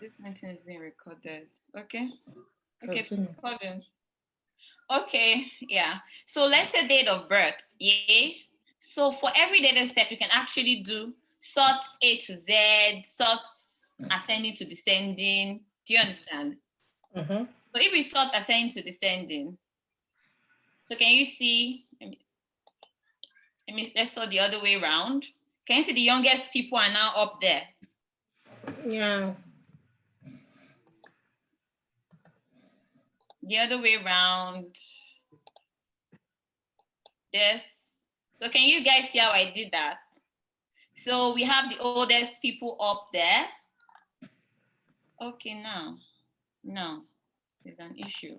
This meeting is being recorded. Okay. Okay. Continue. Recording. Okay. Yeah. So let's say date of birth. Yeah. So for every data set, we can actually do sort A to Z, sort ascending to descending. Do you understand? Mm-hmm. So if we sort ascending to descending, so can you see? Let's sort the other way around. Can you see the youngest people are now up there? Yeah. The other way around. This. So can you guys see how I did that? So we have the oldest people up there. Okay, now there's an issue.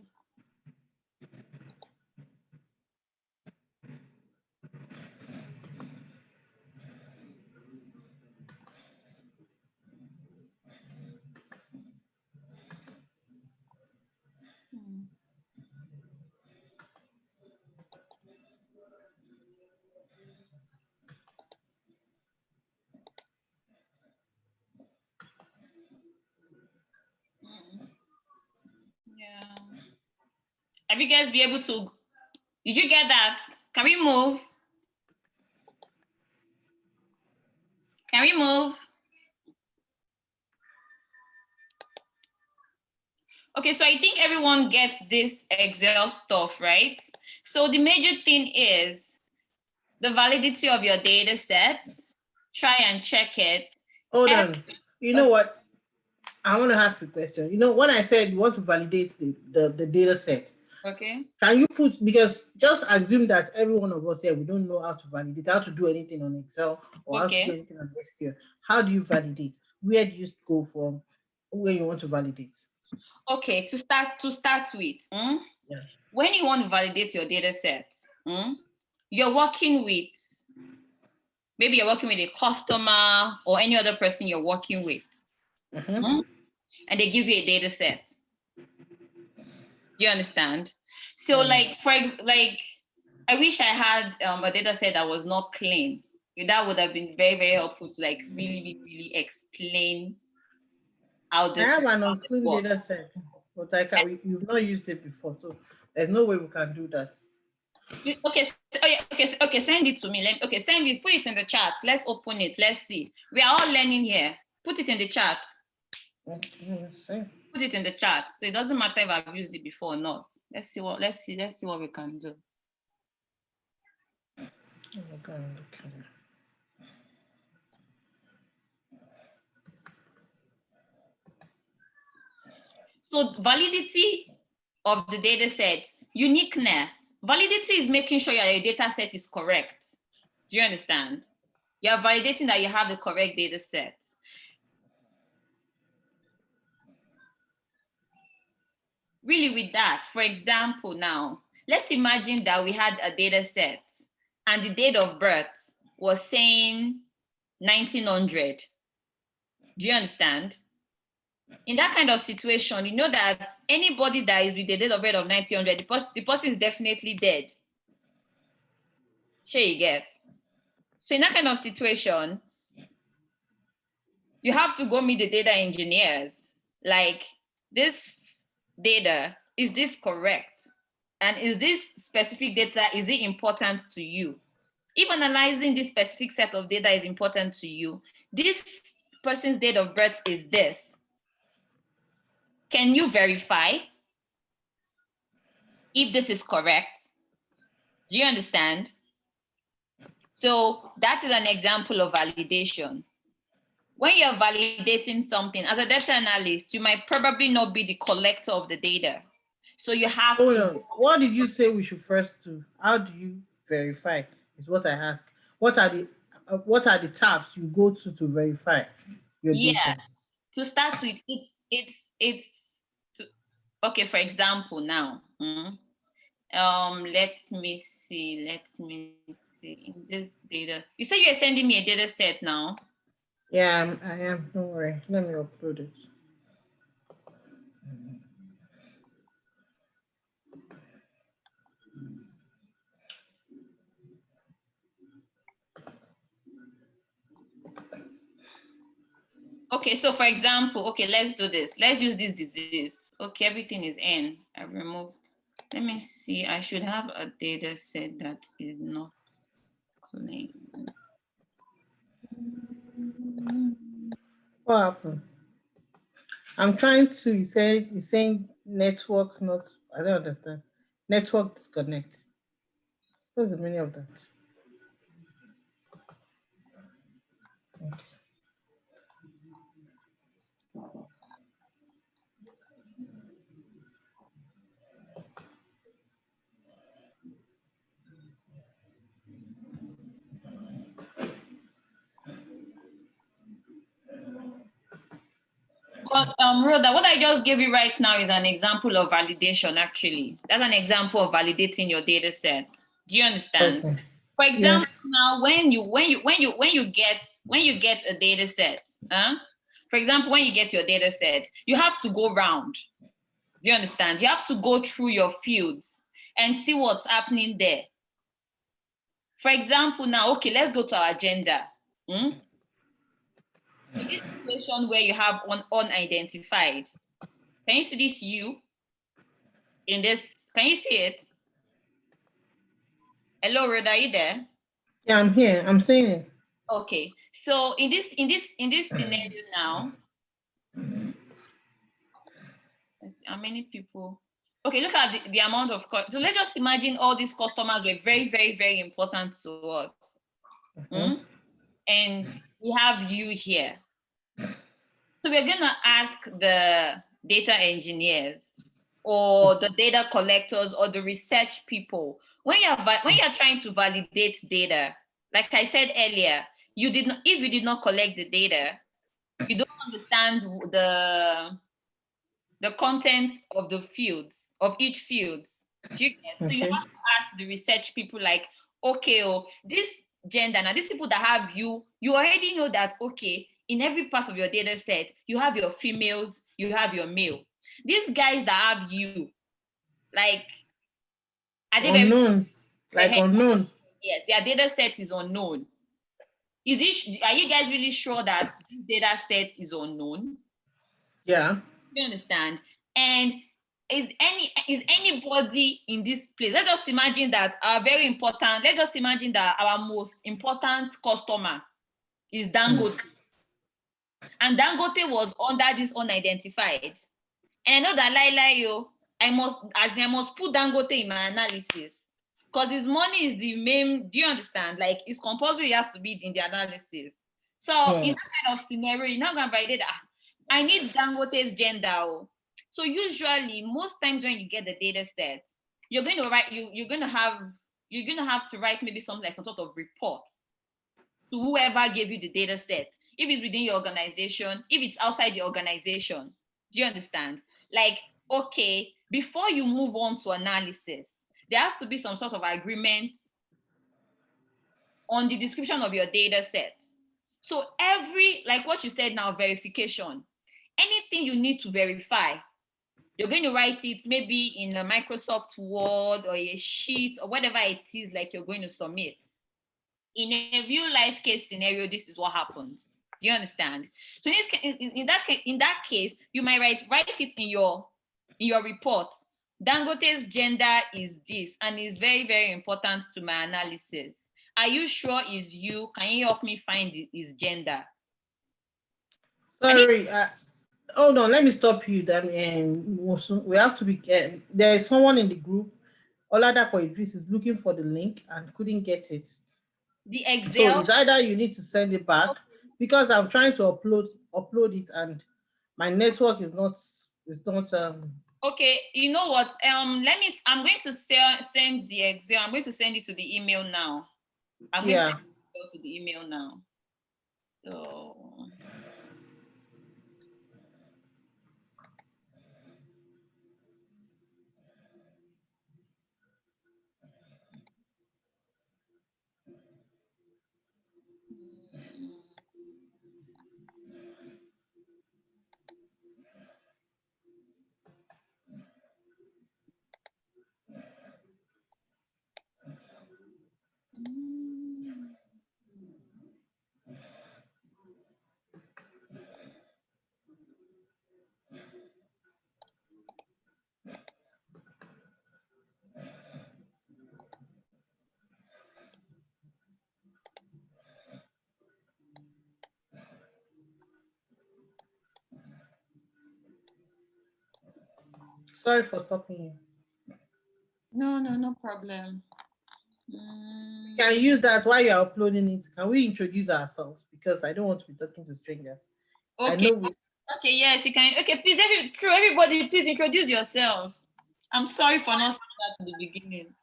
Yeah. Have you guys be able to? Did you get that? Can we move? Can we move? Okay, so I think everyone gets this Excel stuff, right? So the major thing is the validity of your data set. Try and check it. Hold on. You know what? I want to ask you a question. You know, when I said you want to validate the data set, Okay. can you put, because just assume that every one of us here, we don't know how to validate, how to do anything on Excel or how to do Okay. anything on SQL. How do you validate? Where do you go from where you want to validate? Okay, to start with, Yeah. when you want to validate your data set, you're working with, maybe you're working with a customer or any other person you're working with, Mm-hmm. and they give you a data set. Do you understand? So Mm. I wish I had a data set that was not clean. That would have been very, very helpful to like really explain how I this have an unclean works. data set, but you've not used it before, so there's no way we can do that. Okay, okay. Send it to me. Send it. Put it in the chat. Let's open it. Let's see. We are all learning here. Put it in the chat. Let's see. Put it in the chat. So it doesn't matter if I've used it before or not. Let's see what we can do. So validity of the data set, uniqueness. Validity is making sure your data set is correct. Do you understand? You're validating that you have the correct data set. Really with that, for example, now, let's imagine that we had a data set and the date of birth was saying 1900. Do you understand? In that kind of situation, you know that anybody that is with the date of birth of 1900, the person is definitely dead. Sure you get. So in that kind of situation, you have to go meet the data engineers. Like, this data, is this correct? And is this specific data, is it important to you? If analyzing this specific set of data is important to you, this person's date of birth is this. Can you verify if this is correct? Do you understand? So that is an example of validation. When you're validating something, as a data analyst, you might probably not be the collector of the data. So you have Oh to. no. What did you say we should first do? How do you verify? Is what I ask. What are the tabs you go to verify your data? Yes. To start with, it's to, okay, for example, now. Let me see in this data. You said you're sending me a data set now. Yeah, I am. Don't worry. Let me upload it. Okay, so for example, okay, let's do this. Let's use this disease. Okay, everything is in. I removed. Let me see. I should have a data set that is not clean. What happened? I'm trying to. You saying network not. I don't understand. Network disconnect. What's the meaning of that? Okay. But Rhoda, what I just gave you right now is an example of validation. Actually, that's an example of validating your data set. Do you understand? Okay. For Yeah. example, now when you get a data set, for example, when you get your data set, you have to go round. Do you understand? You have to go through your fields and see what's happening there. For example, now, okay, let's go to our agenda. In this situation where you have unidentified, can you see this U in this? Can you see it? Hello, Rhoda, are you there? Yeah, I'm here. I'm saying it. Okay. So in this scenario now, let's see how many people. Okay, look at the amount of. So let's just imagine all these customers were very, very, very important to us. Mhm. And we have you here. So we're going to ask the data engineers or the data collectors or the research people. When you're trying to validate data, like I said earlier, if you did not collect the data, you don't understand the content of the fields, of each field. Do you get? So you have Okay. to ask the research people like, okay, oh, this gender, now these people that have you already know that, okay, in every part of your data set, you have your females, you have your male. These guys that have you, like, are they very, Unknown. Like unknown. yes, their data set is unknown. Are you guys really sure that this data set is unknown? Yeah. You understand? And is anybody in this place? Let's just imagine that our very important, let's just imagine that our most important customer is Dangote. And Dangote was under this unidentified. And I know that I must put Dangote in my analysis. Because his money is the main, do you understand? Like it's compulsory, it has to be in the analysis. So in Yeah. that kind of scenario, you're not gonna validate I need Dangote's gender. So usually, most times when you get the data set, you're going to write you're gonna have to write maybe something like some sort of report to whoever gave you the data set. If it's within your organization, if it's outside the organization, do you understand? Like, okay, before you move on to analysis, there has to be some sort of agreement on the description of your data set. So like what you said now, verification, anything you need to verify, you're going to write it maybe in a Microsoft Word or a sheet or whatever it is like you're going to submit. In a real life case scenario, this is what happens. Do you understand? So in that case, you might write it in your report. Dangote's gender is this, and it's very, very important to my analysis. Are you sure is you? Can you help me find his gender? And if Sorry. Hold on. Let me stop you. Then we have to be. There is someone in the group. Oladapo Idris is looking for the link and couldn't get it. the So Excel, it's either you need to send it back because I'm trying to upload it and my network is not. okay, you know what? I'm going to send the Excel. I'm going to send it to the email now. I'm going to send Yeah. it to the email now. So Sorry for stopping you. No problem. You can use that while you're uploading it. Can we introduce ourselves? Because I don't want to be talking to strangers. I Okay. know we. Okay, yes, you can. Okay, please, everybody, please introduce yourselves. I'm sorry for not saying that in the beginning.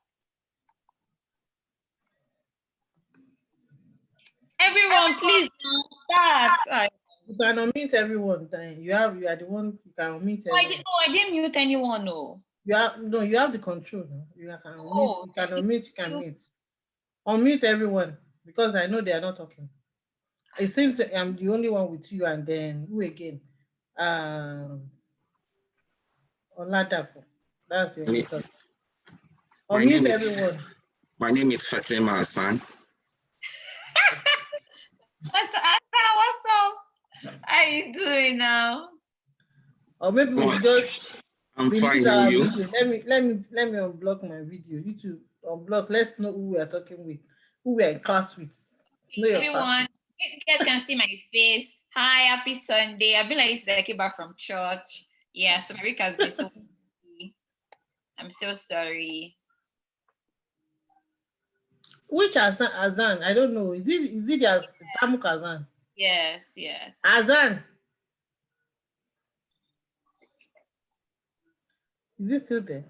Everyone, please start. You can unmute everyone. Then you are the one you can unmute everyone. I didn't mute anyone. No. You have the control. No? You can unmute. Oh, You can unmute. You can mute. Unmute everyone because I know they are not talking. It seems that I'm the only one with you, and then who again? Oladapo. That's the only talk. Unmute everyone. My name is Fatima Hassan. What's up? How you doing now? Or maybe we just. I'm fine. You? Let me unblock my video. You two unblock. Let's know who we are talking with, who we are in class with. Everyone, you guys can see my face. Hi, happy Sunday. I've been like I came back from church. Yeah, so my week has been so busy. I'm so sorry. Which Azan? I don't know. Is it Tamuk Azan? Yes. Azan. Is it still there?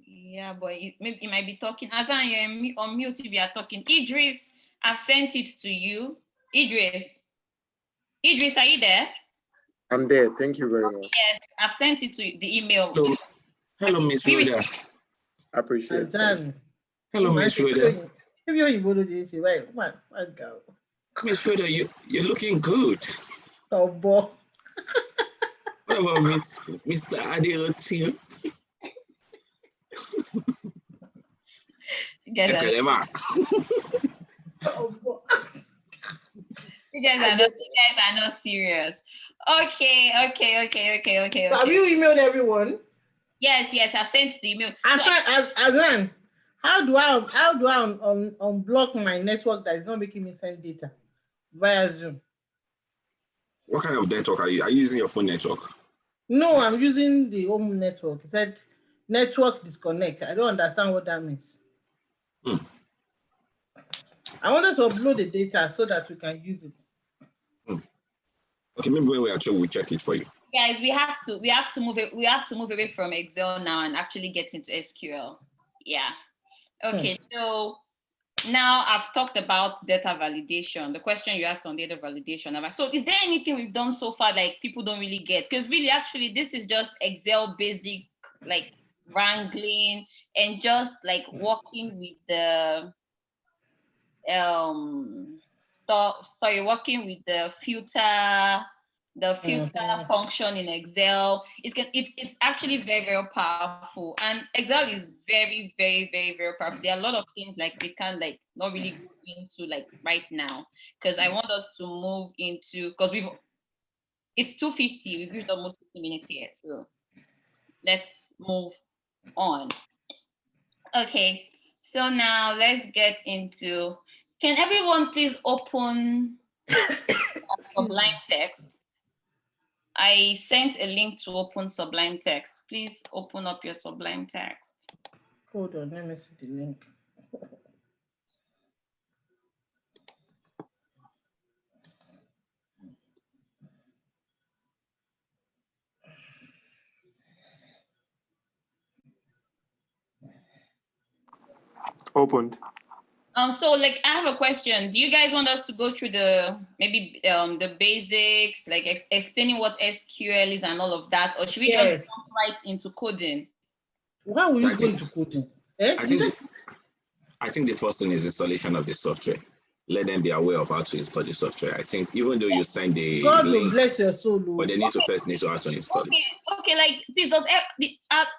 Yeah, but maybe you might be talking. Azan, you're on mute if you are talking. Idris, I've sent it to you. Idris, are you there? I'm there. Thank you very much. Yes, I've sent it to the email. Hello, Miss Rhoda. I appreciate it. Hello, Miss Rhoda. Miss Rhoda, you're looking good. Oh, boy. What about Mr. Adeoti? You guys are not serious. Okay. Have you emailed everyone? Yes, I've sent the email. Azan, how do I unblock my network that is not making me send data via Zoom? What kind of network are you? Are you using your phone network? No, I'm using the home network. It said network disconnect. I don't understand what that means. I wanted to upload the data so that we can use it. Okay, maybe when we are through, we'll check it for you. Guys, we have to move away from Excel now and actually get into SQL. Yeah. Okay, so now I've talked about data validation, the question you asked on data validation. So is there anything we've done so far like people don't really get? Because really, actually, this is just Excel basic, like wrangling and just like working with the working with the filter function in Excel. It's actually very, very powerful, and Excel is very, very, very, very powerful. There are a lot of things like we can like not really go into like right now because I want us to move into because it's 2:50. We've used almost 50 minutes here, so let's move on. Okay, so now let's get into. Can everyone please open Sublime Text? I sent a link to open Sublime Text. Please open up your Sublime Text. Hold on, let me see the link. Opened. So like I have a question. Do you guys want us to go through the basics, like explaining what SQL is and all of that, or should we just jump right into coding? Why will you go into coding? I think the first thing is installation of the software. Let them be aware of how to install the software. I think even though you send the God link, will bless your soul, but they need to first know how to install it. Okay, like please,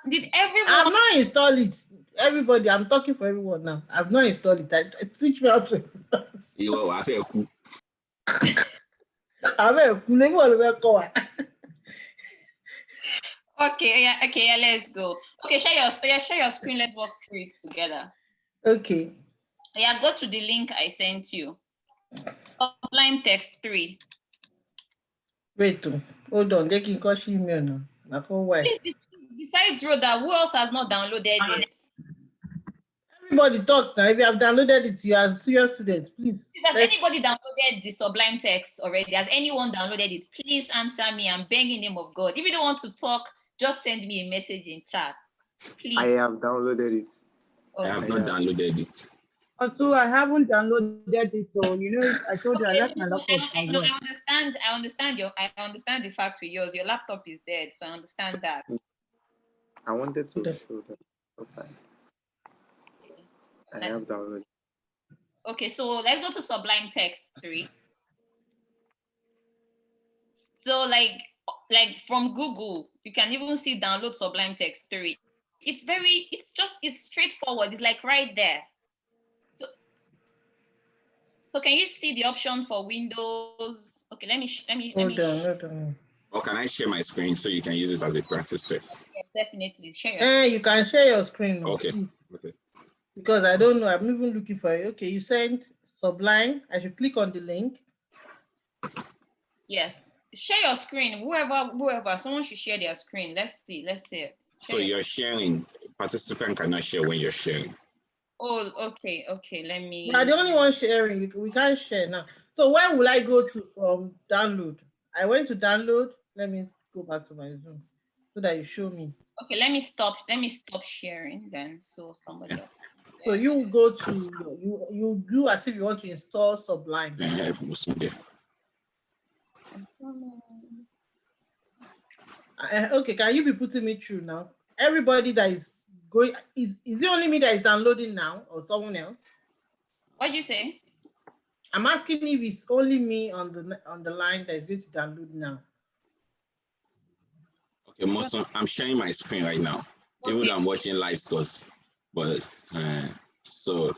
did everyone? I've not installed it. Everybody, I'm talking for everyone now. I've not installed it. Teach me how to. Okay, yeah, let's go. Okay, share your screen. Let's walk through it together. Okay. Yeah, go to the link I sent you. Sublime Text 3. Wait, hold on. They can call email now. Why? Besides Rhoda, who else has not downloaded it? Everybody talk now. If you have downloaded it, you are serious students, please. Has anybody downloaded the Sublime Text already? Has anyone downloaded it? Please answer me. I'm begging in the name of God. If you don't want to talk, just send me a message in chat. Please. I have downloaded it. Okay. I have not downloaded it. Also, I haven't downloaded it, so I told you I left my laptop. I understand the fact with yours. Your laptop is dead, so I understand that. I wanted to show them. Okay. I have downloaded. Okay, so let's go to Sublime Text 3. So like from Google, you can even see download Sublime Text 3. It's straightforward. It's like right there. So can you see the option for Windows? Okay, let me. Hold on. Or can I share my screen so you can use this as a practice test? Yes, definitely. Share You can share your screen. Okay. Because I don't know. I'm even looking for it. Okay, you sent Sublime. I should click on the link. Yes. Share your screen. Whoever. Someone should share their screen. Let's see it. So you're sharing. Participant cannot share when you're sharing. Oh, okay. Let me. Yeah, the only one sharing. We can't share now. So where will I go to from download? I went to download. Let me go back to my Zoom so that you show me. Okay, let me stop sharing then, so somebody else. So you go to you do as if you want to install Sublime. Okay, can you be putting me through now? Everybody that is going, is it only me that is downloading now or someone else? What'd you say? I'm asking if it's only me on the line that is going to download now. Okay, Moson, I'm sharing my screen right now. Okay. Even though I'm watching live scores. But so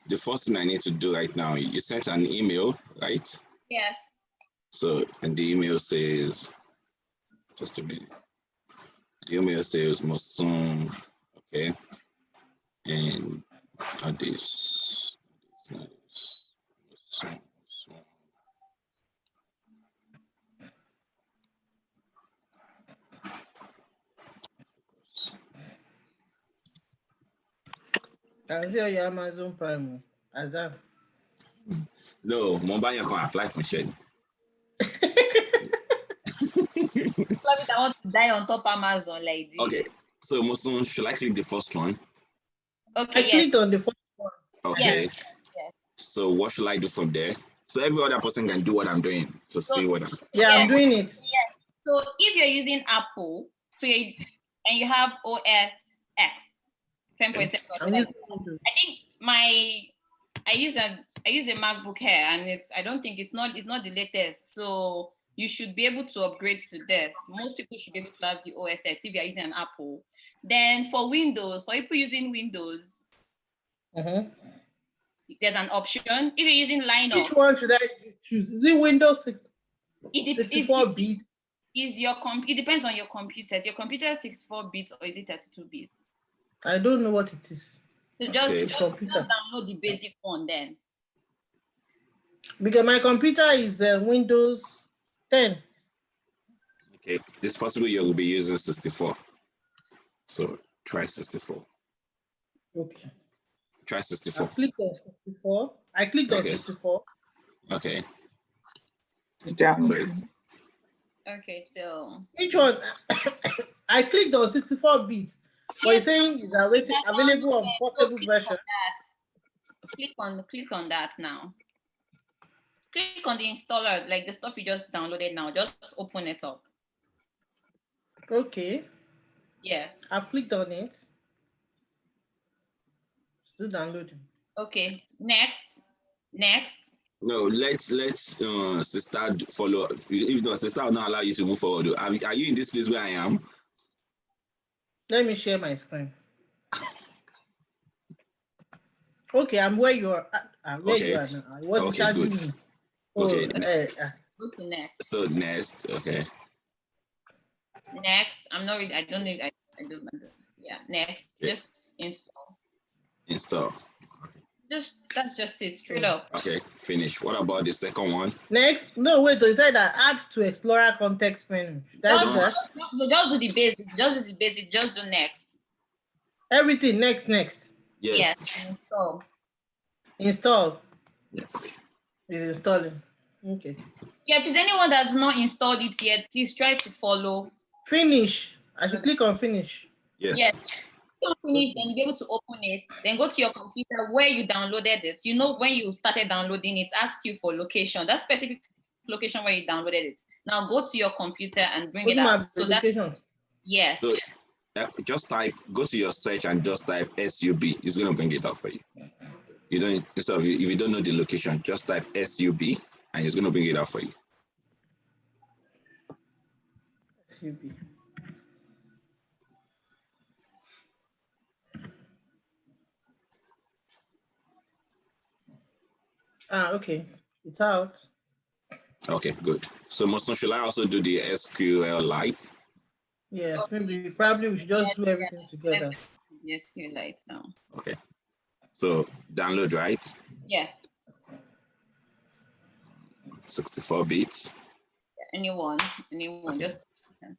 the first thing I need to do right now, you sent an email, right? Yes. So, and the email says, just a minute. The email says Moson, okay. And not this. Moson. Can see your Amazon Prime. Azam. No, Mumbai can apply for share. I want to die on top Amazon like this. Okay, so Moson, should I click the first one? Okay, I clicked on the first one. Okay. Yes. So what should I do from there? So every other person can do what I'm doing to see what I'm. Yeah, I'm doing it. Yes. So if you're using Apple, and you have OS X 10.7, I think I use a MacBook here, and I don't think it's not the latest. So you should be able to upgrade to this. Most people should be able to have the OS X if you're using an Apple. Then for Windows, for people using Windows, there's an option. If you're using Linux, which one should I choose? Is it Windows 64 bit? It depends on your computer. Is your computer 64 bits or is it 32 bits? I don't know what it is. So just download the basic one then. Because my computer is Windows 10. Okay, it's possible you will be using 64. So try 64. Okay. Try 64. I clicked on 64. I clicked on 64. Okay. Sorry. Okay, so which one? I clicked on 64 bits. But it's saying it's available on portable version. Click on that now. Click on the installer, like the stuff you just downloaded now. Just open it up. Okay. Yes. I've clicked on it. Still downloading. Okay. Next. No, let's sister follow. If the sister will not allow you to move forward, are you in this place where I am? Let me share my screen. Okay, I'm where you are. You are now. What is good. Me? Okay. Go to next. So next, okay. Next, I'm not really. I don't know. Yeah. Next, just install. Install. That's just it, straight up. Okay, finish. What about the second one? Next, no, wait, you said that add to Explorer context menu. Should I do Just, that? just do the basics. Just do the basics. Just do next. Everything, next. Yes. Yes. Install. Install. Yes. Is installing. Okay. Yeah, if there's anyone that's not installed it yet, please try to follow. Finish. I should click on finish. Yes. Yes. Finish, then you'll be able to open it. Then go to your computer where you downloaded it. You know, when you started downloading it, asked you for location, that specific location where you downloaded it. Now go to your computer and bring it My out. So that application. yes. So just go to your search and just type SUB. It's going to bring it up for you. You don't, so if you don't know the location, just type SUB and it's going to bring it up for you. SUB. Okay. It's out. Okay, good. So Mosun, should I also do the SQLite? Yes, maybe probably we should just do everything together. Yes, you like now. Okay. So download, right? Yes. 64 bits. Anyone, Okay. just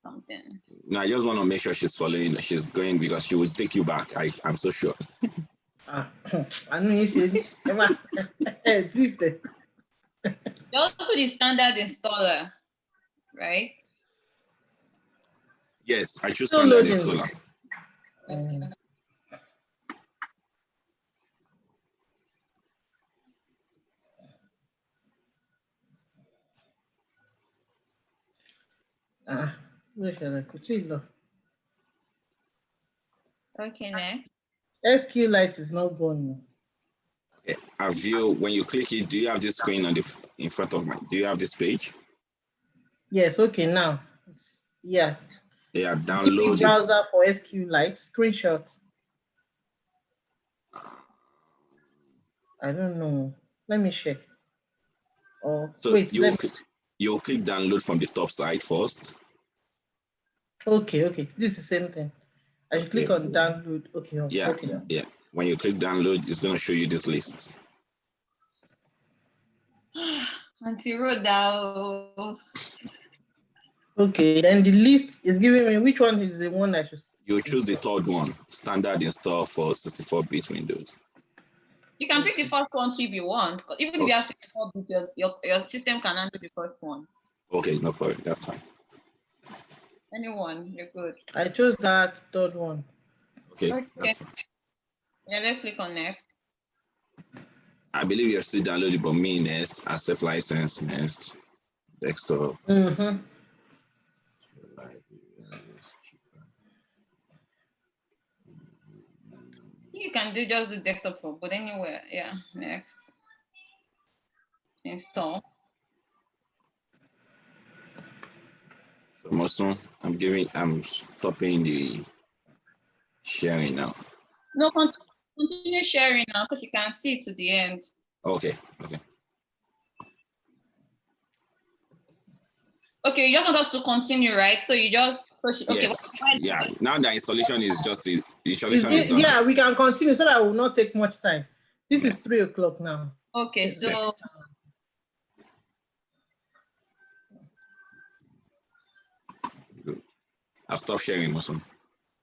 something. Now I just want to make sure she's following, she's going because she will take you back. I'm so sure. I know you said. Just do the standard installer, right? Yes, I choose Still standard loading. installer. Okay, next. SQLite is not going. Okay. Have you, when you click it, do you have this screen on in front of me? Do you have this page? Yes, okay, now. Yeah. Yeah, download browser for SQLite, screenshot. I don't know. Let me check. Oh, so wait. you'll click download from the top side first. Okay. This is the same thing. I should click on download. Okay. Yeah. Okay. Yeah. When you click download, it's going to show you this list. Auntie Rhoda. Okay, then the list is giving me which one is the one I should. You choose the third one, standard install for 64-bit Windows. You can pick the first one too if you want. Even if you have 64-bit, your system can handle the first one. Okay, no problem. That's fine. Anyone, you're good. I chose that third one. Okay. That's fine. Yeah, let's click on next. I believe you're still downloading, but me next, accept license next, desktop. You can do just the desktop for, but anywhere, yeah. Next, install. So Mosun, I'm stopping the sharing now. No, continue sharing now because you can see to the end. Okay. Okay, you just want us to continue, right? So you just okay. Yes. Yeah. Now the installation is just the installation is done. Yeah, we can continue so that will not take much time. This is 3 o'clock now. Okay, so I've stopped sharing, Mosun.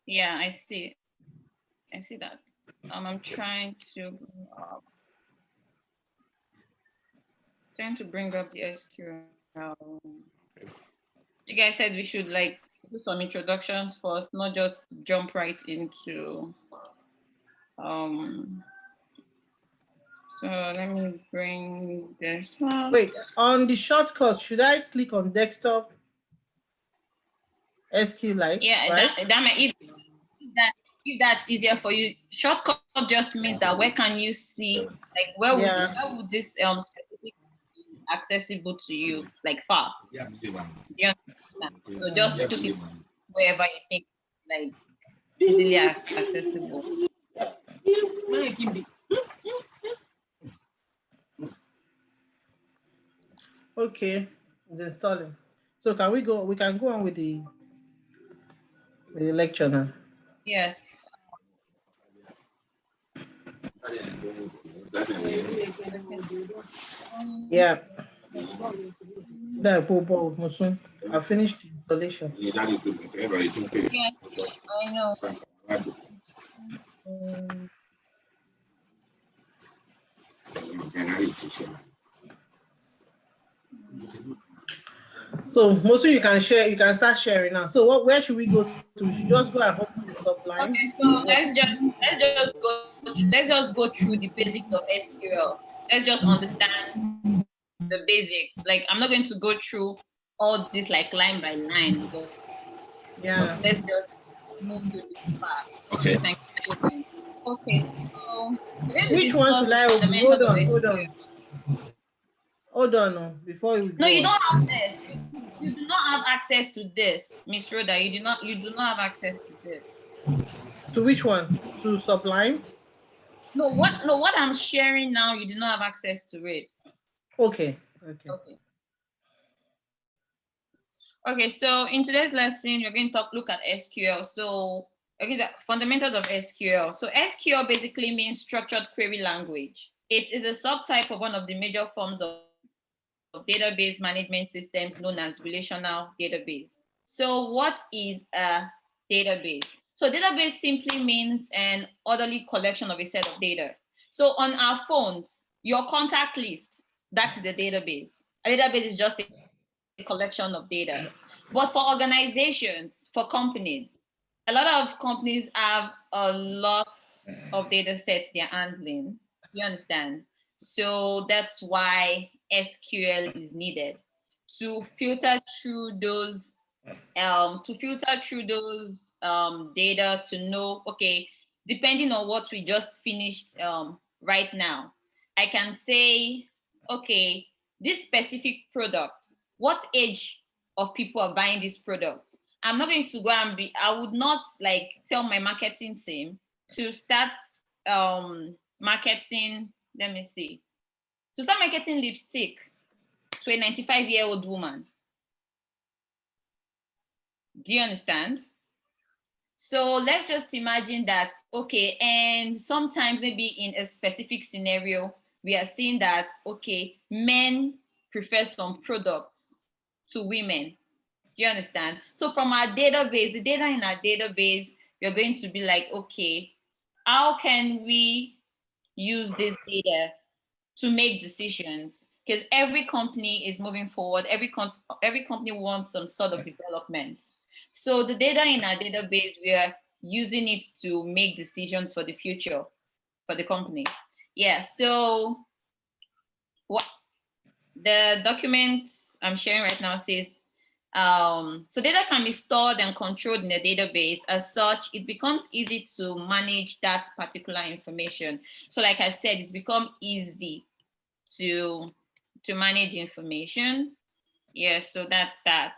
Yeah, I see that. I'm trying to bring up the SQL. You guys said we should like do some introductions first, not just jump right into so let me bring this up. Wait, on the shortcut, should I click on desktop SQLite? Yeah, right? If that's easier for you, shortcut just means that where can you see, like where would this specific be accessible to you, like fast? Yeah. Do you understand? So just put it wherever you think like easily accessible. Okay, it's installing. So can we go? We can go on with the lecture now. Yes. Yeah. There, Bobo, Musun. I finished the installation. Yeah, I know. So, Musun, you can share. You can start sharing now. So, what? Where should we go to? We should just go and open the subline. Okay, so let's just go through the basics of SQL. Let's just understand the basics. Like I'm not going to go through all this like line by line, but Yeah. let's just move to this part so Okay. we can get going. Okay, so we're going to Which one discuss should the I open? fundamentals Hold of on. Hold SQL. on. Hold on. No, before we No, go you on. don't have this. You do not have access to this, Miss Rhoda. You do not have access to this. To which one? To Sublime? No, what I'm sharing now, you do not have access to it. Okay. Okay. Okay. Okay, so in today's lesson, we're going to look at SQL. So okay, the fundamentals of SQL. So SQL basically means structured query language. It is a subtype of one of the major forms of database management systems known as relational database. So what is a database? So database simply means an orderly collection of a set of data. So on our phones, your contact list, that's the database. A database is just a collection of data. But for organizations, for companies, a lot of companies have a lot of data sets they're handling. You understand? So that's why SQL is needed to filter through those data to know, okay, depending on what we just finished right now, I can say, okay, this specific product, what age of people are buying this product? I'm not going to go and I would not like tell my marketing team to start marketing, let me see, to start marketing lipstick to a 95-year-old woman. Do you understand? So let's just imagine that, okay, and sometimes maybe in a specific scenario, we are seeing that, okay, men prefer some products to women. Do you understand? So from our database, the data in our database, we're going to be like, okay, how can we use this data to make decisions? Because every company is moving forward. Every company wants some sort of development. So the data in our database, we are using it to make decisions for the future for the company. Yeah, so what the document I'm sharing right now says, so data can be stored and controlled in a database. As such, it becomes easy to manage that particular information. So like I said, it's become easy to manage information. Yeah, so that's that.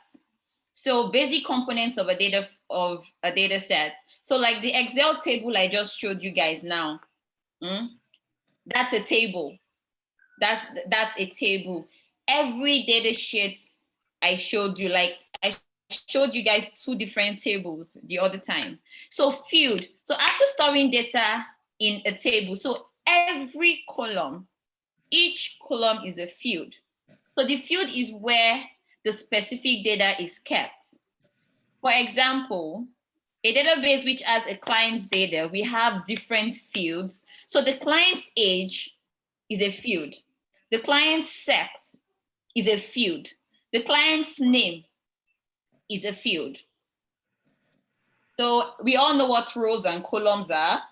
So basic components of a data set. So like the Excel table I just showed you guys now, that's a table. That's a table. Every data sheet I showed you, like I showed you guys two different tables the other time. So field. So after storing data in a table, so every column, each column is a field. So the field is where the specific data is kept. For example, a database which has a client's data, we have different fields. So the client's age is a field. The client's sex is a field. The client's name is a field. So we all know what rows and columns are.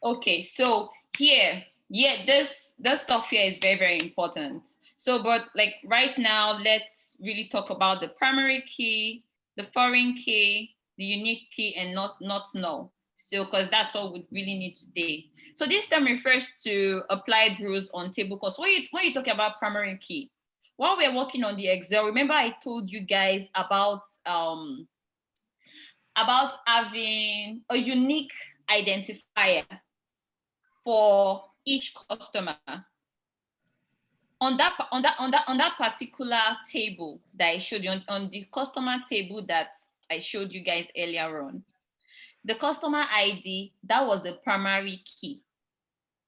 Okay, so here, yeah, this stuff here is very, very important. So, but like right now, let's really talk about the primary key, the foreign key, the unique key, and not null. So, because that's what we really need today. So this term refers to applied rules on table calls. When you talk about primary key, while we're working on the Excel, remember I told you guys about having a unique identifier for each customer. On that particular table that I showed you, on the customer table that I showed you guys earlier on, the customer ID, that was the primary key.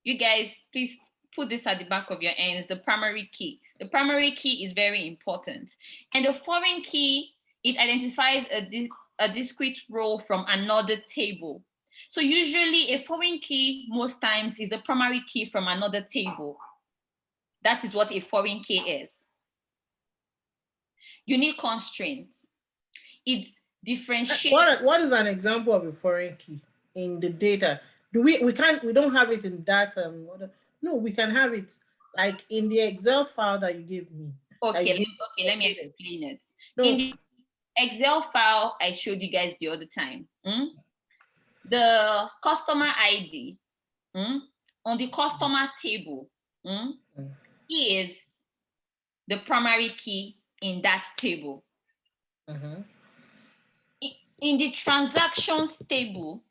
You guys, please put this at the back of your hands, the primary key. The primary key is very important. And the foreign key, it identifies a discrete row from another table. So usually a foreign key most times is the primary key from another table. That is what a foreign key is. Unique constraints. It differentiates. What is an example of a foreign key in the data? We don't have it in that no, we can have it like in the Excel file that you gave me. Okay, let me explain it. No. In the Excel file I showed you guys the other time, the customer ID on the customer table is the primary key in that table. In the transactions table,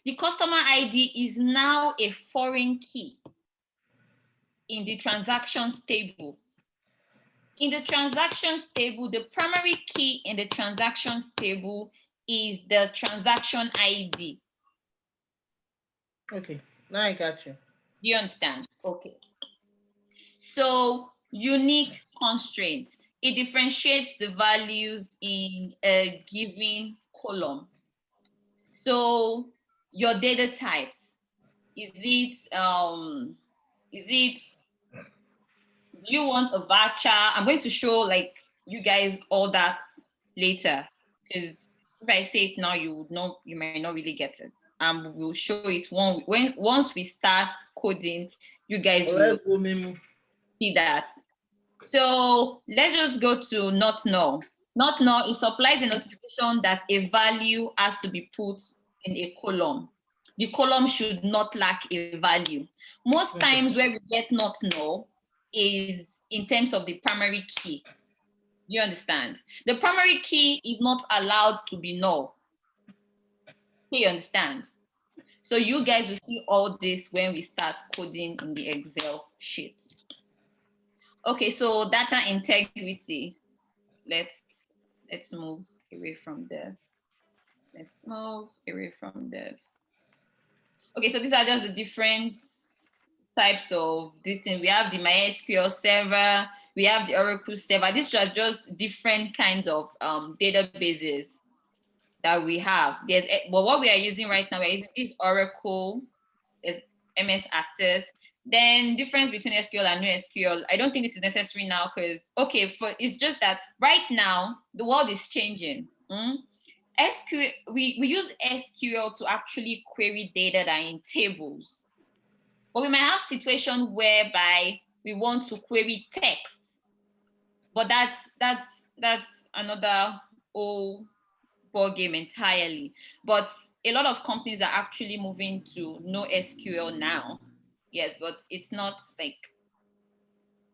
the customer ID is now a foreign key in the transactions table. In the transactions table, the primary key in the transactions table is the transaction ID. Okay, now I got you. Do you understand? Okay. So unique constraint, it differentiates the values in a given column. So your data types, do you want a voucher? I'm going to show like you guys all that later, because if I say it now, you might not really get it. We'll show it once we start coding, you guys will see that. So let's just go to not know. Not know, it supplies a notification that a value has to be put in a column. The column should not lack a value. Most times where we get not know is in terms of the primary key. You understand? The primary key is not allowed to be null. Do you understand? So you guys will see all this when we start coding in the Excel sheet. Okay, so data integrity. Let's move away from this. Let's move away from this. Okay, so these are just the different types of this thing. We have the MySQL server, we have the Oracle server. These are just different kinds of databases that we have. But what we are using right now, we're using this Oracle, there's MS Access. Then difference between SQL and NoSQL, I don't think this is necessary now because, it's just that right now, the world is changing. SQL, we use SQL to actually query data that are in tables. But we might have situations whereby we want to query text. But that's another whole ball game entirely. But a lot of companies are actually moving to NoSQL now. Yes, but it's not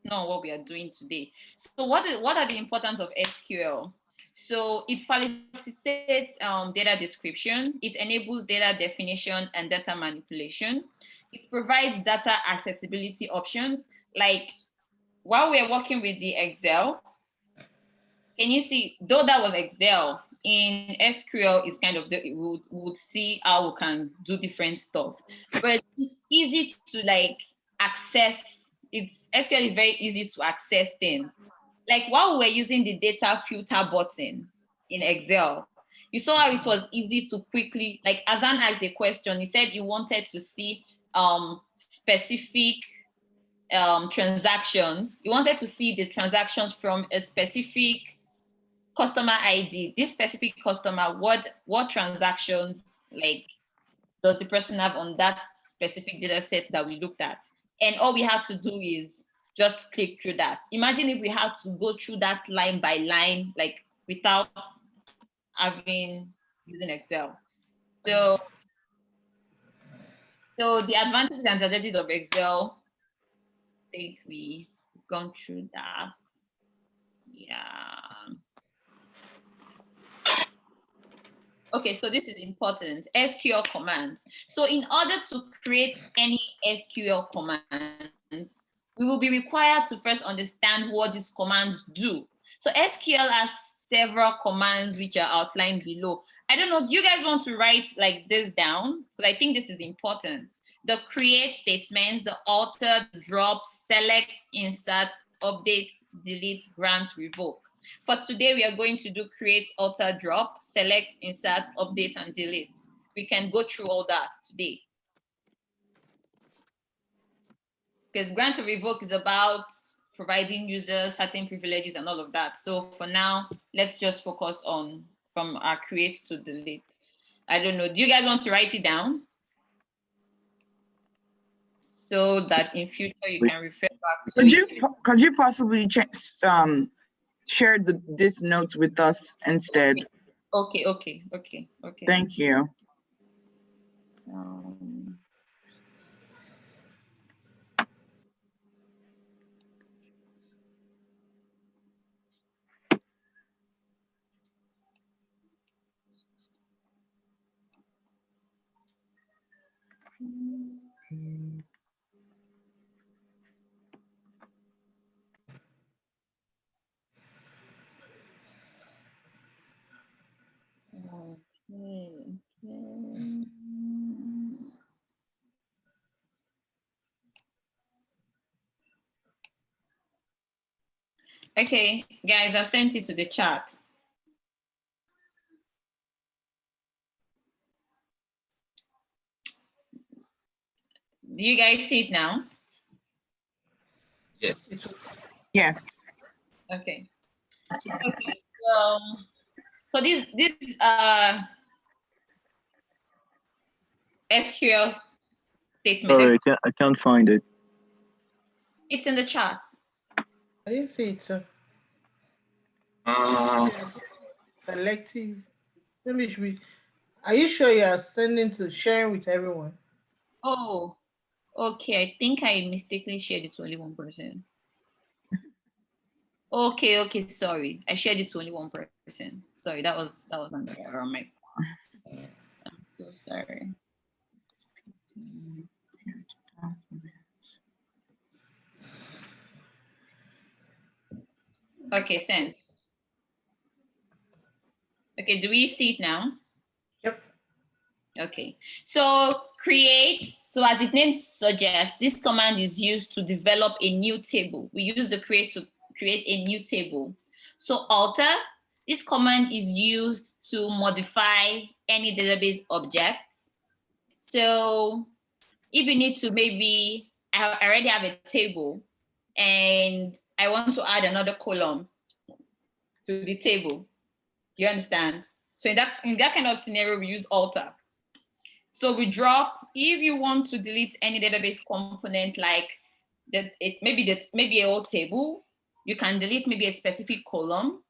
what we are doing today. So what are the importance of SQL? So it facilitates data description. It enables data definition and data manipulation. It provides data accessibility options. Like while we're working with the Excel, can you see, though that was Excel, in SQL is kind of, we would see how we can do different stuff. But it's easy to access. SQL is very easy to access things. Like while we're using the data filter button in Excel, you saw how it was easy to quickly, like Azan asked the question, he said he wanted to see specific transactions. He wanted to see the transactions from a specific customer ID. This specific customer, what transactions does the person have on that specific data set that we looked at? And all we have to do is just click through that. Imagine if we had to go through that line by line, without using Excel. So the advantages and disadvantages of Excel, I think we've gone through that. Yeah. Okay, so this is important, SQL commands. So in order to create any SQL commands, we will be required to first understand what these commands do. So SQL has several commands which are outlined below. I don't know, do you guys want to write this down? Because I think this is important. the create statements, the alter, drop, select, insert, update, delete, grant, revoke. For today, we are going to do create, alter, drop, select, insert, update, and delete. We can go through all that today. Because grant or revoke is about providing users certain privileges and all of that. So for now, let's just focus on from our create to delete. I don't know. Do you guys want to write it down? So that in future you can refer back to it. Could you possibly share this notes with us instead? Okay. Thank you. Okay, guys, I've sent it to the chat. Do you guys see it now? Yes. Yes. Okay. Okay. So this SQL statement. Sorry, I can't find it. It's in the chat. I didn't see it, sir. Selective. Maybe it should be. Are you sure you are sharing with everyone? Oh, okay. I think I mistakenly shared it to only one person. Okay. Sorry, I shared it to only one person. Sorry, that was an error on my part. I'm so sorry. Okay, send. Okay, do we see it now? Yep. Okay, so create, so as the name suggests, this command is used to develop a new table. We use the create to create a new table. So alter, this command is used to modify any database object. So if you need to, maybe I already have a table and I want to add another column to the table. Do you understand? So in that kind of scenario, we use alter. So we drop, if you want to delete any database component, like maybe a whole table, you can delete maybe a specific column.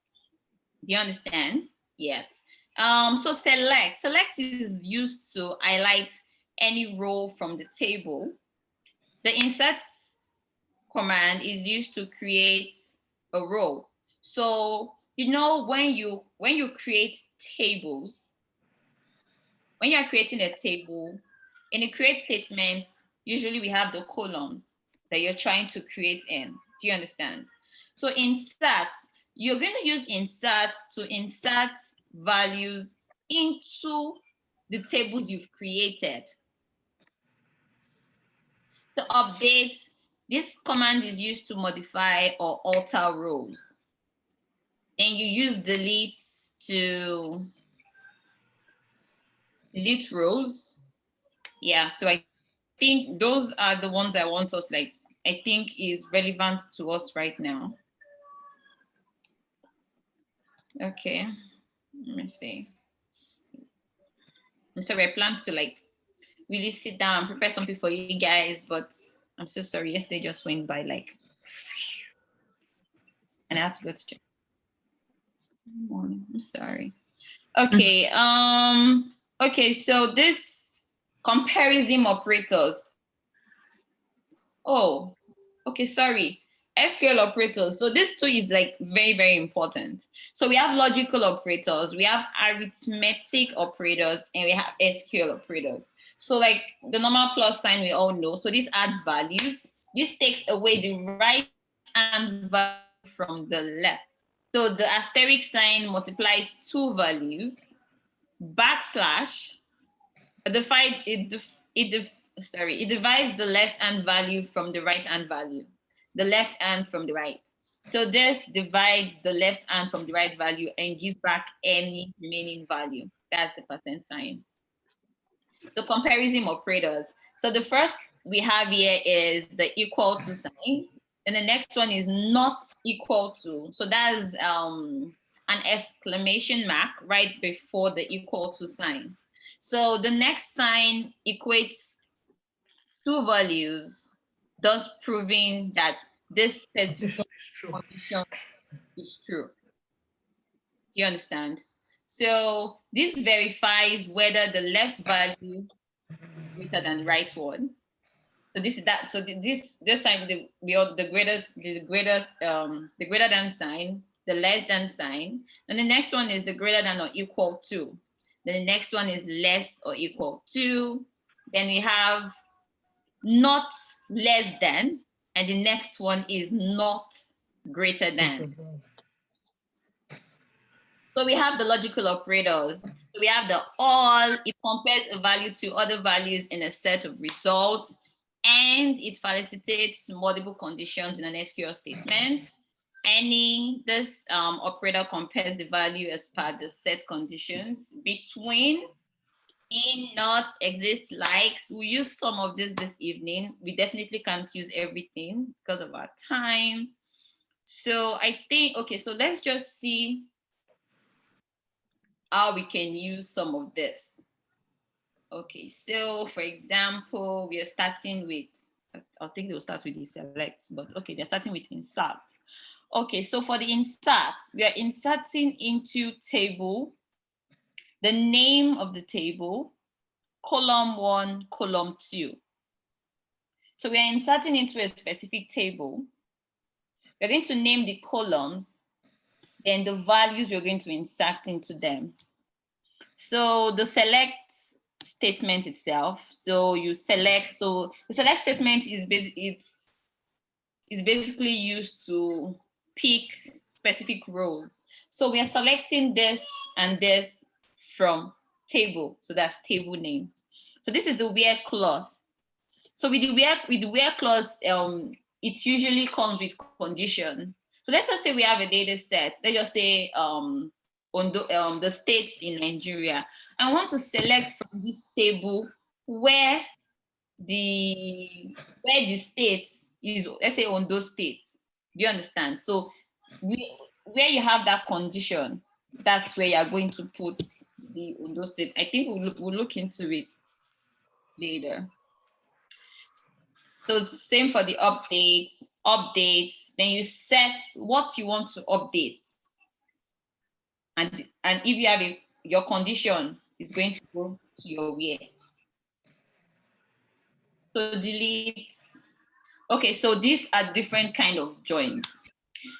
Do you understand? Yes. So select is used to highlight any row from the table. The insert command is used to create a row. So you know when you create tables, when you are creating a table, in the create statements, usually we have the columns that you're trying to create in. Do you understand? So insert, you're going to use insert to insert values into the tables you've created. To update, this command is used to modify or alter rows. And you use delete to delete rows. Yeah, so I think those are the ones I want us, I think is relevant to us right now. Okay, let me see. I'm sorry, I planned to really sit down and prepare something for you guys, but I'm so sorry. Yesterday just went by and I had to go to check. I'm sorry. Okay, okay, so this comparison operators. Oh, okay, sorry. SQL operators. So this too is very, very important. So we have logical operators, we have arithmetic operators, and we have SQL operators. So the normal plus sign we all know. So this adds values. This takes away the right hand value from the left. So the asterisk sign multiplies two values. Backslash sorry, it divides the left-hand value from the right-hand value, the left hand from the right. So this divides the left hand from the right value and gives back any remaining value. That's the percent sign. So comparison operators. So the first we have here is the equal to sign. And the next one is not equal to. So that's an exclamation mark right before the equal to sign. So the next sign equates two values, thus proving that this specific condition is true. Do you understand? So this verifies whether the left value is greater than the right one. So this is that. So this sign, the greater than sign, the less than sign, and the next one is the greater than or equal to. Then the next one is less or equal to. Then we have not less than, and the next one is not greater than. So we have the logical operators. So we have the all, it compares a value to other values in a set of results, and it felicitates multiple conditions in an SQL statement. This operator compares the value as per the set conditions between, in, not, exist, likes. We use some of this evening. We definitely can't use everything because of our time. So I think, okay, so let's just see how we can use some of this. Okay, so for example, we are starting with, I think they'll start with the select, but okay, they're starting with insert. Okay, so for the insert, we are inserting into table the name of the table, column 1, column 2. So we are inserting into a specific table. We're going to name the columns, then the values we're going to insert into them. So the select statement itself, so you select, so the select statement is basically used to pick specific rows. So we are selecting this and this from table, so that's table name. So this is the where clause. So with the where clause, it usually comes with condition. So let's just say we have a data set. Let's just say on the states in Nigeria. I want to select from this table where the state is, let's say on those states. Do you understand? So where you have that condition, that's where you're going to put the on those states. I think we'll look into it later. So it's same for the updates. Then you set what you want to update. And if you have your condition is going to go to your where. So delete. Okay, so these are different kind of joins.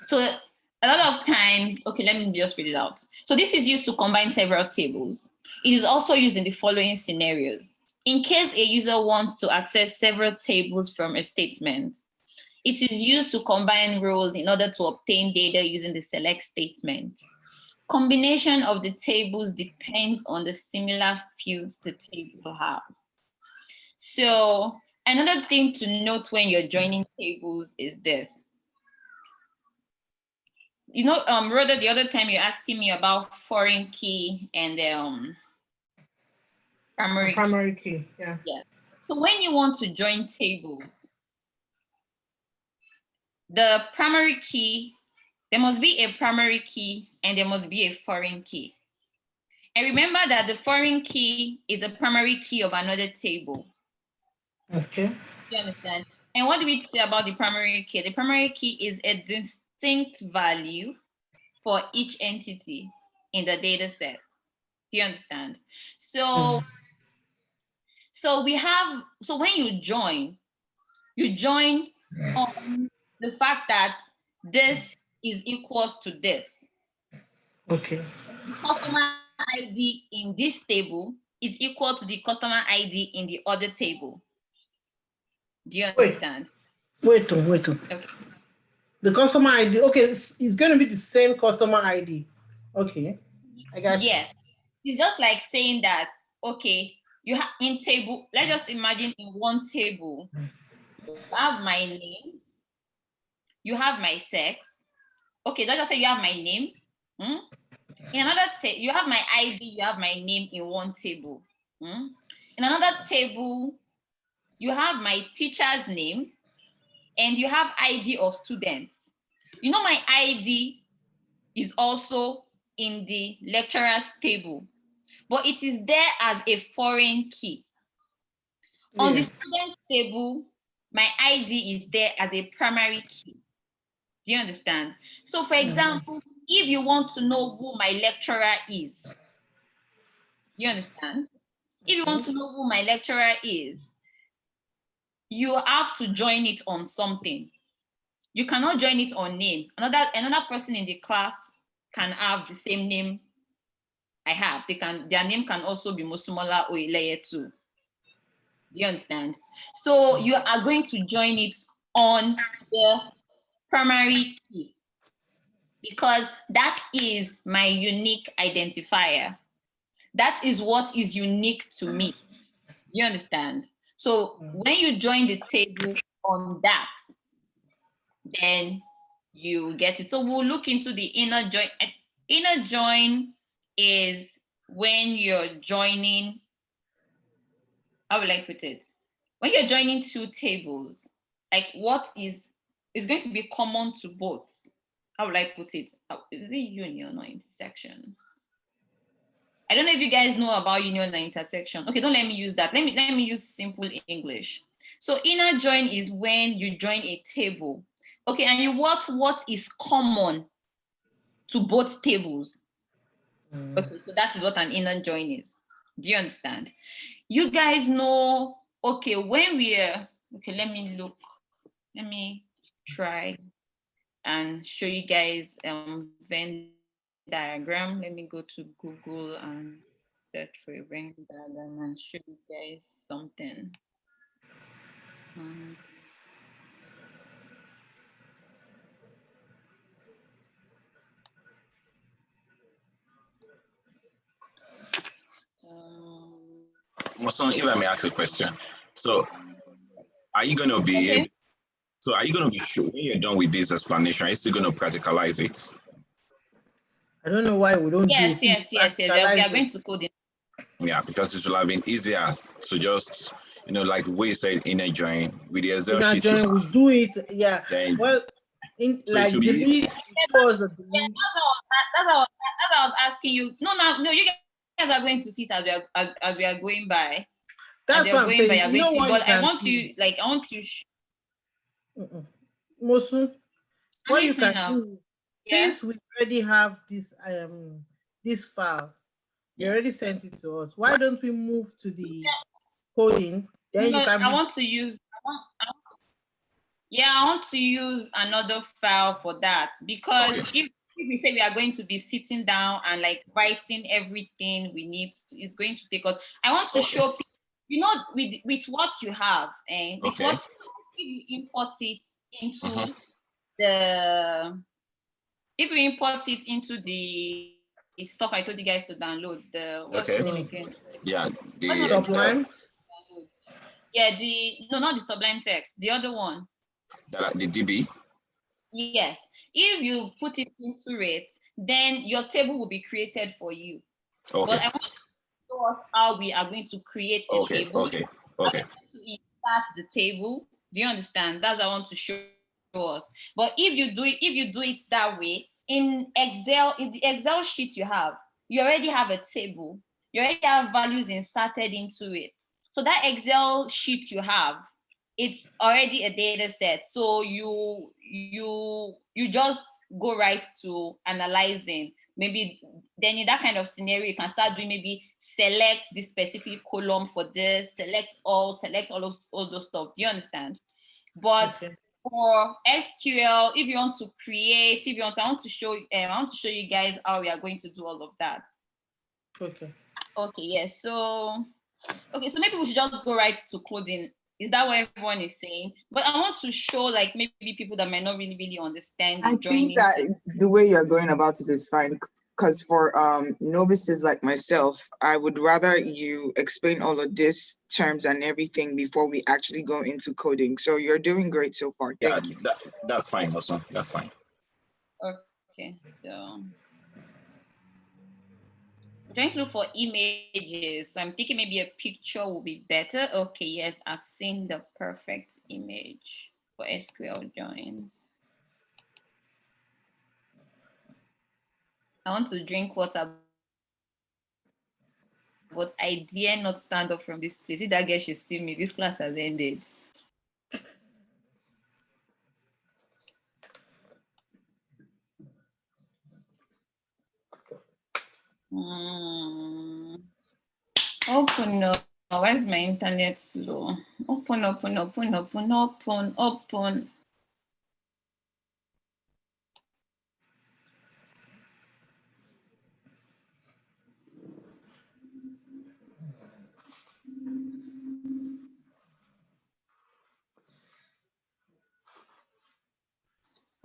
So a lot of times, okay, let me just read it out. So this is used to combine several tables. It is also used in the following scenarios. In case a user wants to access several tables from a statement, it is used to combine rows in order to obtain data using the select statement. Combination of the tables depends on the similar fields the table have. So another thing to note when you're joining tables is this. You know, Rhoda, the other time you're asking me about foreign key and primary key, yeah. Yeah. So when you want to join tables, the primary key, there must be a primary key and there must be a foreign key. And remember that the foreign key is the primary key of another table. Okay. You understand? And what do we say about the primary key? The primary key is a distinct value for each entity in the data set. Do you understand? So, so when you join on the fact that this is equals to this. Okay. The customer ID in this table is equal to the customer ID in the other table. Do you understand? Wait. Okay. The customer ID, okay, it's going to be the same customer ID. Okay, I got Yes. It's just like saying that, okay, you have in table, let's just imagine in one table, you have my name, you have my sex. Okay, let's just say you have my name. In another table, you have my ID, you have my name in one table. In another table, you have my teacher's name and you have ID of students. You know, my ID is also in the lecturer's table, but it is there as a foreign key. On the student table, my ID is there as a primary key. Do you understand? So for example, if you want to know who my lecturer is, do you understand? If you want to know who my lecturer is, you have to join it on something. You cannot join it on name. Another person in the class can have the same name I have. Their name can also be Mosumola or Ileye too. Do you understand? So you are going to join it on the primary key because that is my unique identifier. That is what is unique to me. Do you understand? So when you join the table on that, then you get it. So we'll look into the inner join. Inner join is when you're joining, how will I put it? When you're joining two tables, like what is going to be common to both? How will I put it? Is it union or intersection? I don't know if you guys know about union and intersection. Okay, don't let me use that. Let me use simple English. So inner join is when you join a table. Okay, and you what is common to both tables. Okay, so that is what an inner join is. Do you understand? You guys know, okay, when we're, okay, let me try and show you guys Venn diagram. Let me go to Google and search for a Venn diagram and show you guys something. So if I may ask a question, so are you going to be able, so are you going to be sure when you're done with this explanation, are you still going to practicalize it? I don't know why we don't do Yes. it. We are going to code it. Yeah, because it would have been easier to just, like we said, inner join with the Excel Inner sheet. join, we do it. Yeah. Then, Well, in so like it will be delete was a delete. That's how I was asking you. No, you guys are going to see it as we are going by. That's what I'm saying. You're going to see. But I want to. Mosu, what you can now. do, since we already have this file, you already sent it to us. Why don't we move to the coding? Then you can. I want to use another file for that because if we say we are going to be sitting down and like writing everything we need, it's going to take us. I want to show people, with what you have, with what if you import it into if you import it into the stuff I told you guys to download, what's the name again? Yeah, the Sublime. Yeah, not the Sublime Text, the other one. The DB. Yes, if you put it into it, then your table will be created for you. Okay. But I want to show us how we are going to create a table. Okay. To insert the table. Do you understand? That's what I want to show us. But if you do it that way, in the Excel sheet you already have a table. You already have values inserted into it. So that Excel sheet you have, it's already a data set. So you just go right to analyzing. Maybe then in that kind of scenario, you can start doing maybe select the specific column for this, select all of all those stuff. Do you understand? But for SQL, if you want to create, I want to show you guys how we are going to do all of that. Okay, yes. So maybe we should just go right to coding. Is that what everyone is saying? But I want to show like maybe people that might not really understand. I think that the way you're going about it is fine. because for novices like myself, I would rather you explain all of these terms and everything before we actually go into coding. So you're doing great so far. Yeah, Thank you. that's fine also. That's fine. Okay, so I'm trying to look for images. So I'm thinking maybe a picture will be better. Okay, yes, I've seen the perfect image for SQL joins. I want to drink water, but I dare not stand up from this place. If that girl should see me, this class has ended. Open up. Why is my internet slow? Open.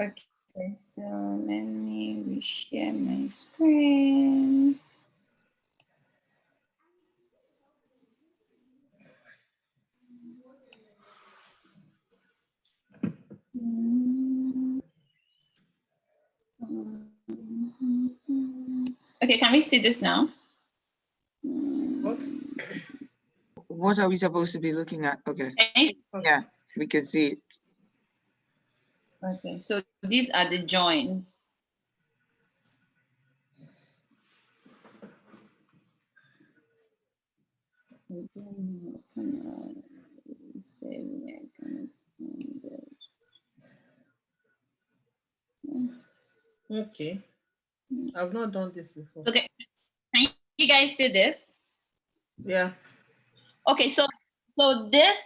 Okay, so let me reshare my screen. Okay, can we see this now? What? What are we supposed to be looking at? Okay. Yeah, we can see it. Okay, so these are the joins. Okay. I've not done this before. Okay, can you guys see this? Yeah. Okay, so this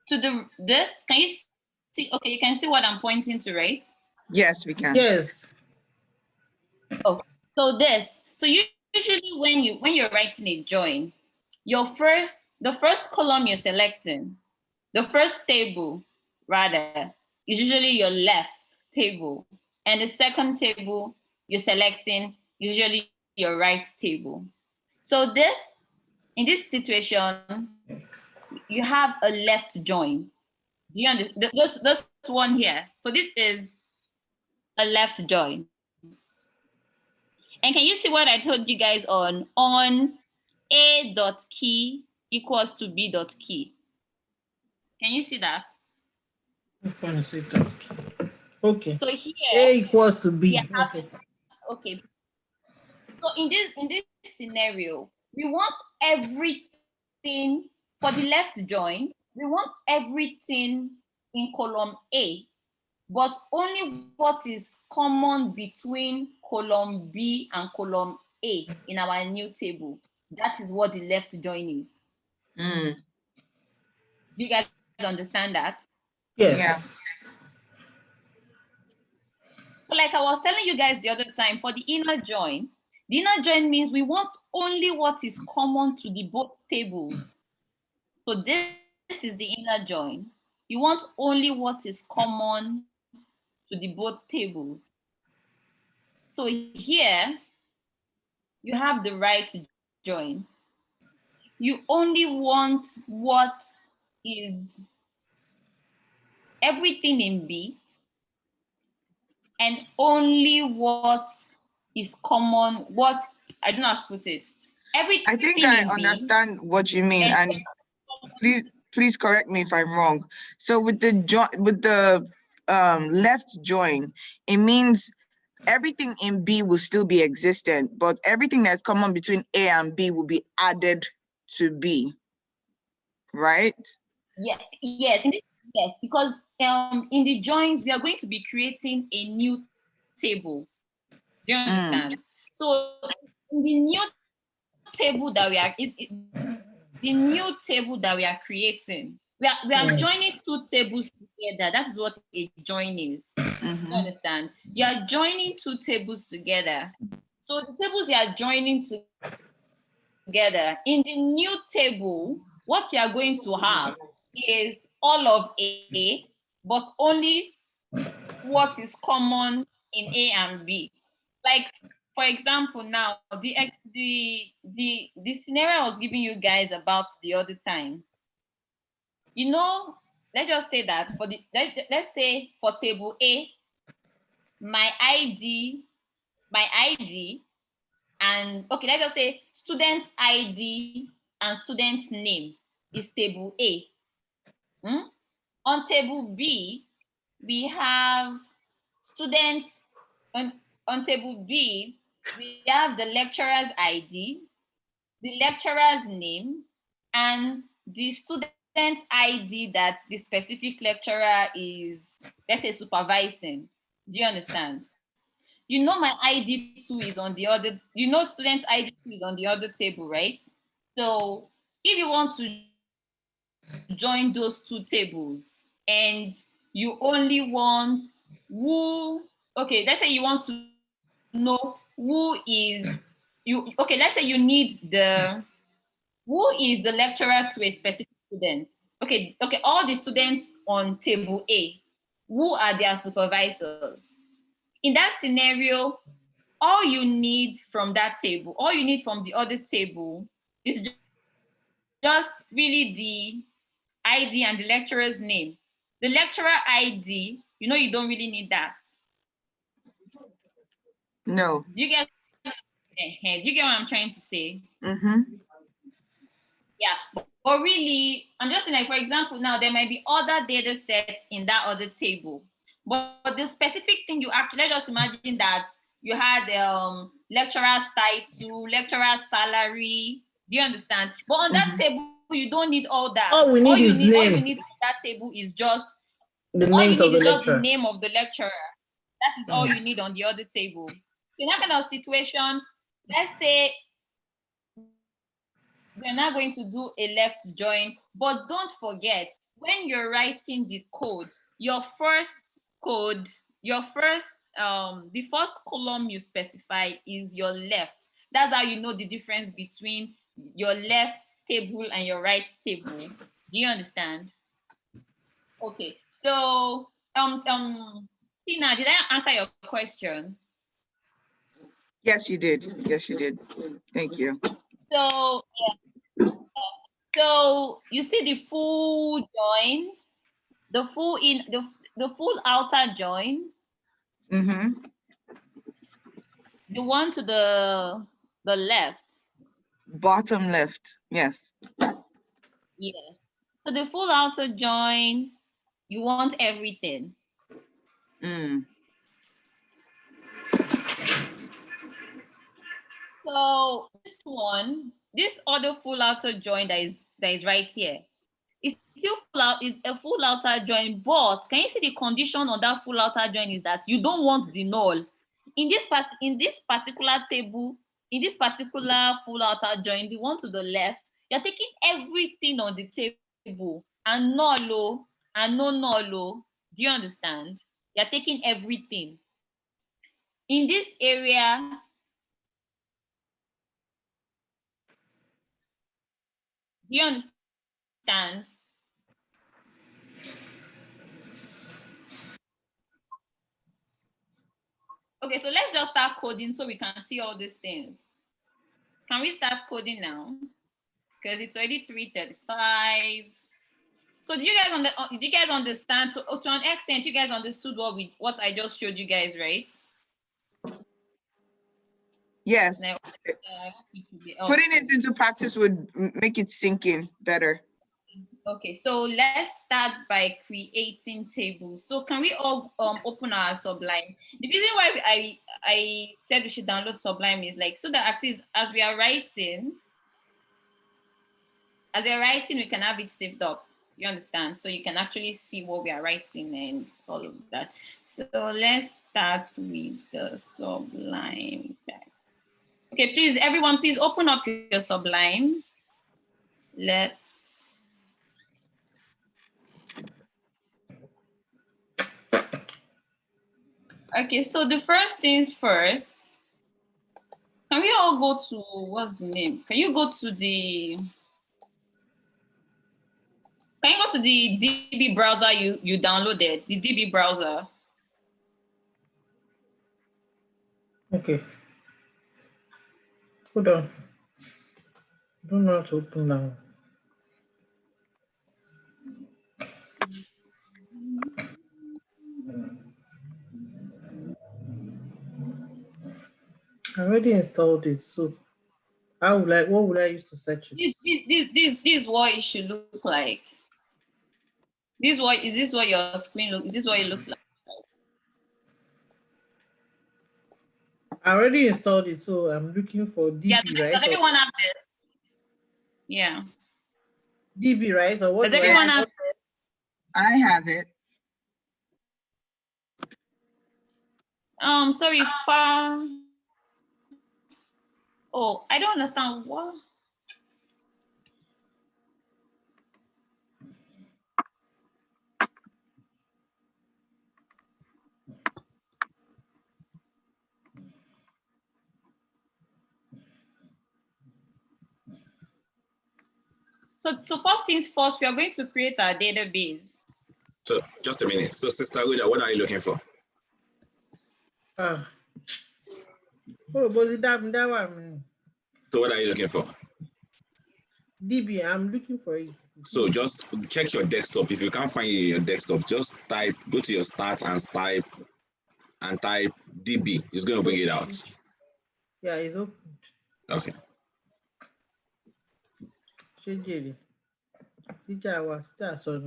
to this, can you see? Okay, you can see what I'm pointing to, right? Yes, we can. Yes. Oh, so this. So usually when you're writing a join, the first column you're selecting, the first table rather, is usually your left table, and the second table you're selecting usually your right table. So in this situation, you have a left join. Do you understand? This one here. So this is a left join. And can you see what I told you guys on A dot key equals to B dot key? Can you see that? I'm trying to see that. Okay. So here A equals to B. yeah, Okay. okay. So in this scenario, we want everything for the left join. We want everything in column A, but only what is common between column B and column A in our new table. That is what the left join is. Mm. Do you guys understand that? Yes. Yeah. So like I was telling you guys the other time, for the inner join means we want only what is common to the both tables. So this is the inner join. You want only what is common to the both tables. So here, you have the right join. You only want what is everything in B and only what is common, I don't know how to put it. Everything I think I in B, understand what you mean, and please correct me if I'm wrong. So with the left join, it means everything in B will still be existent, but everything that's common between A and B will be added to B, right? yes, because in the joins we are going to be creating a new table. Do you understand? So in the new table that we are creating, we are joining two tables together. That is what a join is. You understand? You are joining two tables together. So the tables you are joining together, in the new table, what you are going to have is all of A, but only what is common in A and B. Like for example, now the scenario I was giving you guys about the other time. You know, let's just say that for the let's say for table A, my ID, and okay, let's just say student's ID and student's name is table A. On table B, we have students. On table B, we have the lecturer's ID, the lecturer's name, and the student ID that the specific lecturer is, let's say, supervising. Do you understand? You know my ID too is on the other, you know student ID too is on the other table, right? So if you want to join those two tables and you only want who, okay, let's say you want to know who is, okay, let's say you need who is the lecturer to a specific student. Okay, all the students on table A, who are their supervisors? In that scenario, all you need from that table, all you need from the other table is just really the ID and the lecturer's name. The lecturer ID, you know, you don't really need that. No. Do you get what I'm trying to say? Mm-hmm. Yeah, but really, I'm just saying, like, for example, now there might be other data sets in that other table, but the specific thing you actually, let's just imagine that you had lecturer's title, lecturer's salary. Do you understand? But on that table, you don't need all that. All we need is name. All you need on that table is just the names of the lecturer. The name of the lecturer. That is all you need on the other table. In that kind of situation, let's say we're not going to do a left join, but don't forget, when you're writing the code, the first column you specify is your left. That's how you know the difference between your left table and your right table. Do you understand? Okay, so Tina, did I answer your question? Yes, you did. Yes, you did. Thank you. So yeah. So you see the full join, the full outer join. Mm-hmm. The one to the left. Bottom left. Yes. Yeah. So the full outer join, you want everything. So this other full outer join that is right here, it's a full outer join, but can you see the condition on that full outer join is that you don't want the null. In this particular table, in this particular full outer join, the one to the left, you're taking everything on the table and null and no null. Do you understand? You're taking everything. In this area, do you understand? Okay, so let's just start coding so we can see all these things. Can we start coding now? Because it's already 3:35. So do you guys understand? To an extent, you guys understood what I just showed you guys, right? Yes. Putting it into practice would make it sink in better. Okay, so let's start by creating tables. So can we all open our Sublime? The reason why I said we should download Sublime is like so that at least as we are writing, we can have it saved up. Do you understand? So you can actually see what we are writing and all of that. So let's start with the Sublime text. Okay, please, everyone, please open up your Sublime. Okay, so the first things first, can we all go to, what's the name? Can you go to the DB browser you downloaded, the DB browser? Okay. Hold on. I don't know how to open now. I already installed it, so what would I use to search it? This is what it should look like. This what your screen look? Is this what it looks like? I already installed it, so I'm looking for DB, Yeah, right? does everyone have this? Yeah. DB, right? Or what Does do everyone I have I have it. sorry, far. Oh, I don't understand what. So first things first, we are going to create our database. So just a minute. So Sister Rhoda, what are you looking for? Oh, but that one. So what are you looking for? DB, I'm looking for it. So just check your desktop. If you can't find it in your desktop, just go to your start and type DB. It's going to bring it out. Yeah, it's open. Okay. Teacher was sorry.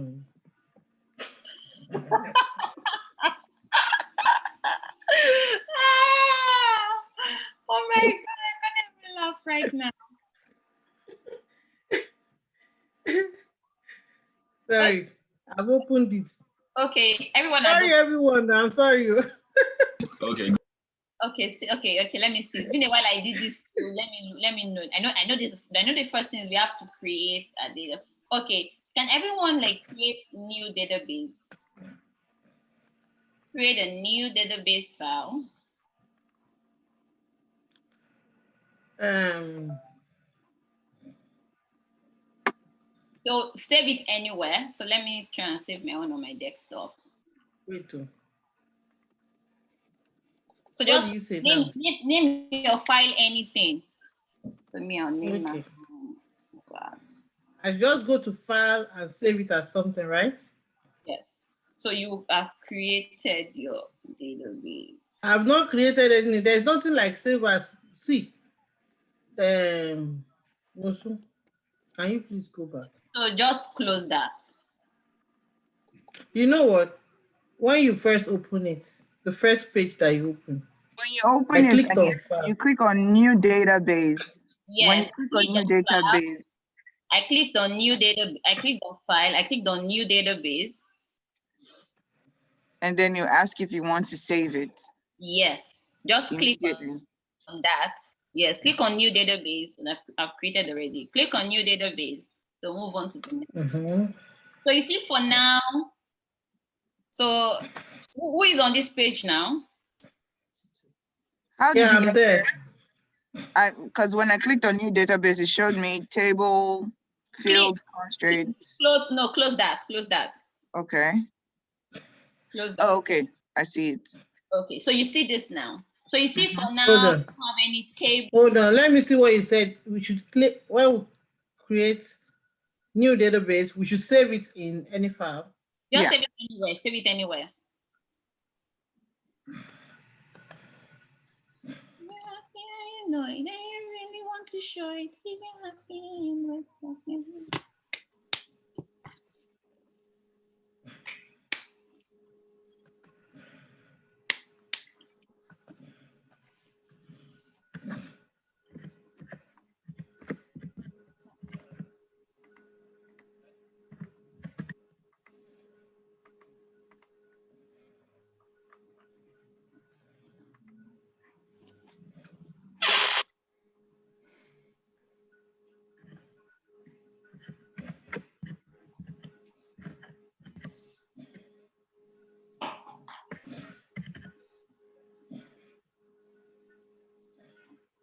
Oh my God, I can't even laugh right now. Sorry, I've opened it. Okay, everyone. Sorry, everyone. I'm sorry. Okay. Okay. Let me see. It's been a while I did this too. Let me know. I know this. I know the first thing is we have to create a data. Okay, can everyone like create new database? Create a new database file. So save it anywhere. So let me try and save my own on my desktop. Wait to. So just name your file anything. So me, I'll name my class. I just go to file and save it as something, right? Yes. So you have created your database. I've not created anything. There's nothing like save as. See. Can you please go back? So just close that. You know what? When you first open it, the first page that you open. When you open it, you click on new database. Yes. When you click on new database. I clicked on new data. I clicked on file. I clicked on new database. And then you ask if you want to save it. Yes. Just click on that. Yes. Click on new database, and I've created already. Click on new database. So move on to the next. So you see, for now. So who is on this page now? How did you get there? Because when I clicked on new database, it showed me table, fields, constraints. Close that. Close that. Okay. Close that. Oh, okay. I see it. Okay. So you see this now. So you see, for now, Hold on. we don't have any table. Hold on. Let me see what you said. We should click. Well, create new database. We should save it in any file. Just save it anywhere. Save it anywhere. No, I really want to show it. Even happy.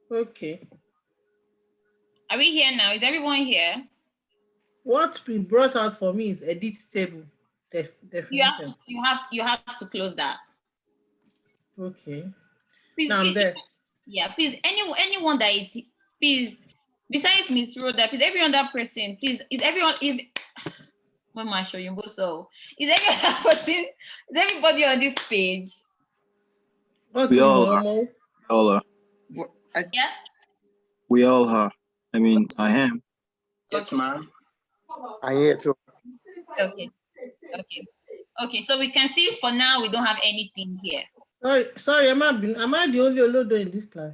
Okay. Are we here now? Is everyone here? What's been brought out for me is edit table. Definition. You have to close that. Okay. Please, now I'm there. Yeah, please. Anyone that is Please, besides Miss Rhoda, please, every other person, please, is everyone, if, what am I showing you? So, is every other person, is everybody on this page? What's We all are. normal? All are. Yeah? We all are. I mean, I am. Yes, ma'am. I hear too. Okay. Okay, so we can see for now we don't have anything here. Sorry, am I the only Olodo in this class?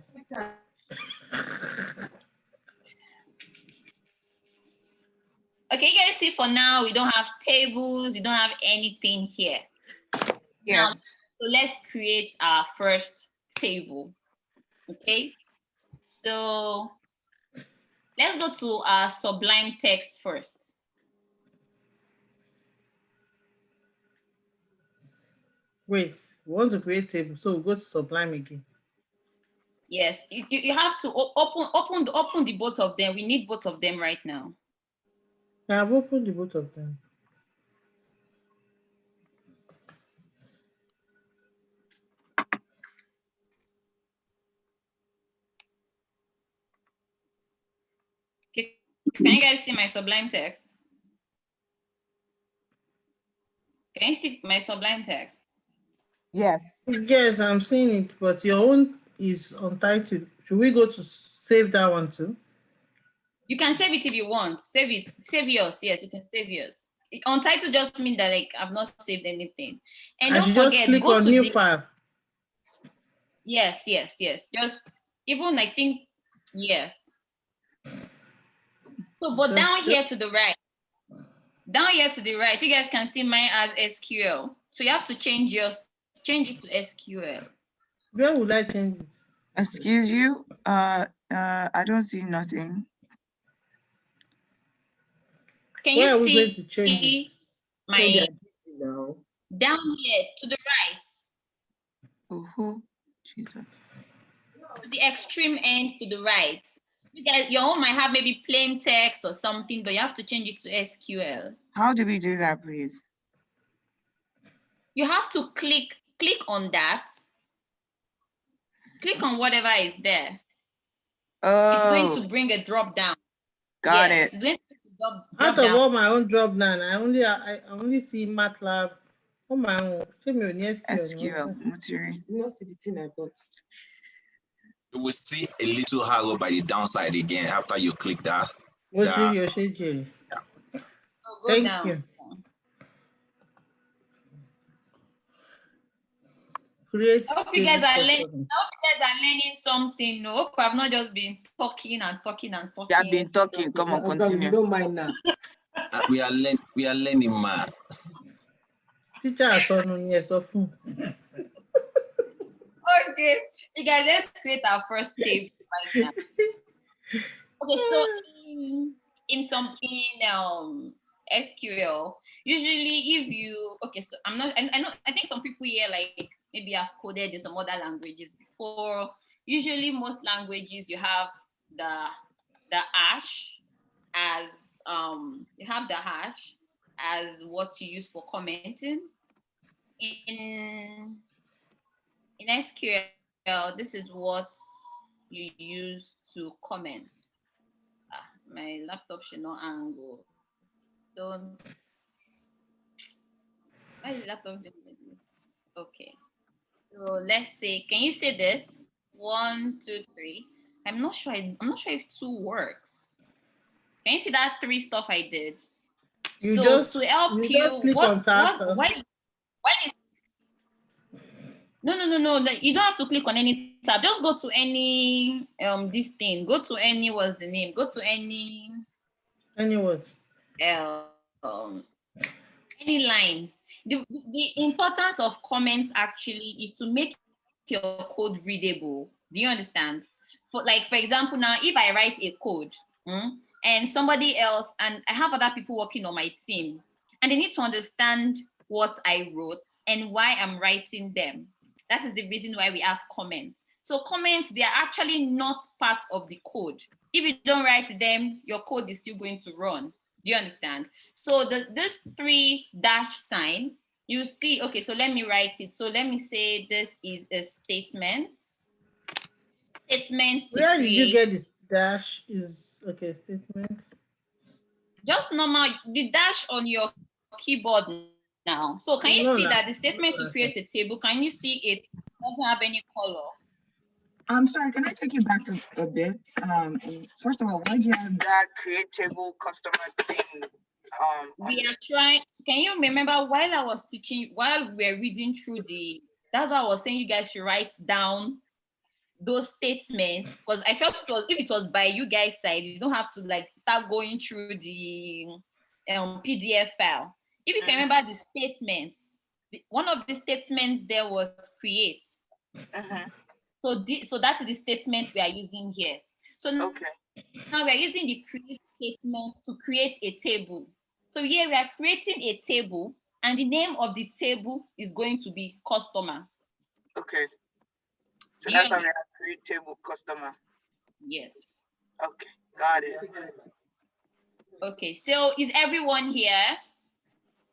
Okay, you guys see for now we don't have tables, we don't have anything here. Now, Yes. so let's create our first table. Okay, so let's go to our Sublime text first. Wait, we want to create table, so we go to Sublime again. Yes, you have to open the both of them. We need both of them right now. I have opened the both of them. Okay, can you guys see my Sublime text? Can you see my Sublime text? Yes. Yes, I'm seeing it, but your own is untitled. Should we go to save that one too? You can save it if you want. Save it. Save yours. Yes, you can save yours. Untitled just means that like I've not saved anything. And I don't should just forget, click go on to new the file. yes. Just even I think yes. So, but down here to the right, you guys can see mine as SQL. So you have to change it to SQL. Where would I change it? Excuse you. I don't see nothing. Can Where you are we going to see change it? my No. down here to the right? Oh, Jesus. To the extreme end to the right. You guys, your own might have maybe plain text or something, but you have to change it to SQL. How do we do that, please? You have to click on that. Click on whatever is there. It's going to bring a drop down. Got Yes, it. it's going to drop Out of down. all my own drop down, I only see MATLAB on my own. SQL material. You know, see the thing I thought. You will see a little arrow by the downside again after you click that. What's that- your schedule? So go Thank down. you. Create. I hope you guys are learning something. No, hope I've not just been talking and talking and talking. We have been talking. Come on, You continue. don't mind now. we are learning, man. Teacher son yes often. Okay, you guys, let's create our first table right now. Okay, so in SQL, usually if you so I think some people here like maybe have coded in some other languages before. Usually most languages you have the hash as you have the hash as what you use for commenting. In SQL, this is what you use to comment. My laptop should not angle. Don't. Why is the laptop doing like this? Okay. So let's say, can you say this? 1, 2, 3. I'm not sure if 2 works. Can you see that 3 stuff I did? You so just, to help you just click on tab. why is no, you don't have to click on any tab. Just go to any this thing. Go to any, what's the name? Go to any what? Any line. The importance of comments actually is to make your code readable. Do you understand? For example, now if I write a code and somebody else, and I have other people working on my team, and they need to understand what I wrote and why I'm writing them. That is the reason why we have comments. So comments, they are actually not part of the code. If you don't write them, your code is still going to run. Do you understand? So this 3 dash sign, you see, okay, so let me write it. So let me say this is a statement. Statement to Where did you get this? dash is okay. Statement. Just normal, the dash on your keyboard now. So can you No, see no, that the statement no, to create a table, can you see it doesn't have any color? I'm sorry, can I take you back a bit? First of all, why do you have that create table customer thing? We are trying, can you remember while I was teaching, while we were reading through that's why I was saying you guys should write down those statements, because I felt if it was by you guys' side, you don't have to like start going through the PDF file. If you can remember the statements, one of the statements there was create. So that's the statement we are using here. So Okay. now we are using the create statement to create a table. So here we are creating a table, and the name of the table is going to be customer. Okay. So Do you that's why we have create table customer. Yes. Okay, got it. Okay, so is everyone here?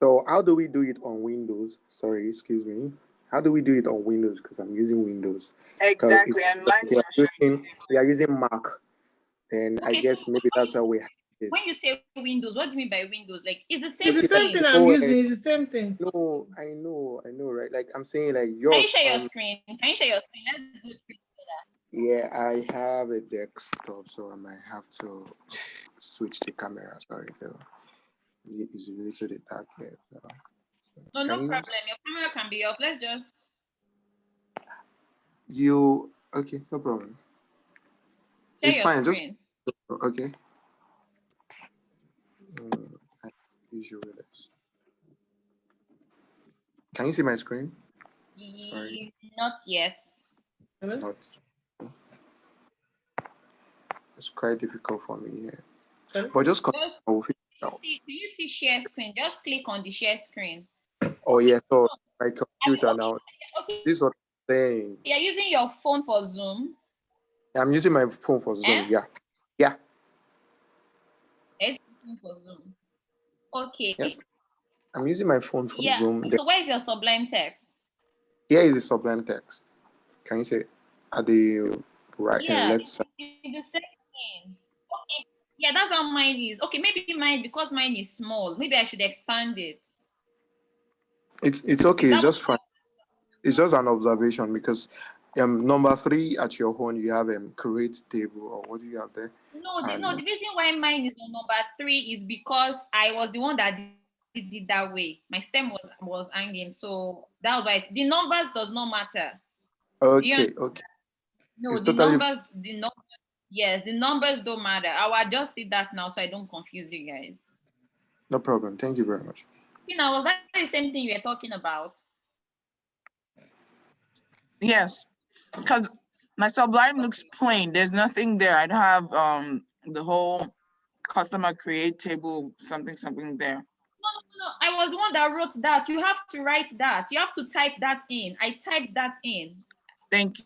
So how do we do it on Windows? Sorry, excuse me. How do we do it on Windows? Because I'm using Windows. Exactly, and mine We are using Mac. And I Okay, guess so maybe that's why we have this. when you say Windows, what do you mean by Windows? Like, it's the same It's the same thing. thing I'm using. It's the same thing. No, I know, right? Like I'm saying, like Can you yours. share your screen? Can you share your screen? Let's do it together. Yeah, I have a desktop, so I might have to switch the camera. Sorry, though. It's a little bit dark here. So No problem. Your camera can be off. Let's just. Okay? No problem. Share It's your fine. screen. Just okay. I visualize. Can you see my screen? Sorry. Not yet. Not. It's quite difficult for me here. But just can you see share screen? Just click on the share screen. Oh yeah, so my computer now. Okay. This is what I'm saying. You're using your phone for Zoom? I'm using my phone for Zoom. Yeah. Yeah. For Zoom. Okay. Yes. I'm using my phone for Zoom. So where is your Sublime Text? Here is the Sublime Text. Can you say at the right and left side? It's the same thing. Okay. Yeah, that's how mine is. Okay, maybe mine, because mine is small. Maybe I should expand it. It's okay. It's just fine. It's just an observation because number 3 at your home you have create table, or what do you have there? No, the reason why mine is on number 3 is because I was the one that did it that way. My stem was hanging, so that was why the numbers does not matter. Okay. No, the numbers, yes, the numbers don't matter. I will adjust it that now so I don't confuse you guys. No problem. Thank you very much. Was that the same thing you were talking about? Yes, because my Sublime looks plain. There's nothing there. I don't have the whole customer create table something there. No. I was the one that wrote that. You have to write that. You have to type that in. I typed that in. Thank you.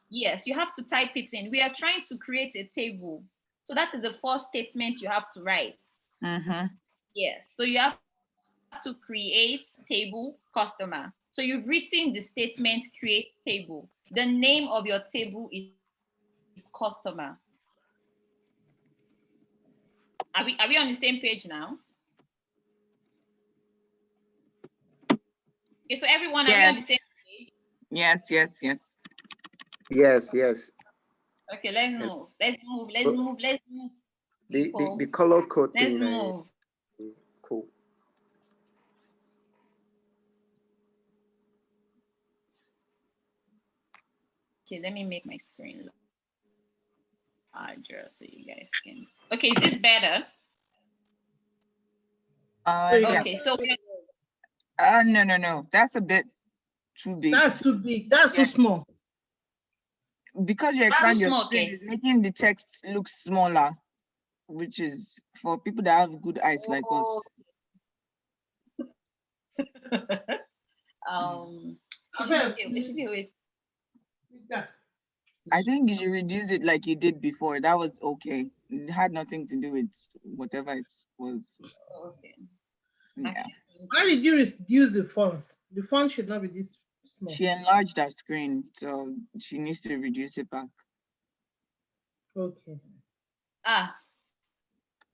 Yes, you have to type it in. We are trying to create a table. So that is the first statement you have to write. Yes, so you have to create table customer. So you've written the statement create table. The name of your table is customer. Are we on the same page now? Okay, so everyone, are we on the same page? Yes. Yes. Okay, let's move. The color code Let's thing. move. Cool. Okay, let me make my screen larger so you guys can. Okay, is this better? Okay, so no. That's a bit too big. That's too big. That's too small. Because you expand your screen, it's making the text look smaller, which is for people that have good eyes like us. It should be with. I think you should reduce it like you did before. That was okay. It had nothing to do with whatever it was. Okay. Yeah. Why did you reduce the font? The font should not be this small. She enlarged her screen, so she needs to reduce it back. Okay.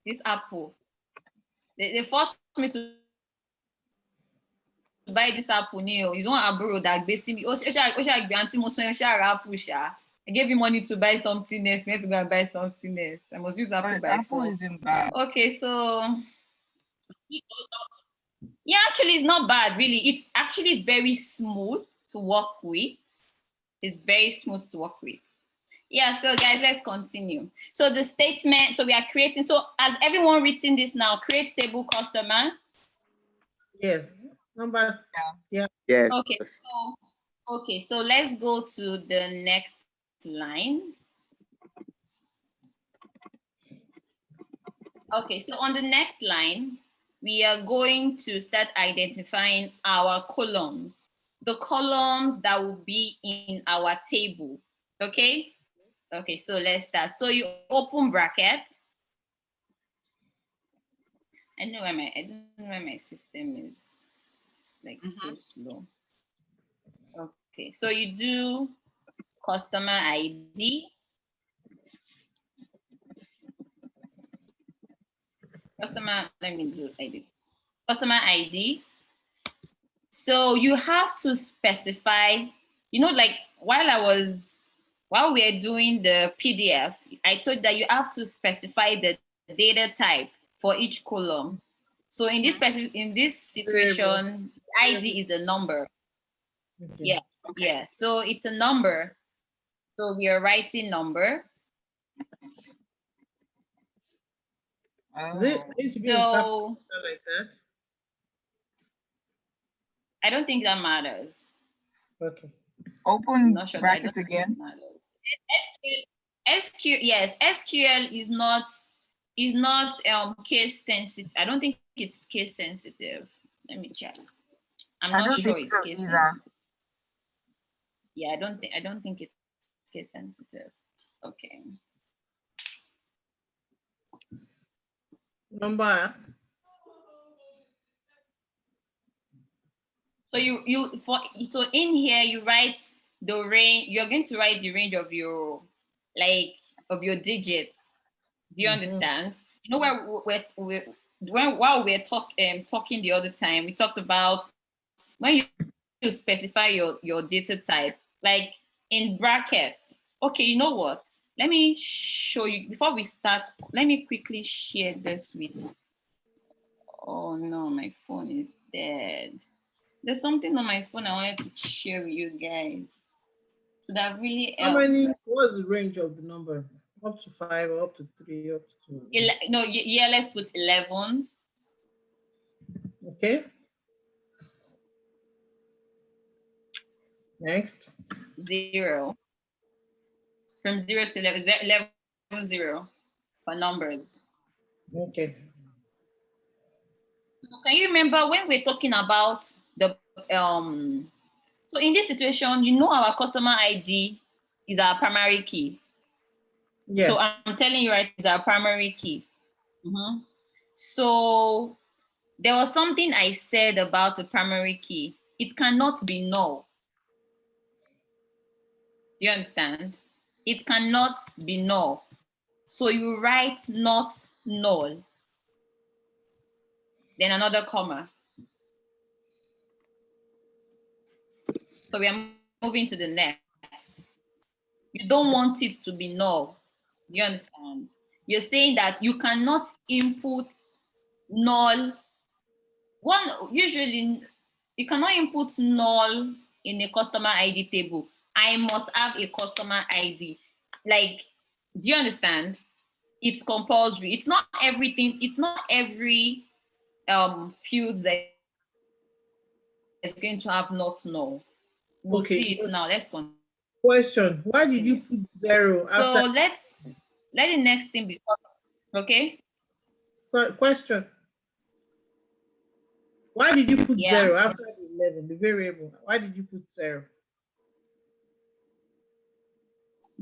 This apple. They forced me to buy this apple new. It's one abroad that basically I gave you money to buy something else. We had to go and buy something else. I must use apple But by apple force. isn't bad. Okay, so yeah, actually it's not bad, really. It's actually very smooth to work with. It's very smooth to work with. Yeah, so guys, let's continue. So the statement, so we are creating, so has everyone written this now? Create table customer. Yes. Number. Yeah. Yes. Okay, so let's go to the next line. Okay, so on the next line, we are going to start identifying our columns, the columns that will be in our table. Okay? Okay, so let's start. So you open bracket. I don't know where my system is like so slow. Okay, so you do customer ID. Let me do ID. Customer ID. So you have to specify, like while we're doing the PDF, I told that you have to specify the data type for each column. So in this situation, ID is a number. Okay. Yeah. Okay. Yeah. So it's a number. So we are writing number. So like that? I don't think that matters. Okay. Open brackets again. SQL, yes, SQL is not case sensitive. I don't think it's case sensitive. Let me check. I'm not sure it's case sensitive. Yeah, I don't think it's case sensitive. Okay. Number. So in here you write the range. You're going to write the range of your digits. Do you understand? You know while we're talking the other time, we talked about when you specify your data type, like in brackets. Okay, you know what? Let me show you before we start. Let me quickly share this with. Oh no, my phone is dead. There's something on my phone I wanted to share with you guys. That really helped. How many? What's the range of the number? Up to 5, up to 3, up to 2. No, yeah, let's put 11. Okay. Next. 0. From 0 to 11, 11 0 for numbers. Okay. Can you remember when we're talking about the so in this situation, our customer ID is our primary key. Yeah. So I'm telling you, right, it's our primary key. So there was something I said about the primary key. It cannot be null. Do you understand? It cannot be null. So you write not null. Then another comma. So we are moving to the next. You don't want it to be null. Do you understand? You're saying that you cannot input null. Usually, you cannot input null in a customer ID table. I must have a customer ID. Like, do you understand? It's compulsory. It's not everything. It's not every field that is going to have not null. We'll see it now. Let's continue. Question: why did you put 0 after? So let the next thing be okay. So question: why did you put 0 after the 11, the variable? Why did you put 0?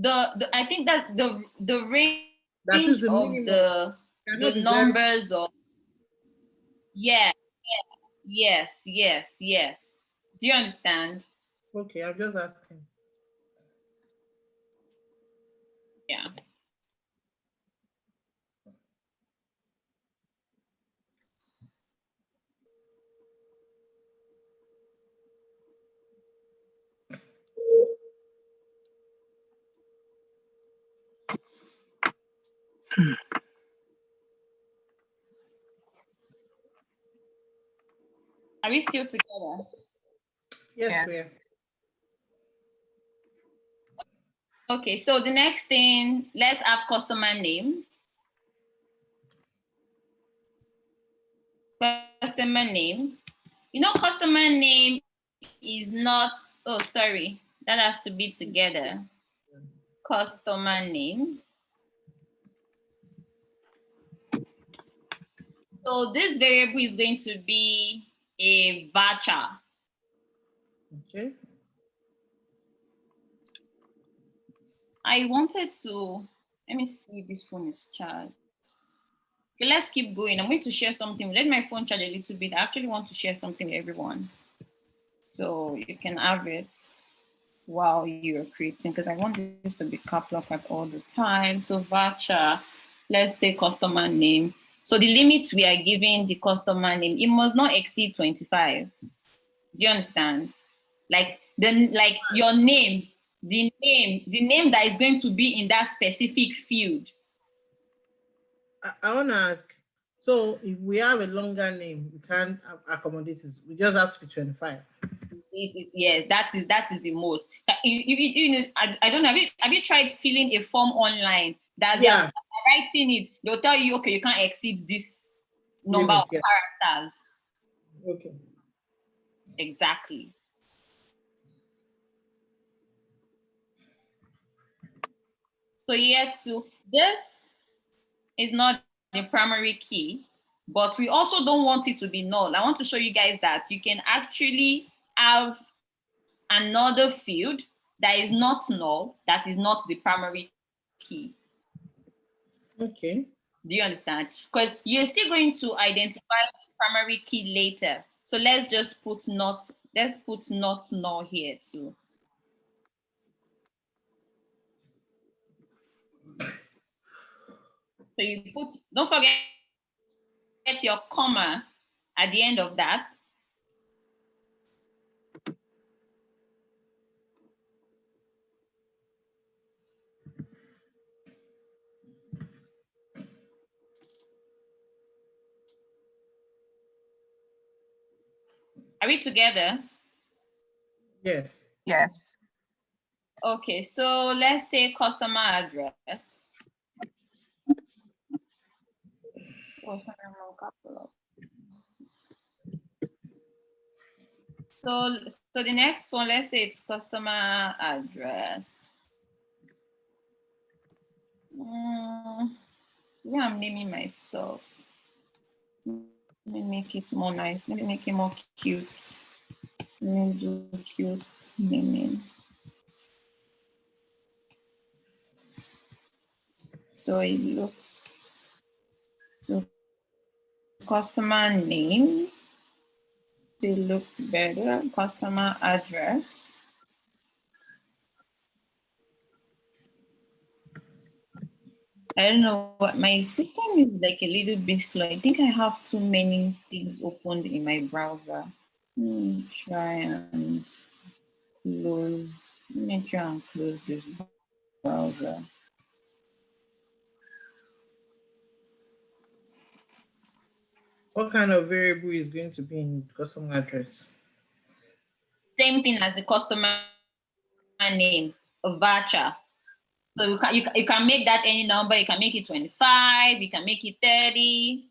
I think that the range that is the of minimum. the numbers of yes. Do you understand? Okay, I'm just asking. Yeah. Are we still together? Yes, Yes. we are. Okay, so the next thing, let's have customer name. Customer name. You know, customer name is not, oh, sorry, that has to be together. Customer name. So this variable is going to be a voucher. Okay. I wanted to, let me see if this phone is charged. Okay, let's keep going. I'm going to share something. Let my phone charge a little bit. I actually want to share something with everyone. So you can have it while you're creating, because I want this to be capped up at all the time. So voucher, let's say customer name. So the limits we are giving the customer name, it must not exceed 25. Do you understand? Like your name, the name that is going to be in that specific field. I want to ask. So if we have a longer name, we can't accommodate this. We just have to be 25. Yes, that is the most. You know, I don't know. Have you tried filling a form online? That's Yeah. writing it. They'll tell you, okay, you can't exceed this number Limit, of yes. characters. Okay. Exactly. So here too, this is not the primary key, but we also don't want it to be null. I want to show you guys that you can actually have another field that is not null, that is not the primary key. Okay. Do you understand? Because you're still going to identify the primary key later. So let's just put not null here too. So you put, don't forget your comma at the end of that. Are we together? Yes. Yes. Okay, so let's say customer address. Oh, sorry, I'm on capital. So the next one, let's say it's customer address. Yeah, I'm naming my stuff. Let me make it more nice. Let me make it more cute. Let me do cute naming. So it looks, so customer name, it looks better. Customer address. I don't know what my system is like a little bit slow. I think I have too many things opened in my browser. Let me try and close. Let me try and close this browser. What kind of variable is going to be in customer address? Same thing as the customer name, a voucher. So you can make that any number. You can make it 25. You can make it 30.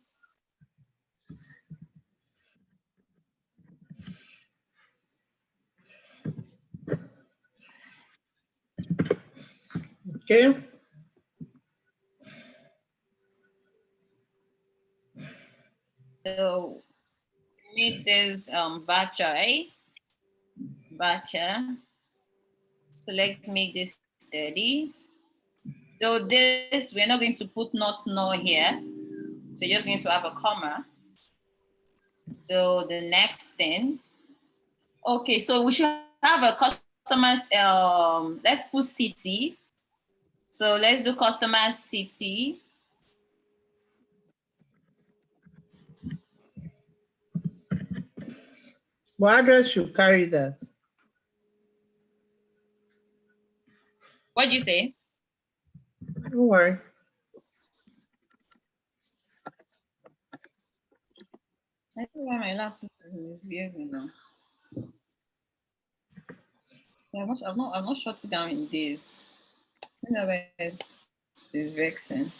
Okay. So make this voucher, right? Voucher. So let's make this 30. So this, we're not going to put not null here. So you're just going to have a comma. So the next thing, okay, so we should have a customer's, let's put city. So let's do customer city. What address should carry that? What do you say? Don't worry. I don't know why my laptop is misbehaving now. Yeah, I've not shut it down in days. Otherwise, it's vexing.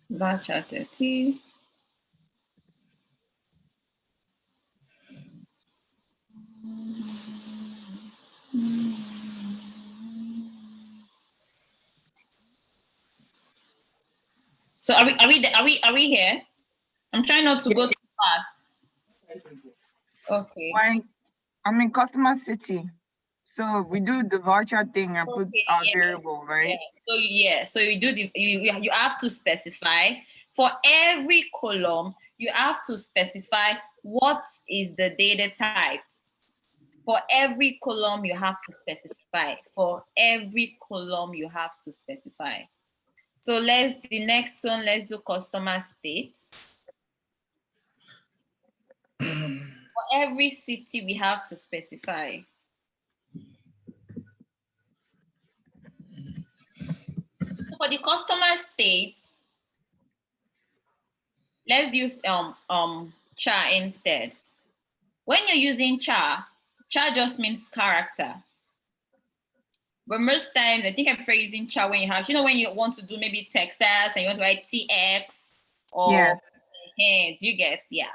Batch at 30. So are we here? I'm trying not to go too fast. Okay. I'm in customer city. So we do the voucher thing and put Okay, our yeah, variable, right? So you do you have to specify for every column, you have to specify what is the data type. For every column, you have to specify. For every column, you have to specify. So the next one, let's do customer state. For every city, we have to specify. So for the customer state, let's use char instead. When you're using char just means character. But most times, I think I prefer using char when you have, when you want to do maybe Texas and you want to write TX or Yes. do you get? Yeah.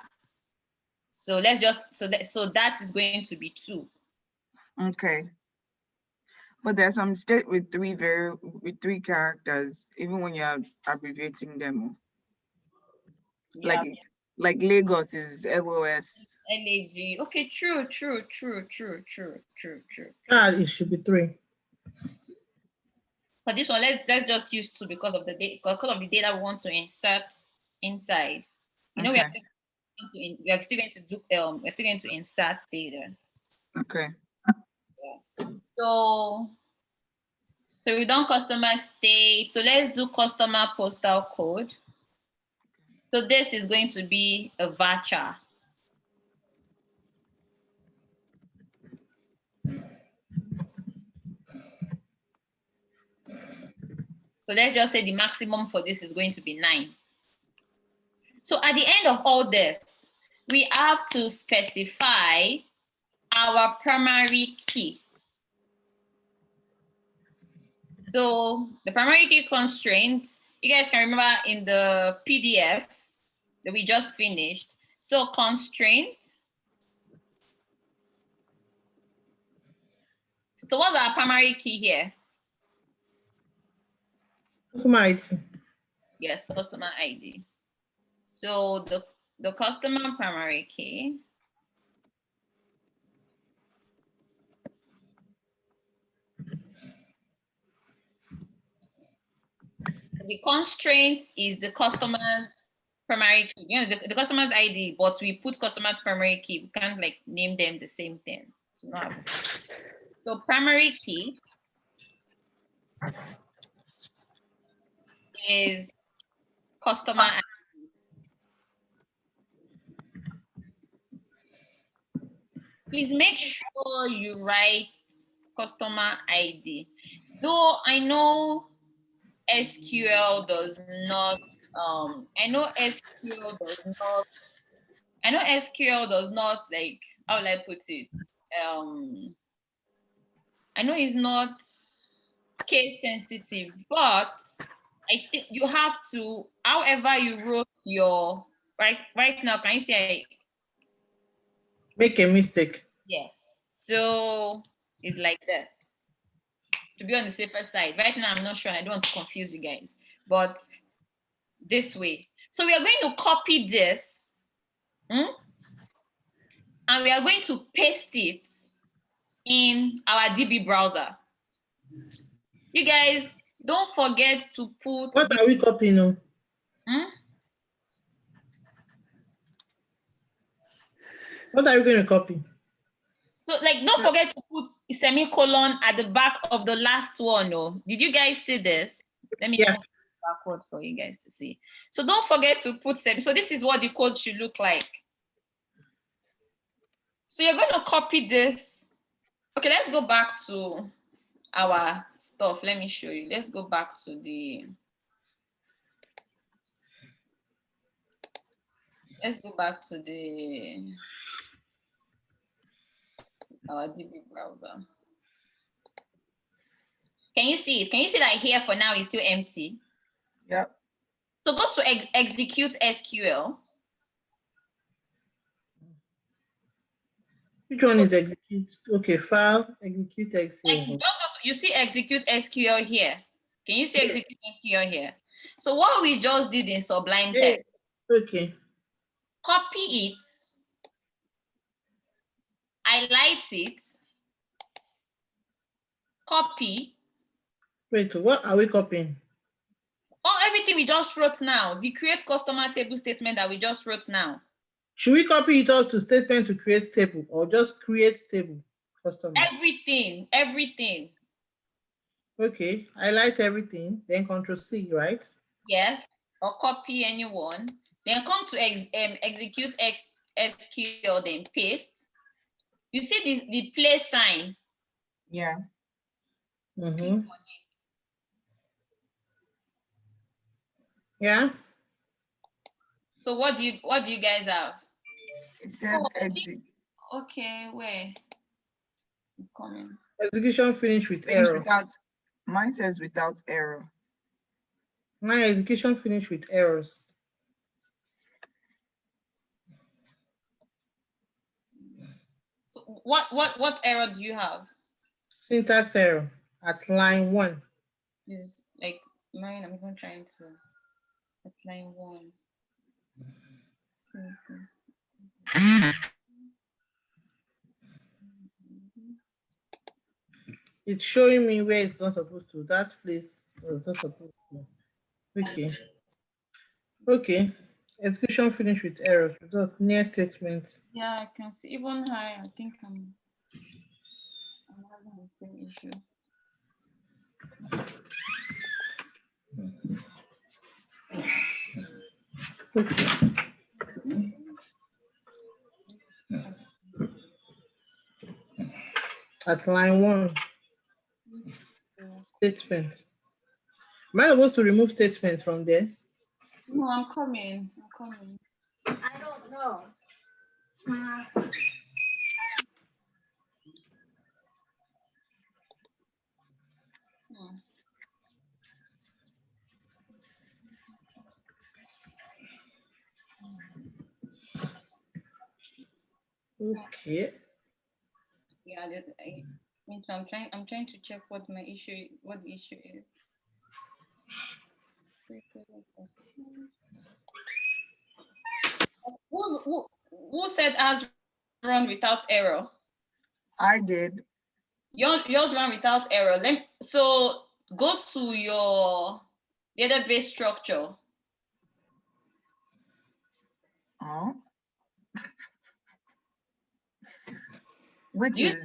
So let's just so that is going to be 2. Okay. But there's some state with three characters, even when you're abbreviating them. Yeah. Like Lagos is LOS. LAG. Okay, true. It should be 3. For this one, let's just use 2 because of the data we want to insert inside. Okay. We are still going to do we're still going to insert data. Okay. Yeah. So we've done customer state. So let's do customer postal code. So this is going to be a voucher. So let's just say the maximum for this is going to be 9. So at the end of all this, we have to specify our primary key. So the primary key constraints, you guys can remember in the PDF that we just finished. So constraint. So what's our primary key here? Customer ID. Yes, customer ID. So the customer primary key the constraint is the customer's primary key. The customer's ID, but we put customer's primary key. We can't like name them the same thing. So primary key is customer ID. Please make sure you write customer ID. Though I know SQL does not, I know SQL does not like, how will I put it? I know it's not case sensitive, but I think you have to, however you wrote your, right now, can you see? Make a mistake. Yes. So it's like this. To be on the safer side. Right now, I'm not sure. I don't want to confuse you guys, but this way. So we are going to copy this, and we are going to paste it in our DB browser. You guys, don't forget to put. What are we copying on? What are you going to copy? So, like, don't forget to put a semicolon at the back of the last one. No, did you guys see this? Let me go backward for you guys to see. So don't forget to put So this is what the code should look like. So you're going to copy this. Okay, let's go back to our stuff. Let me show you. Let's go back to the. Let's go back to our DB browser. Can you see it? Can you see that here for now is still empty? Yep. So go to execute SQL. Which one is execute? Okay, file, execute SQL. You see execute SQL here. Can you see execute SQL here? So what we just did in Sublime Text, Okay. copy it, highlight it, copy. Wait, what are we copying? Oh, everything we just wrote now, the create customer table statement that we just wrote now. Should we copy it all to statement to create table or just create table customer? Everything. Okay, highlight everything, then Control C, right? Yes, or copy anyone. Then come to execute SQL, then paste. You see the place sign? Yeah. Mm-hmm. Yeah. So what do you guys have? It says exit. Okay, where? I'm coming. Execution finished with Finish error. Mine says without error. My execution finished with errors. So what error do you have? Syntax error at line 1. Is like mine. I'm even trying to at line 1. It's showing me where it's not supposed to. That place is not supposed to. Okay. Okay. Execution finished with errors. Result near statement. Yeah, I can see. Even I think I'm having the same issue. At line 1. Statements. Am I supposed to remove statements from there? No, I'm coming. I don't know. Okay. Yeah, I'm trying to check what the issue is. Who said ours run without error? I did. Yours run without error. So go to your database structure. Oh. Which is?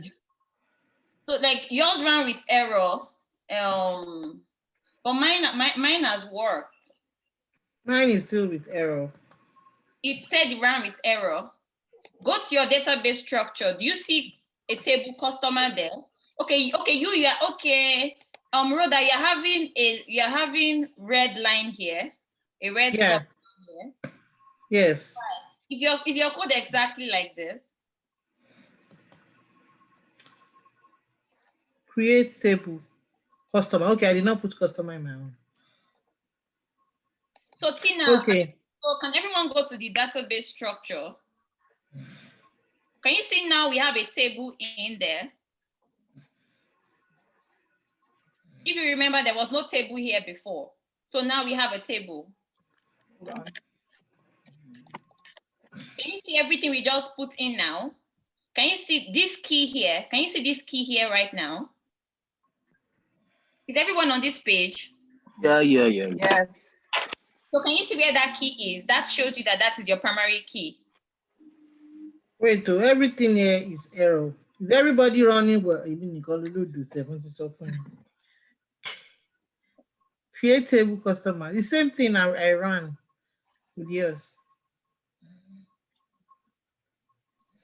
So like yours ran with error, but mine has worked. Mine is still with error. It said it ran with error. Go to your database structure. Do you see a table customer there? Okay, you are okay. Rhoda, you're having red line here, a red Yes. stop here. Yes. Is your code exactly like this? Create table customer. Okay, I did not put customer in my own. So Tina, okay. So can everyone go to the database structure? Can you see now we have a table in there? If you remember, there was no table here before. So now we have a table. Hold on. Can you see everything we just put in now? Can you see this key here? Can you see this key here right now? Is everyone on this page? Yeah. Yes. So can you see where that key is? That shows you that is your primary key. Wait, everything here is error. Is everybody running well? Even Nicole do 70 something. Create table customer. The same thing I ran with yours.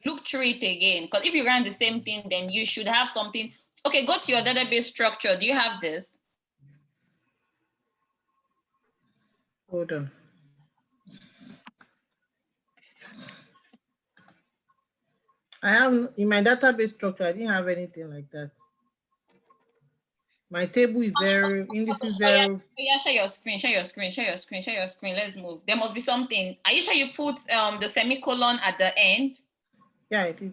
Look through it again, because if you ran the same thing, then you should have something. Okay, go to your database structure. Do you have this? Hold on. I have in my database structure, I didn't have anything like that. My table is 0, index is 0. Yeah, share your screen, share your screen, share your screen, share your screen. Let's move. There must be something. Are you sure you put the semicolon at the end? Yeah, it is.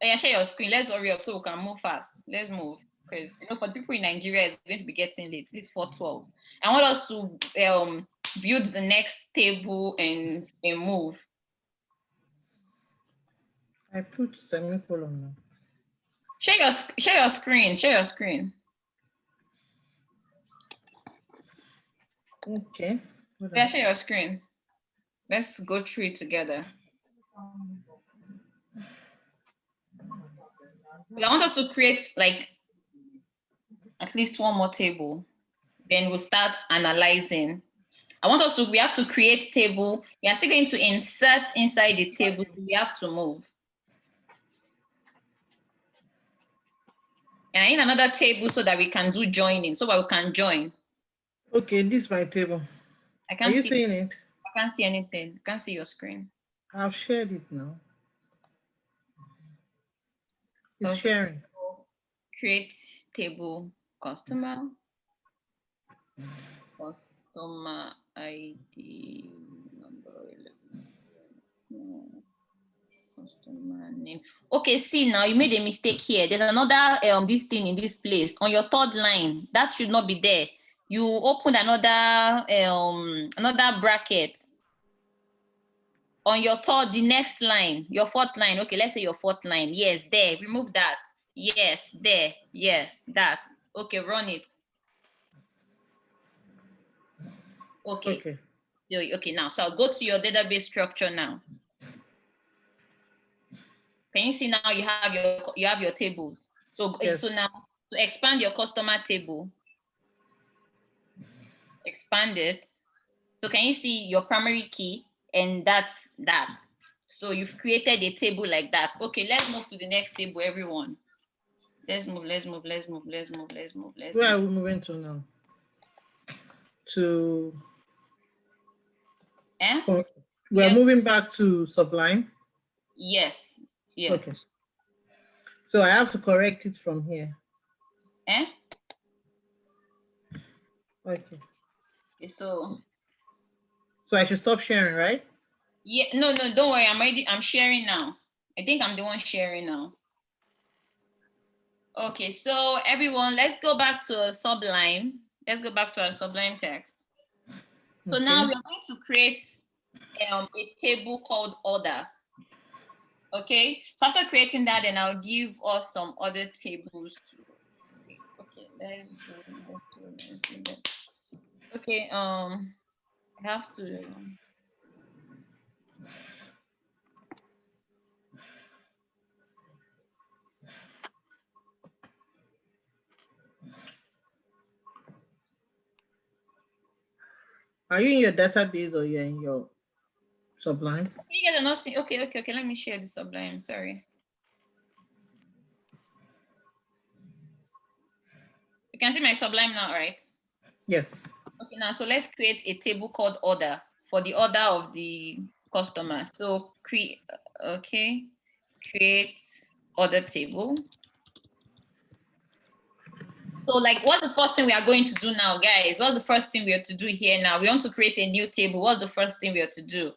Oh, yeah, share your screen. Let's hurry up so we can move fast. Let's move. Because for people in Nigeria, it's going to be getting late. This is 4:12. I want us to build the next table and move. I put semicolon now. Share your screen. Share your screen. Okay. Yeah, share your screen. Let's go through it together. I want us to create like at least one more table. Then we'll start analyzing. We have to create table. We are still going to insert inside the table. So we have to move. And I need another table so that we can do joining, so that we can join. Okay, this is my table. Are you seeing it? I can't see anything. I can't see your screen. I've shared it now. It's Okay. sharing. Create table customer ID number 11. Customer name. Okay, see now you made a mistake here. There's another this thing in this place on your third line. That should not be there. You opened another another bracket on your the next line, your fourth line. Okay, let's say your fourth line. Yes, there. Remove that. Yes, there. Yes, that. Okay, run it. Okay. Okay, now so I'll go to your database structure now. Can you see now you have your tables? So yes. So now to expand your customer table, expand it. So can you see your primary key? And that's that. So you've created a table like that. Okay, let's move to the next table, everyone. Let's move. Where are we moving to now? We are moving back to Sublime. Yes. Okay. So I have to correct it from here. Okay. So I should stop sharing, right? Yeah, no, don't worry. I'm sharing now. I think I'm the one sharing now. Okay, so everyone, let's go back to Sublime. Let's go back to our Sublime text. So now we are going to create a table called order. Okay, so after creating that, then I'll give us some other tables. Okay, let's do that. Okay, I have to. Are you in your database or you're in your Sublime? You guys are not seeing. Okay. Let me share the Sublime. Sorry. You can see my Sublime now, right? Yes. Okay, now so let's create a table called order for the order of the customer. So create order table. So like, what's the first thing we are going to do now, guys? What's the first thing we have to do here now? We want to create a new table. What's the first thing we have to do?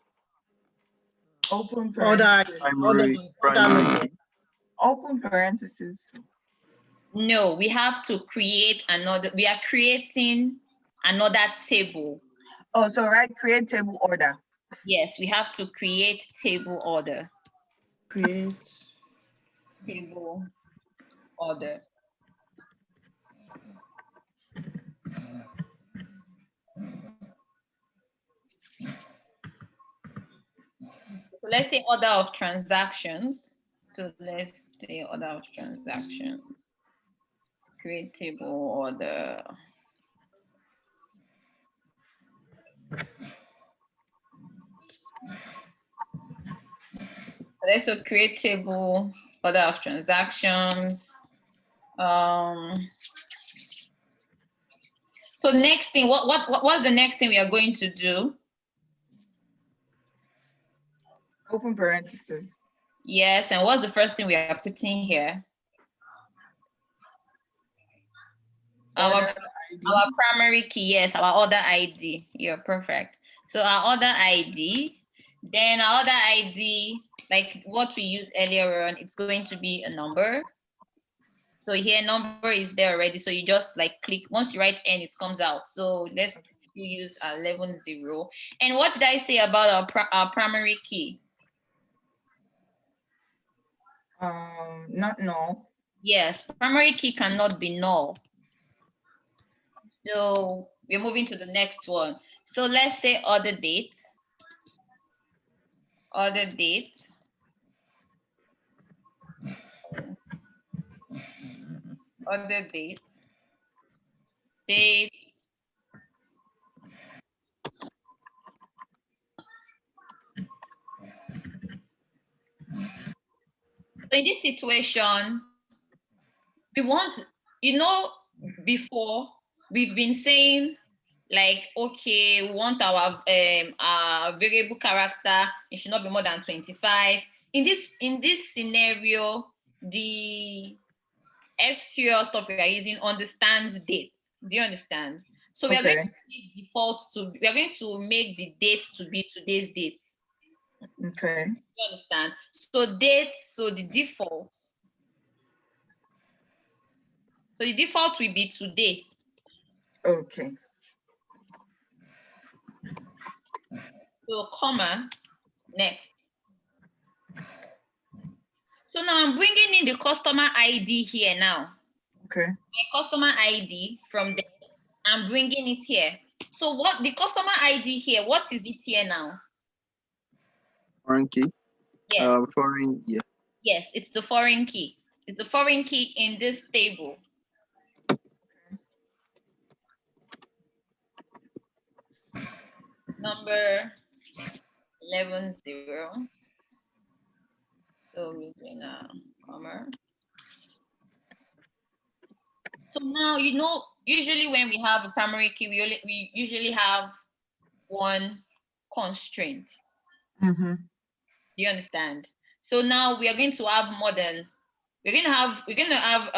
Open parentheses. Primary. Open parentheses. No, we have to create another. We are creating another table. Oh, so right, create table order. Yes, we have to create table order. Create table order. So let's say order of transactions. So let's say order of transactions. Create table order. Let's so create table order of transactions. So next thing, what's the next thing we are going to do? Open parentheses. Yes, and what's the first thing we are putting here? Order ID. Our primary key, yes, our order ID. You're perfect. So our order ID, then our order ID, like what we used earlier on, it's going to be a number. So here number is there already. So you just like click, once you write N, it comes out. So let's use 11 0. And what did I say about our primary key? Not null. Yes, primary key cannot be null. So we're moving to the next one. So let's say order date. Order date. Order date. Date. So in this situation, we want, before we've been saying like, okay, we want our variable character, it should not be more than 25. In this scenario, the SQL stuff we are using understands date. Do you understand? So we are going to make default to, we are going to make the date to be today's date. Okay. You understand? So date, so the default. So the default will be today. Okay. So comma, next. So now I'm bringing in the customer ID here now. Okay. My customer ID from there, I'm bringing it here. So what the customer ID here, what is it here now? Foreign key. Yes. Foreign, yeah. Yes, it's the foreign key. It's the foreign key in this table. Number 11 0. So we're doing a comma. So now, usually when we have a primary key, we usually have one constraint. Mm-hmm. Do you understand? So now we are going to have more than, we're going to have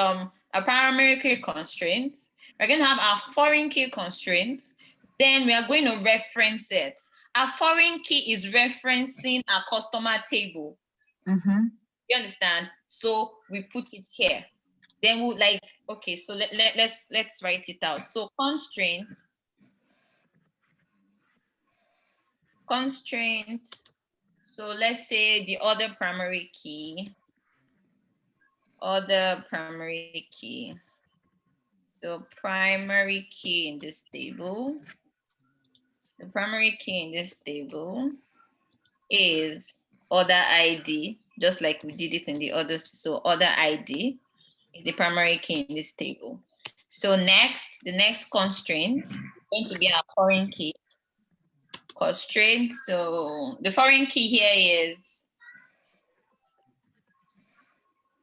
a primary key constraint. We're going to have our foreign key constraint. Then we are going to reference it. Our foreign key is referencing our customer table. Mm-hmm. You understand? So we put it here. Then we'll like, okay, so let's write it out. So constraint. So let's say the other primary key. So primary key in this table. The primary key in this table is order ID, just like we did it in the others. So order ID is the primary key in this table. So next, the next constraint is going to be our foreign key constraint. So the foreign key here is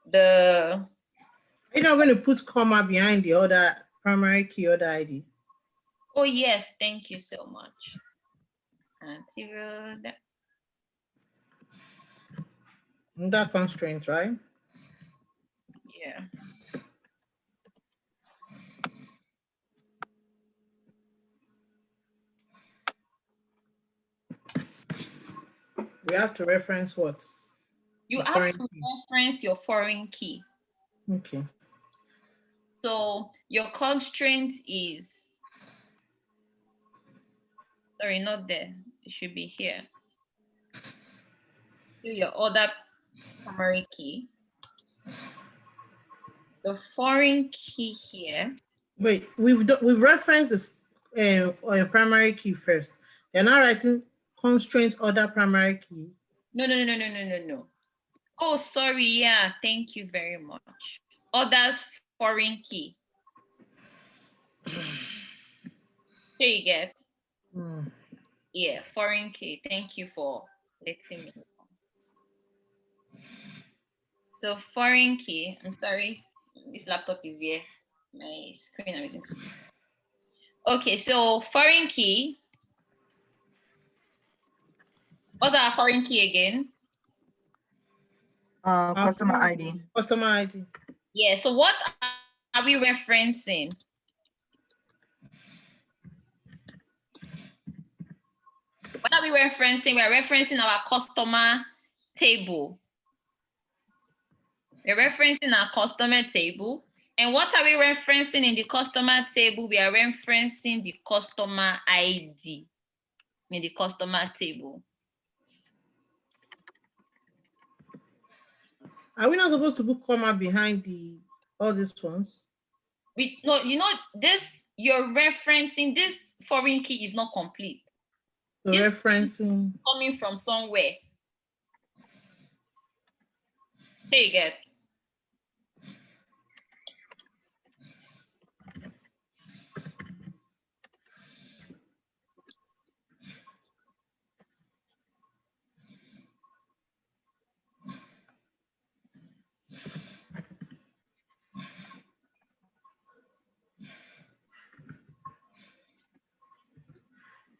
the. You're not going to put comma behind the other primary key order ID. Oh yes, thank you so much. That constraint, right? Yeah. We have to reference what? You have to reference your foreign key. Okay. So your constraint is, sorry, not there. It should be here. So your other primary key. The foreign key here. Wait, we've referenced the primary key first. You're not writing constraint order primary key. No. Oh, sorry. Yeah, thank you very much. Others foreign key. There you get. Yeah, foreign key. Thank you for letting me know. So foreign key. I'm sorry, this laptop is here. My screen I'm using to see. Okay, so foreign key. What's our foreign key again? Customer ID. Customer ID. Yeah, so what are we referencing? What are we referencing? We're referencing our customer table. We're referencing our customer table. And what are we referencing in the customer table? We are referencing the customer ID in the customer table. Are we not supposed to put comma behind all these ones? No, you know, this you're referencing, this foreign key is not complete. So This referencing coming from somewhere. Here you get.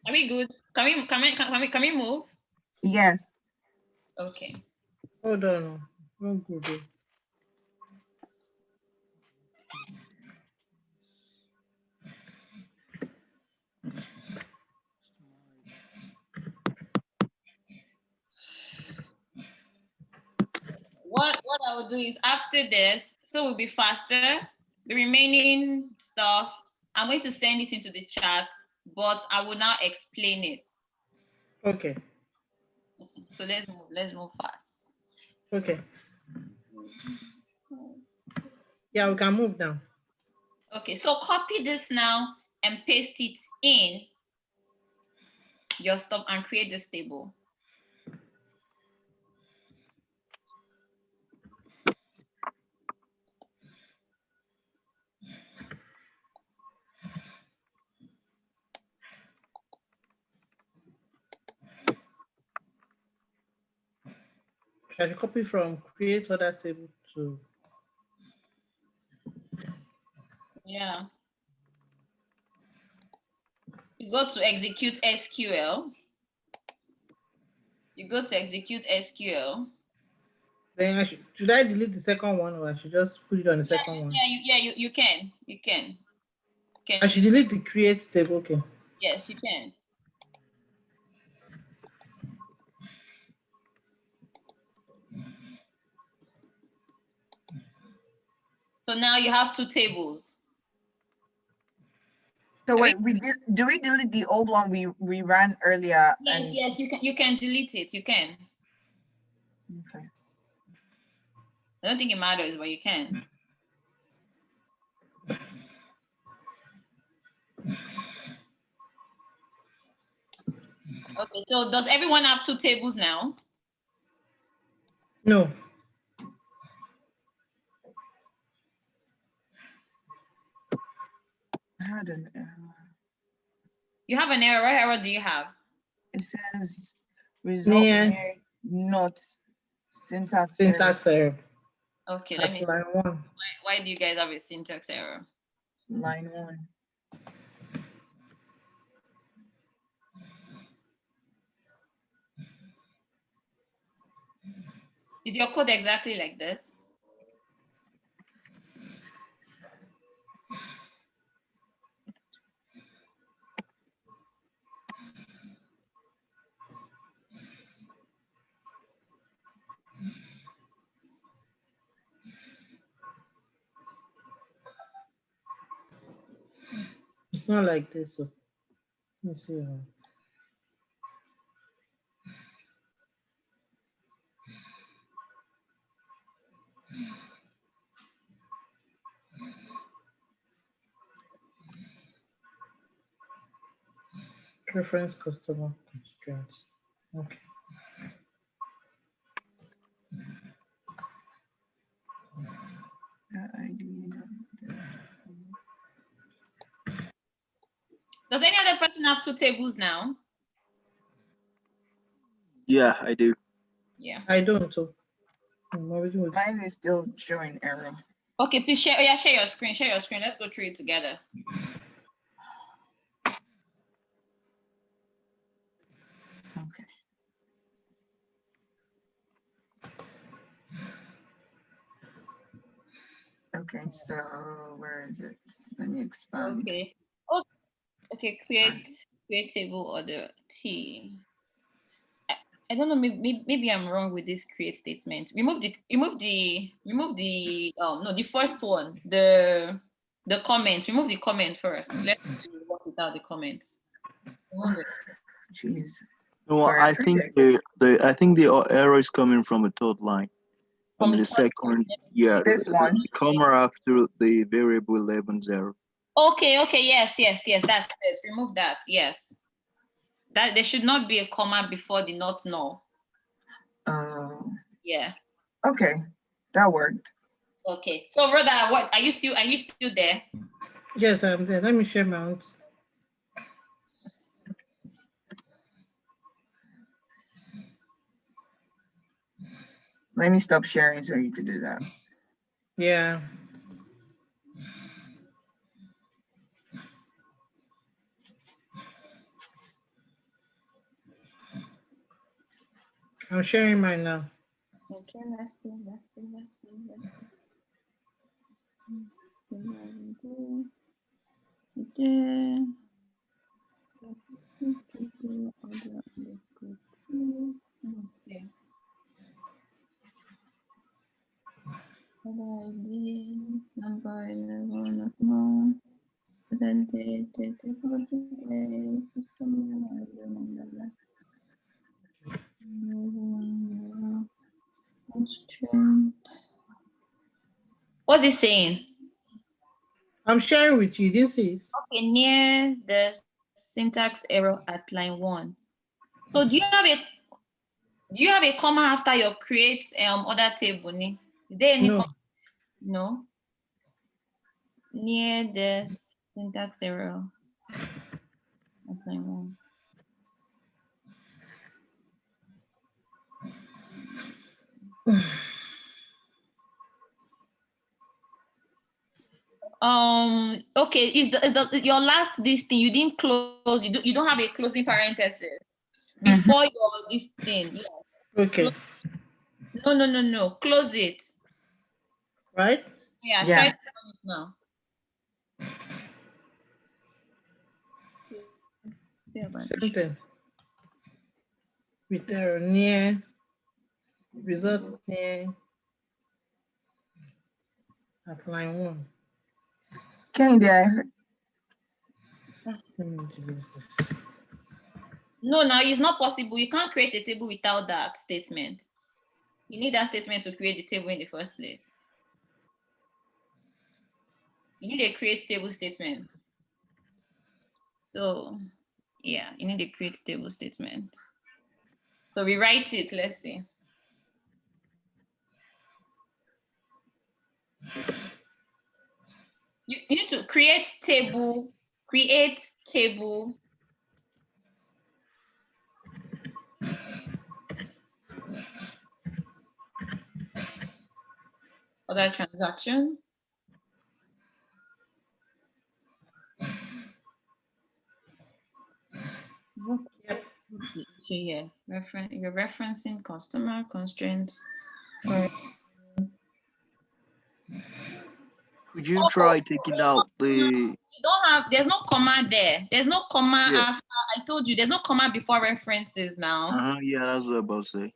Are we good? Can we move? Yes. Okay. hold on. No good. What I will do is after this, so we'll be faster. The remaining stuff, I'm going to send it into the chat, but I will now explain it. Okay. So let's move fast. Okay. Yeah, we can move now. Okay, so copy this now and paste it in your stuff and create this table. I should copy from create other table to. Yeah. You go to execute SQL. You go to execute SQL. Then should I delete the second one, or I should just put it on the second one? You can. You can. I should delete the create table. Okay. Yes, you can. So now you have two tables. So wait, do we delete the old one we ran earlier? Yes, yes, you can delete it. You can. Okay. I don't think it matters, but you can. Okay, so does everyone have two tables now? No. I had an error. You have an error. What error do you have? It says result near not syntax error. Okay, That's let me. line 1. Why do you guys have a syntax error? Line 1. Is your code exactly like this? It's not like this. So let me see. Reference customer constraints. Okay. Does any other person have two tables now? Yeah, I do. Yeah. I don't. So mine is still showing error. Okay, please share. Yeah, share your screen. Share your screen. Let's go through it together. Okay. Okay, so where is it? Let me expand. Okay. Oh, okay. Create table order T. I don't know. Maybe I'm wrong with this create statement. Remove the no, the first one, the comment. Remove the comment first. Let's work without the comments. Remove it. Jeez. No, Sorry, I think the error is coming from a third line. From From the the second, yeah, This one. the comma after the variable 11.0. Okay. Yes. That's it. Remove that. Yes. That there should not be a comma before the not null. Oh, Yeah. okay, that worked. Okay. So Rhoda, what are you still there? Yes, I'm there. Let me share my own. Let me stop sharing so you can do that. Yeah. I'm sharing mine now. Okay, let's see. Let's see. Other ID number 11 not known. Then the for today customer constraint. What's it saying? I'm sharing with you. You didn't see it? Okay, near the syntax error at line 1. So do you have a comma after your create order table? Is there any No. comma? No. Near the syntax error at line 1. Okay, is the your last this thing you didn't close, you don't have a closing parenthesis before your this thing? Yeah. Okay. No, close it. Right? Yeah, Yeah. try to run it now. Same thing. With error near result near at line 1. Kende, Let me delete this. No, now it's not possible. You can't create a table without that statement. You need that statement to create the table in the first place. You need a create table statement. So yeah, you need a create table statement. So rewrite it. Let's see. You need to create table. Other transaction. What's the issue here? You're referencing customer constraints. Could you try taking out the? There's no comma there. There's no comma Yeah. after. I told you there's no comma before references now. Yeah, that's what I was about to say.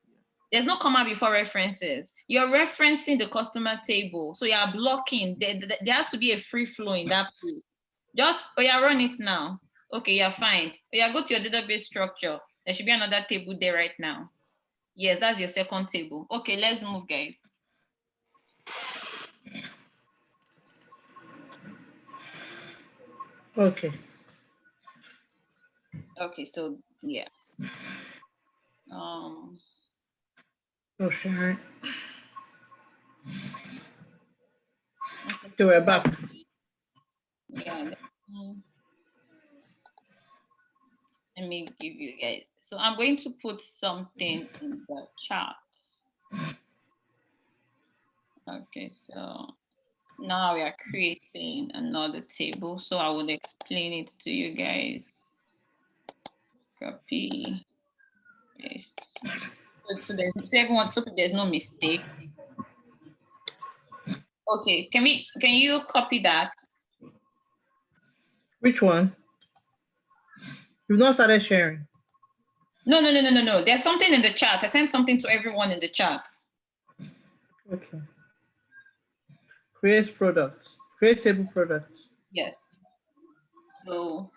There's no comma before references. You're referencing the customer table. So you're blocking. There has to be a free flow in that place. Run it now. Okay, you're fine. Go to your database structure. There should be another table there right now. Yes, that's your second table. Okay, let's move, guys. Okay. Okay, so yeah. Oh, sure. Okay, we're back. Yeah. Let me give you guys. So I'm going to put something in the chat. Okay, so now we are creating another table. So I will explain it to you guys. Copy. Paste. So there's no mistake. Okay, can you copy that? Which one? You've not started sharing. No. There's something in the chat. I sent something to everyone in the chat. Okay. Create products. Create table products. Yes. So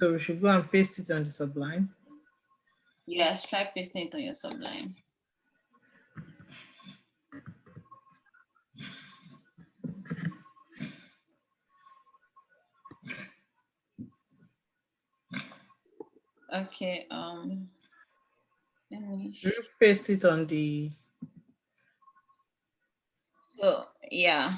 we should go and paste it on the Sublime. yes, try pasting it on your Sublime. Okay, let me Should you paste it on the yeah.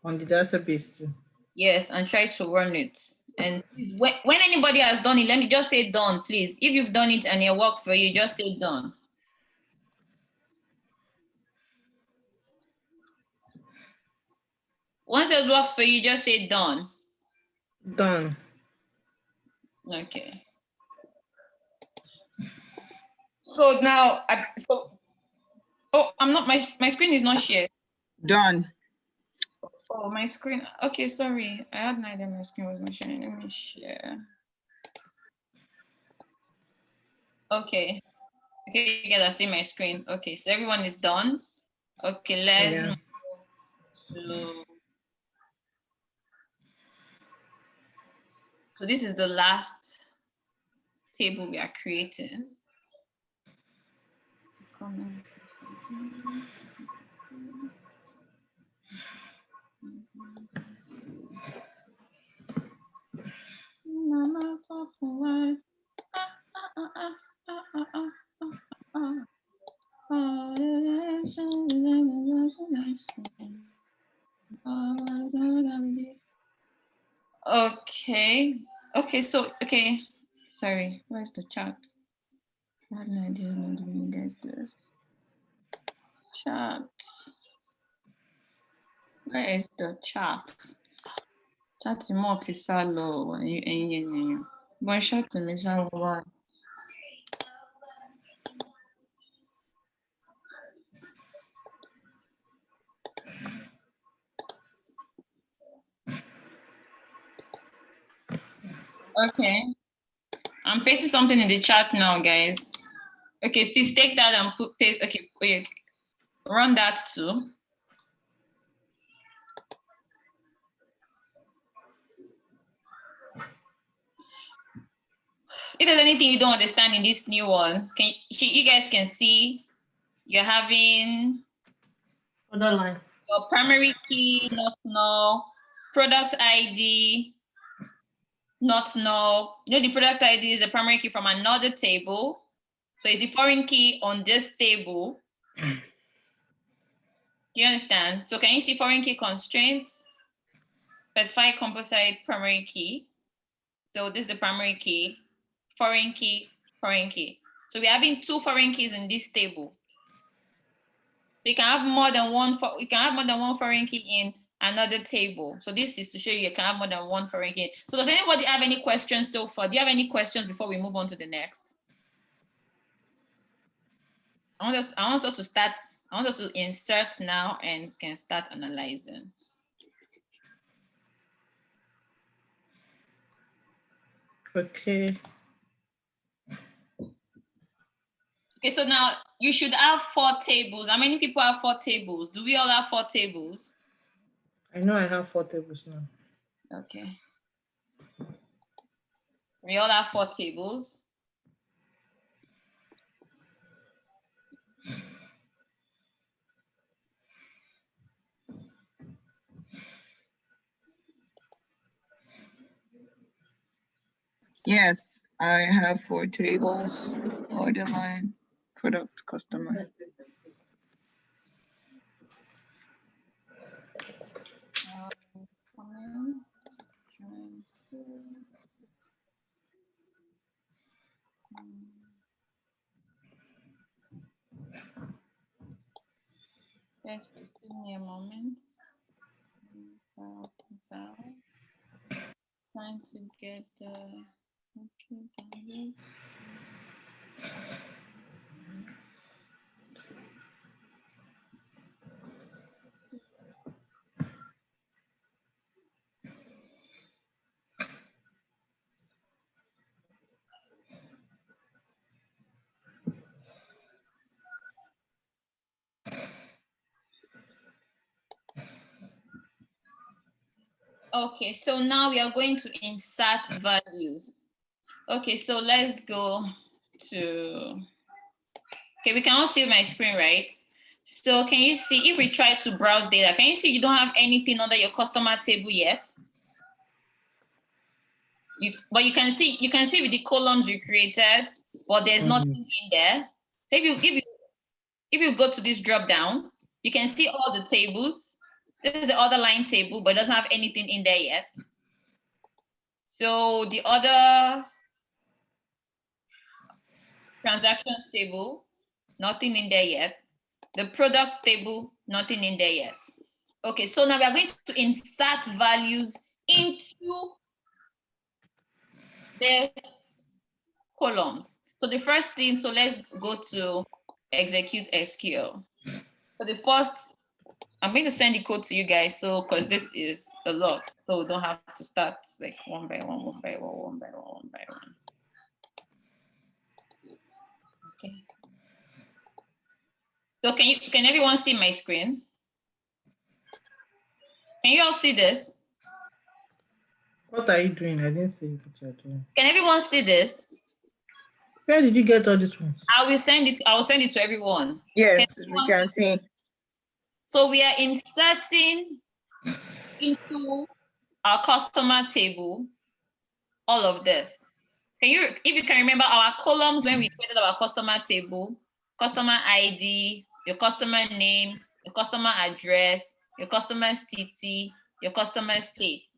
On the database too? Yes, and try to run it. And when anybody has done it, let me just say done, please. If you've done it and it worked for you, just say done. Once it works for you, just say done. Done. Okay. So now, I'm not, my screen is not shared. Done. Oh, my screen. Okay, sorry. I had no idea my screen was not sharing. Let me share. Okay. Okay, you guys are seeing my screen. Okay, so everyone is done. Okay, let's move to. So this is the last table we are creating. Okay, so sorry, where's the chat? I had no idea I'm doing you guys this. Chat. Where is the chat? Chat is multi-salo. Bon chat me salo. Okay. I'm pasting something in the chat now, guys. Okay, please take that and paste. Okay, run that too. If there's anything you don't understand in this new one, you guys can see you're having other line. Your primary key, not null, product ID, not null. You know, the product ID is a primary key from another table. So it's the foreign key on this table. Do you understand? So can you see foreign key constraints? Specify composite primary key. So this is the primary key, foreign key, foreign key. So we're having two foreign keys in this table. So you can have more than one. You can have more than one foreign key in another table. So this is to show you can have more than one foreign key. So does anybody have any questions so far? Do you have any questions before we move on to the next? I want us to start. I want us to insert now and can start analyzing. Okay. Okay, so now you should have 4 tables. How many people have 4 tables? Do we all have 4 tables? I know I have 4 tables now. Okay. We all have 4 tables. Yes, I have 4 tables. Order line, product, customer. Yes, please give me a moment. Trying to get the okay download. Okay, so now we are going to insert values. Okay, so let's go to, okay, we can all see my screen, right? So can you see, if we try to browse data, can you see you don't have anything under your customer table yet? But you can see with the columns we created, but there's nothing in there. So if you go to this drop down, you can see all the tables. This is the other line table, but it doesn't have anything in there yet. So the other transactions table, nothing in there yet. The product table, nothing in there yet. Okay, so now we are going to insert values into the columns. So the first thing, so let's go to execute SQL. So the first, I'm going to send the code to you guys, so because this is a lot, so we don't have to start like one by one, one by one, one by one, one by one. Okay. So can everyone see my screen? Can you all see this? What are you doing? I didn't see what you're doing. Can everyone see this? Where did you get all these ones? I will send it to everyone. Yes, we can see. So we are inserting into our customer table all of this. If you can remember our columns when we created our customer table, customer ID, your customer name, your customer address, your customer city, your customer state.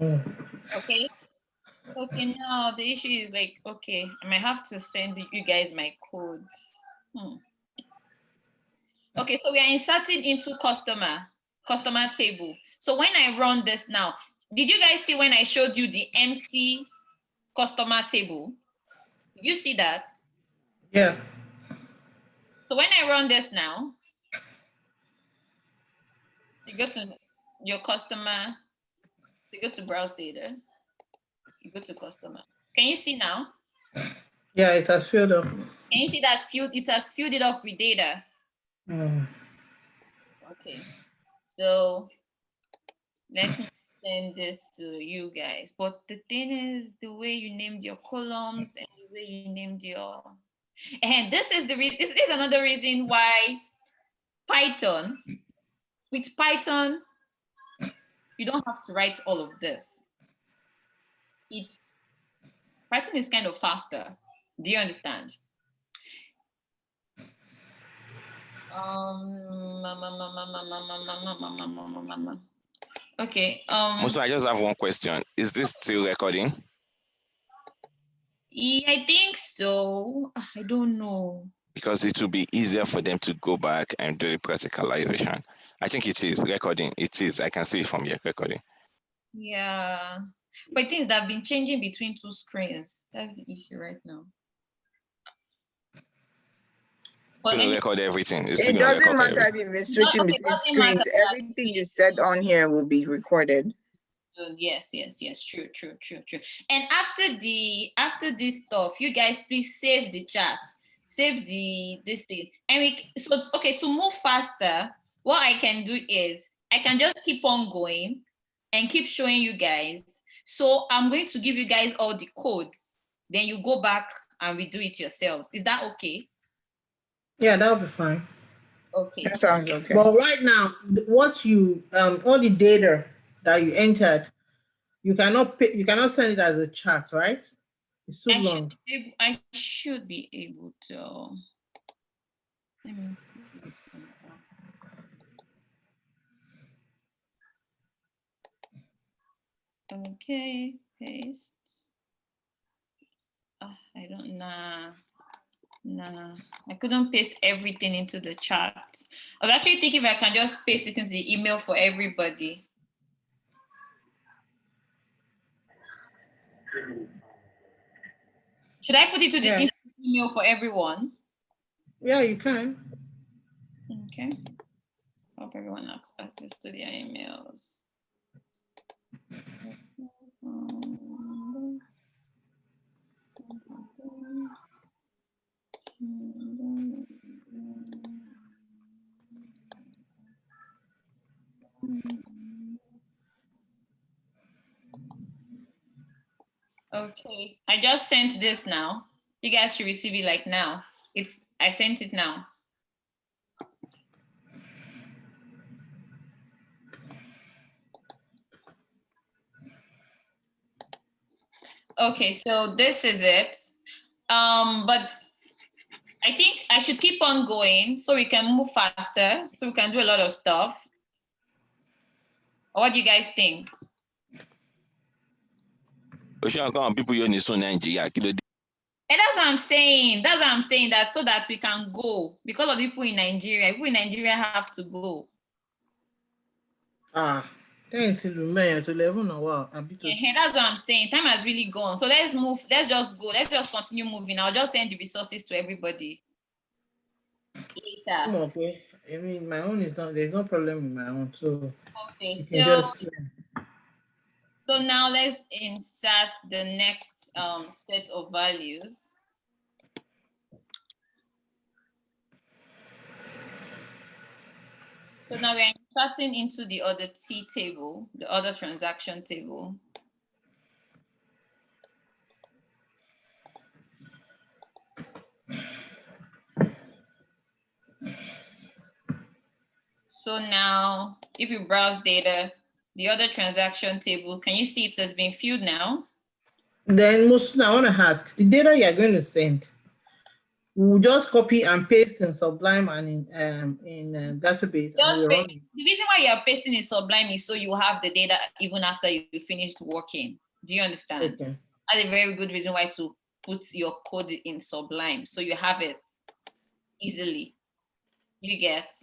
Okay. Okay, now the issue is like, okay, I might have to send you guys my code. Okay, so we are inserting into customer table. So when I run this now, did you guys see when I showed you the empty customer table? Did you see that? Yeah. So when I run this now, you go to your customer, you go to browse data, you go to customer. Can you see now? Yeah, it has filled up. Can you see it has filled it up with data? Okay, so let me send this to you guys. But the thing is, the way you named your columns and the way you named your, and this is another reason why with Python, you don't have to write all of this. Python is kind of faster. Do you understand? Okay. Also, I just have one question. Is this still recording? Yeah, I think so. I don't know. Because it will be easier for them to go back and do the practicalization. I think it is recording. It is. I can see it from here recording. Yeah. But things that have been changing between two screens. That's the issue right now. But it record everything. It doesn't matter if you're switching between screens. Everything you said on here will be recorded. Yes, true. And after this stuff, you guys please save the chat, save this thing, and to move faster, what I can do is I can just keep on going and keep showing you guys. So I'm going to give you guys all the codes, then you go back and redo it yourselves. Is that okay? Yeah, that'll be fine. Okay. That sounds okay. But right now, what you all the data that you entered, you cannot send it as a chat, right? It's too long. I should be able to. Let me see. Okay, paste. I don't know. Nah, I couldn't paste everything into the chat. I was actually thinking if I can just paste it into the email for everybody. Should I put it to the email for everyone? Yeah, you can. Okay. Hope everyone has access to their emails. Okay, I just sent this now. You guys should receive it like now. I sent it now. Okay, so this is it. But I think I should keep on going so we can move faster, so we can do a lot of stuff. Or what do you guys think? People in Nigeria. And that's what I'm saying. That's what I'm saying, that so that we can go. Because of the people in Nigeria have to go. Thanks, man. To 11 or what? That's what I'm saying. Time has really gone. So let's move. Let's just go. Let's just continue moving. I'll just send the resources to everybody later. Okay. I mean, my own is not, there's no problem with my own. So, okay. So now let's insert the next set of values. So now we're inserting into the other T table, the other transaction table. So now, if you browse data, the other transaction table, can you see it has been filled now? Then, Musu, I want to ask, the data you're going to send, we'll just copy and paste in Sublime and in database. And the reason why you're pasting in Sublime is so you have the data even after you finished working. Do you understand? Okay. That's a very good reason why to put your code in Sublime, so you have it easily. You get?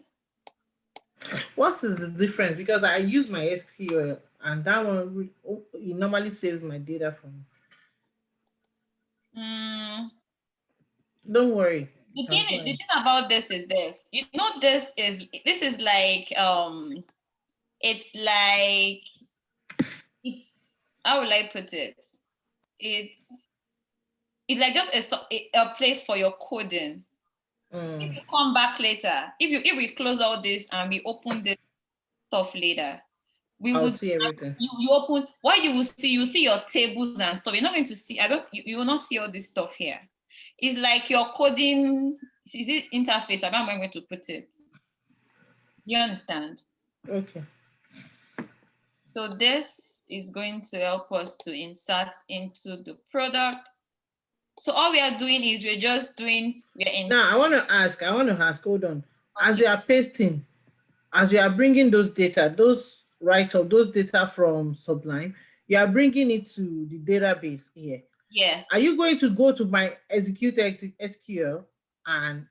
What is the difference? Because I use my SQL and that one, it normally saves my data from. Don't worry. The thing about this is this. You know, this is like it's how will I put it? It's like just a place for your coding. If you come back later, if we close all this and we open this stuff later, I'll see everything. You open what you will see your tables and stuff. You're not going to see. You will not see all this stuff here. It's like your coding. Is it interface? I don't know how I'm going to put it. Do you understand? Okay. So this is going to help us to insert into the product. So all we are doing is Now I want to ask, hold on. Okay. As you are pasting, as you are bringing those data, those write-up, those data from Sublime, you are bringing it to the database here. Yes. Are you going to go to my execute SQL and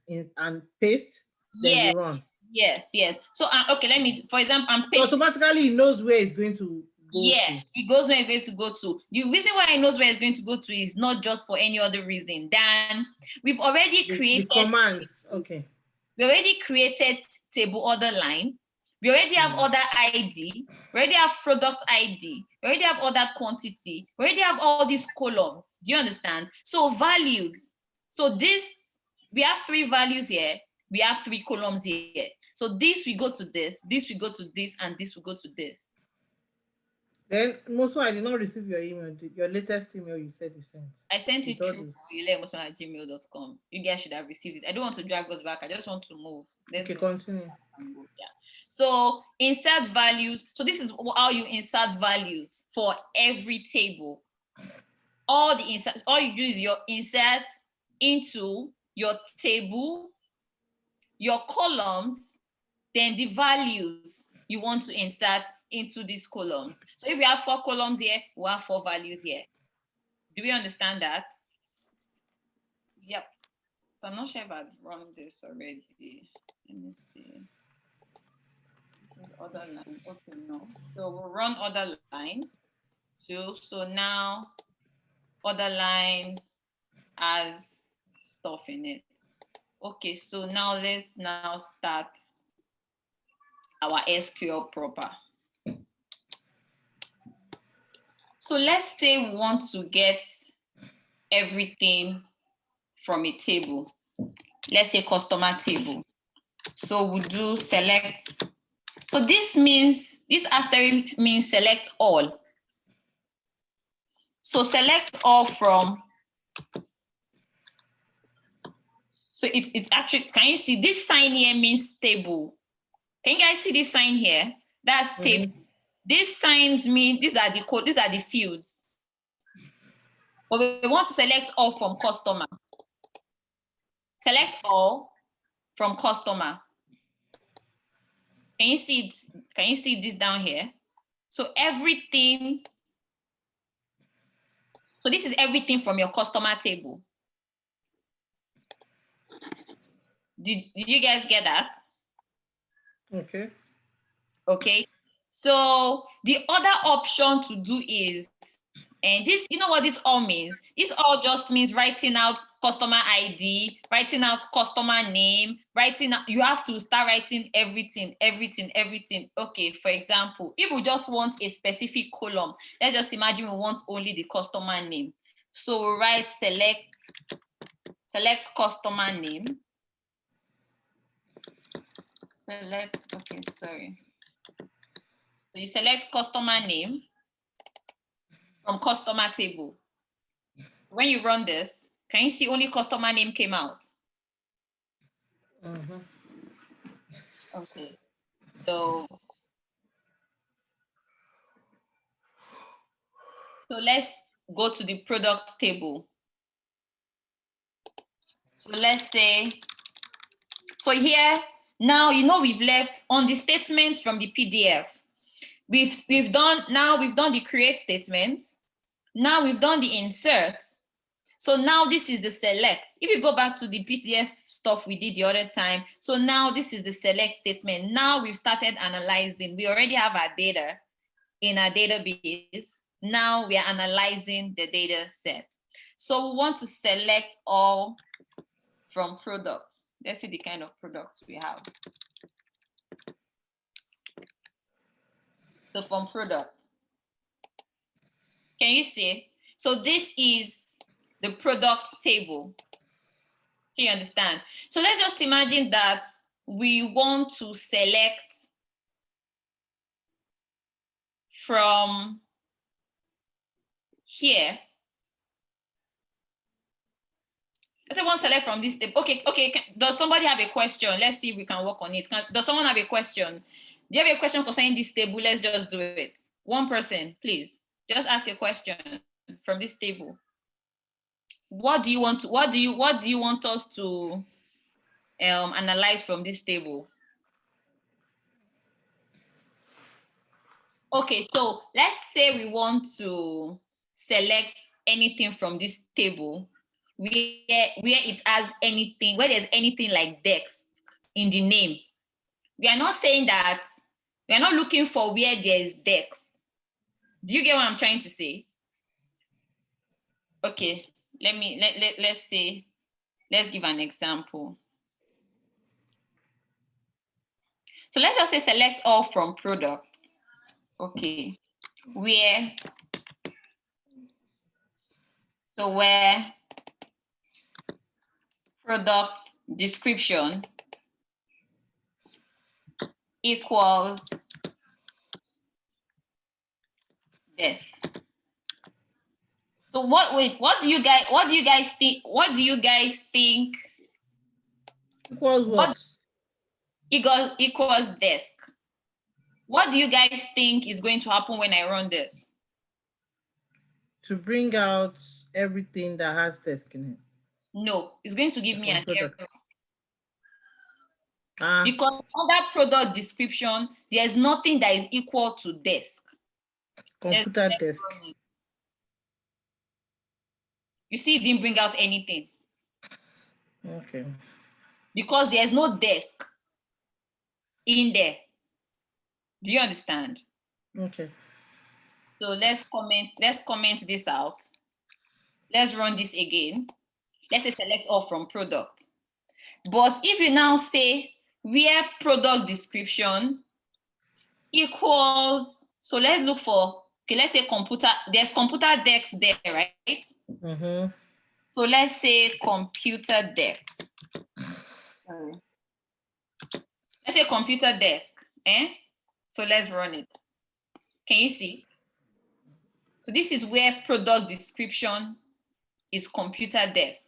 paste? Then you run. Yes. So okay, let me, for example, I'm pasting. So automatically it knows where it's going to go. Yes, it goes where it's going to go to. The reason why it knows where it's going to go to is not just for any other reason. Then we've already created the commands. Okay. We already created table order line. We already have order ID. We already have product ID. We already have order quantity. We already have all these columns. Do you understand? So values. So this, we have 3 values here. We have 3 columns here. So this we go to this we go to this, and this will go to this. Then, Moso, I did not receive your email. Your latest email you said you sent. I sent it through yule@gmail.com. You guys should have received it. I don't want to drag us back. I just want to move. Okay, continue. Yeah. So insert values. So this is how you insert values for every table. All you do is you insert into your table, your columns, then the values you want to insert into these columns. So if we have 4 columns here, we have 4 values here. Do we understand that? Yep. So I'm not sure if I've run this already. Let me see. This is other line. Okay, no. So we'll run other line too. So now other line has stuff in it. Okay, so now let's start our SQL proper. So let's say we want to get everything from a table. Let's say customer table. So we'll do select. So this asterisk means select all. So select all from. So it's actually, can you see this sign here means table? Can you guys see this sign here? That's table. These signs mean these are the code, these are the fields. But we want to select all from customer. Select all from customer. Can you see it? Can you see this down here? So everything. So this is everything from your customer table. Did you guys get that? Okay. Okay. So the other option to do is, and this, you know what this all means? This all just means writing out customer ID, writing out customer name, writing out, you have to start writing everything. Okay, for example, if we just want a specific column, let's just imagine we want only the customer name. So we write select customer name. So you select customer name from customer table. When you run this, can you see only customer name came out? Okay. So let's go to the product table. So let's say, so here, now you know we've left on the statements from the PDF. We've done the create statements. Now we've done the insert. So now this is the select. If you go back to the PDF stuff we did the other time, so now this is the select statement. Now we've started analyzing. We already have our data in our database. Now we are analyzing the data set. So we want to select all from products. Let's see the kind of products we have. So from product, can you see? So this is the product table. Can you understand? So let's just imagine that we want to select from here. Let's say one select from this table. Okay. Does somebody have a question? Let's see if we can work on it. Does someone have a question? Do you have a question concerning this table? Let's just do it. One person, please. Just ask a question from this table. What do you want us to analyze from this table? Okay, so let's say we want to select anything from this table where it has anything, where there's anything like desk in the name. We are not saying that, we are not looking for where there's desk. Do you get what I'm trying to say? Okay, let's say, let's give an example. So let's just say select all from products. Okay, where product description equals desk. So what do you guys think? Equals what? Equals desk. What do you guys think is going to happen when I run this? To bring out everything that has desk in it. No, it's going to give me an error. Because under product description, there's nothing that is equal to desk. Computer desk. You see, it didn't bring out anything. Okay. Because there's no desk in there. Do you understand? Okay. So let's comment this out. Let's run this again. Let's say select all from product. But if you now say where product description equals, so let's look for, okay, let's say computer, there's computer desk there, right? Mm-hmm. So let's say computer desk. Let's say computer desk. So let's run it. Can you see? So this is where product description is computer desk.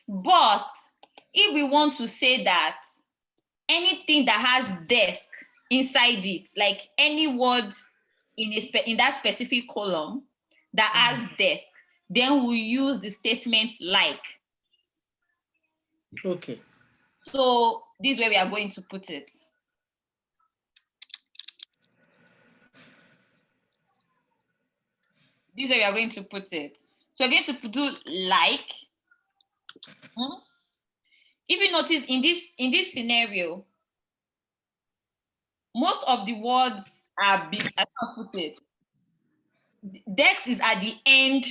But if we want to say that anything that has desk inside it, like any word in that specific column that has desk, then we'll use the statement like. Okay. So this is where we are going to put it. This is where we are going to put it. So we're going to do like. If you notice in this scenario, most of the words are big. I can't put it. Desk is at the end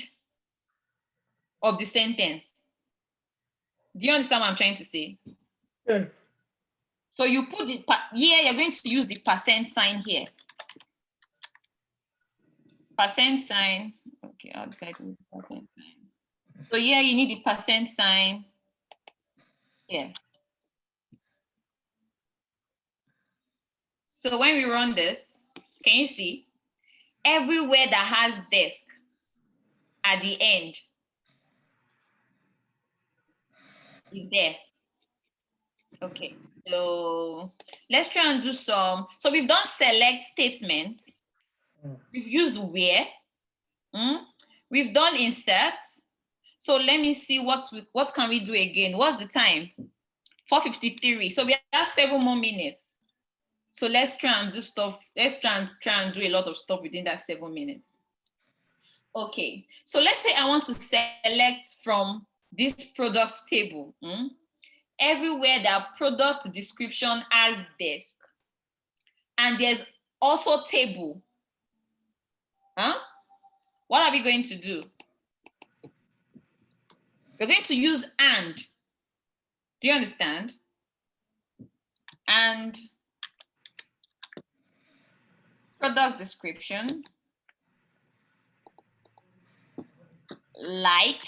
of the sentence. Do you understand what I'm trying to say? Yeah. So you put the here, you're going to use the percent sign here. Percent sign. Okay, I'll try to use percent sign. So here you need the percent sign here. So when we run this, can you see? Everywhere that has desk at the end is there. Okay, so let's try and do some. So we've done select statement. We've used where. We've done insert. So let me see what can we do again. What's the time? 4:53. So we have 7 more minutes. So let's try and do stuff. Let's try and do a lot of stuff within that 7 minutes. Okay, so let's say I want to select from this product table. Everywhere that product description has desk, and there's also table. What are we going to do? We're going to use and. Do you understand? And product description, like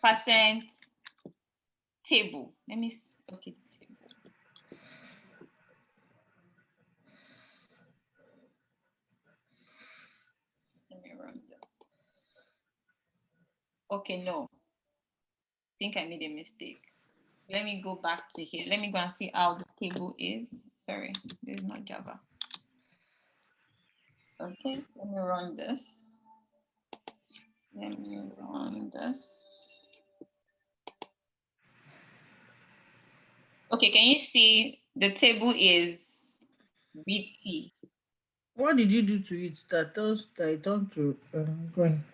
percent table. Let me see. Okay, table. Let me run this. Okay, no. I think I made a mistake. Let me go back to here. Let me go and see how the table is. Sorry, this is not Java. Okay, let me run this. Let me run this. Okay, can you see the table is BT? What did you do to it that I don't to go on?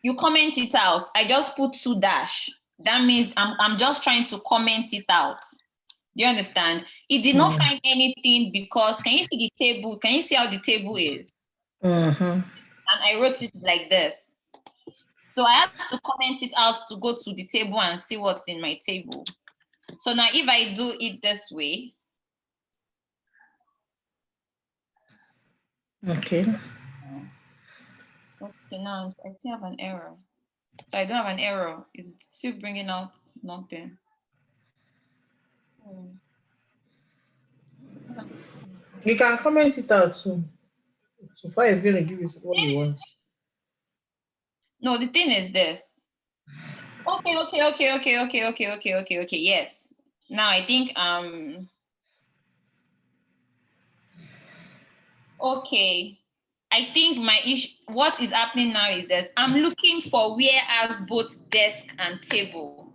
You comment it out. I just put 2 dash. That means I'm just trying to comment it out. Do you understand? It did not find anything because can you see the table? Can you see how the table is? And I wrote it like this. So I have to comment it out to go to the table and see what's in my table. So now if I do it this way. Okay. Okay, now I still have an error. So I don't have an error. It's still bringing out nothing. You can comment it out soon. So far, it's going to give you what you want. No, the thing is this. Okay. Yes. Now I think okay. I think my issue, what is happening now is that I'm looking for where has both desk and table.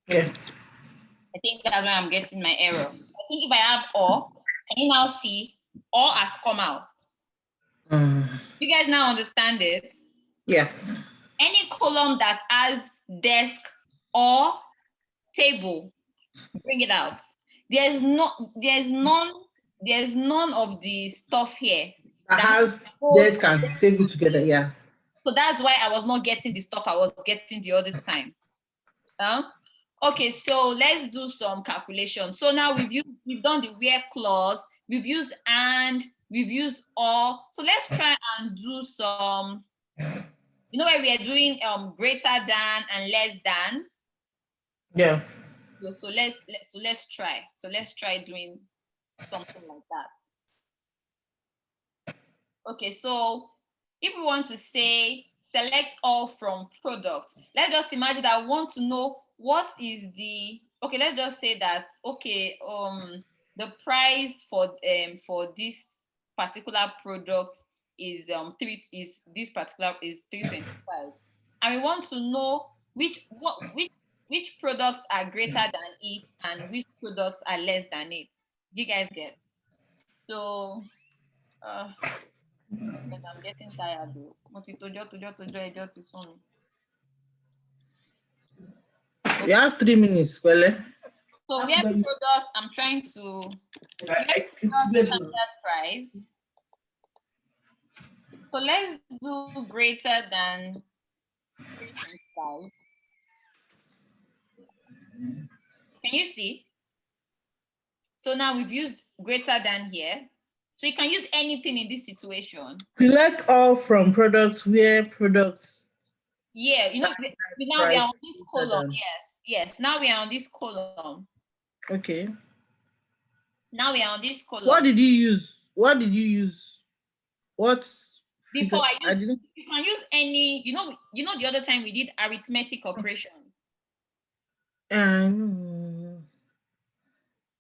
Yeah. I think that's why I'm getting my error. I think if I have or, can you now see or has come out? You guys now understand it? Yeah. Any column that has desk or table, bring it out. There's none of the stuff here that has desk and table together. Yeah. So that's why I was not getting the stuff I was getting the other time. Okay, so let's do some calculations. So now we've done the where clause, we've used and, we've used or. So let's try and do some, you know, where we are doing greater than and less than. Yeah. So let's try. So let's try doing something like that. Okay, so if we want to say select all from product, let's just imagine that I want to know what is the, okay, let's just say that, okay, the price for this particular product is this particular is 325, and we want to know which products are greater than it and which products are less than it. Do you guys get? So I'm getting tired though. You have 3 minutes, Kwele. So we have product. I'm trying to standard price. So let's do greater than 3.5. Can you see? So now we've used greater than here. So you can use anything in this situation. Select all from products where products. Yeah, you know, now we are on this column. Yes. Now we are on this column. Okay. Now we are on this column. What did you use? What did you use? What's before I used, you can use any, you know the other time we did arithmetic operations.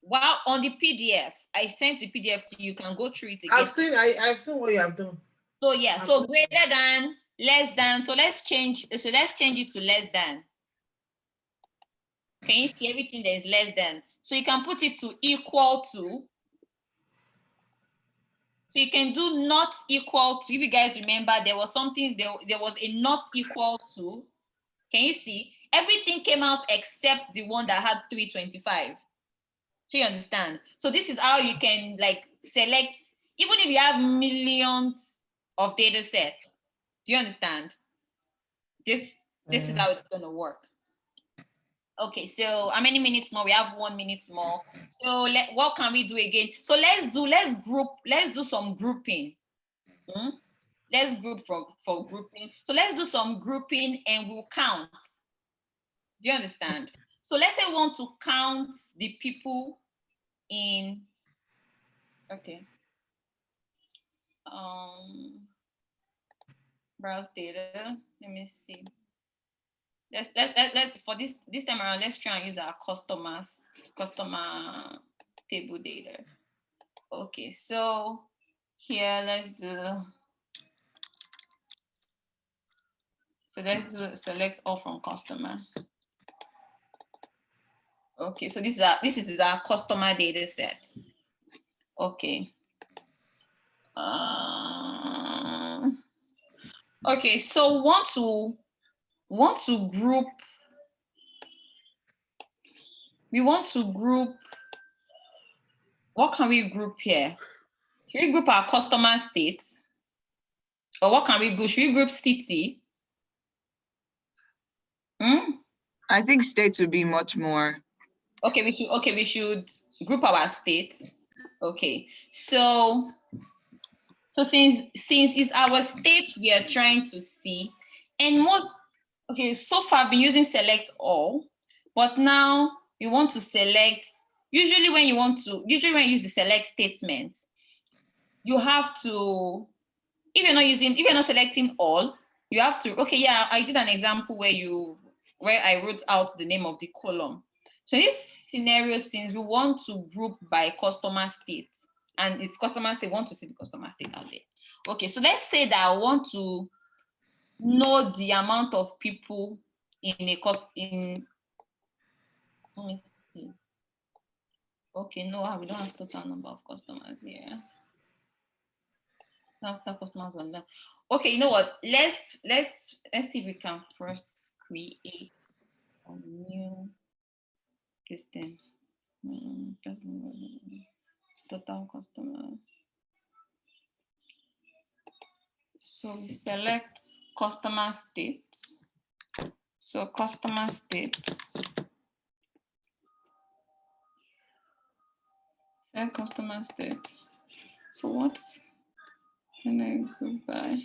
Well, on the PDF, I sent the PDF to you. You can go through it again. I've seen what you have done. So yeah, so greater than, less than. So let's change it to less than. Can you see everything that is less than? So you can put it to equal to. So you can do not equal to. If you guys remember, there was something, there was a not equal to. Can you see? Everything came out except the one that had 325. Do you understand? So this is how you can like select, even if you have millions of data sets. Do you understand? This is how it's gonna work. Okay, so how many minutes more? We have 1 minute more. So what can we do again? So let's do some grouping. Let's group for grouping. So let's do some grouping and we'll count. Do you understand? So let's say we want to count the people in, okay. Browse data. Let me see. Let's for this time around, let's try and use our customer table data. Okay, so here let's do select all from customer. Okay, so this is our customer data set. Okay. Okay, so want to group. We want to group. What can we group here? Should we group our customer states? Or what can we group? Should we group city? I think states would be much more. Okay, we should group our states. Okay, so since it's our state we are trying to see, and so far I've been using select all, but now we want to select. Usually when you use the select statement, you have to, if you're not selecting all, you have to, okay, yeah, I did an example where I wrote out the name of the column. So in this scenario, since we want to group by customer state, and it's customer state, want to see the customer state out there. Okay, so let's say that I want to know the amount of people let me see. Okay, no, we don't have total number of customers here. After customers on that. Okay, you know what? Let's see if we can first create a new system. Total customer. So we select customer state. So customer state. Select customer state. So what can I group by?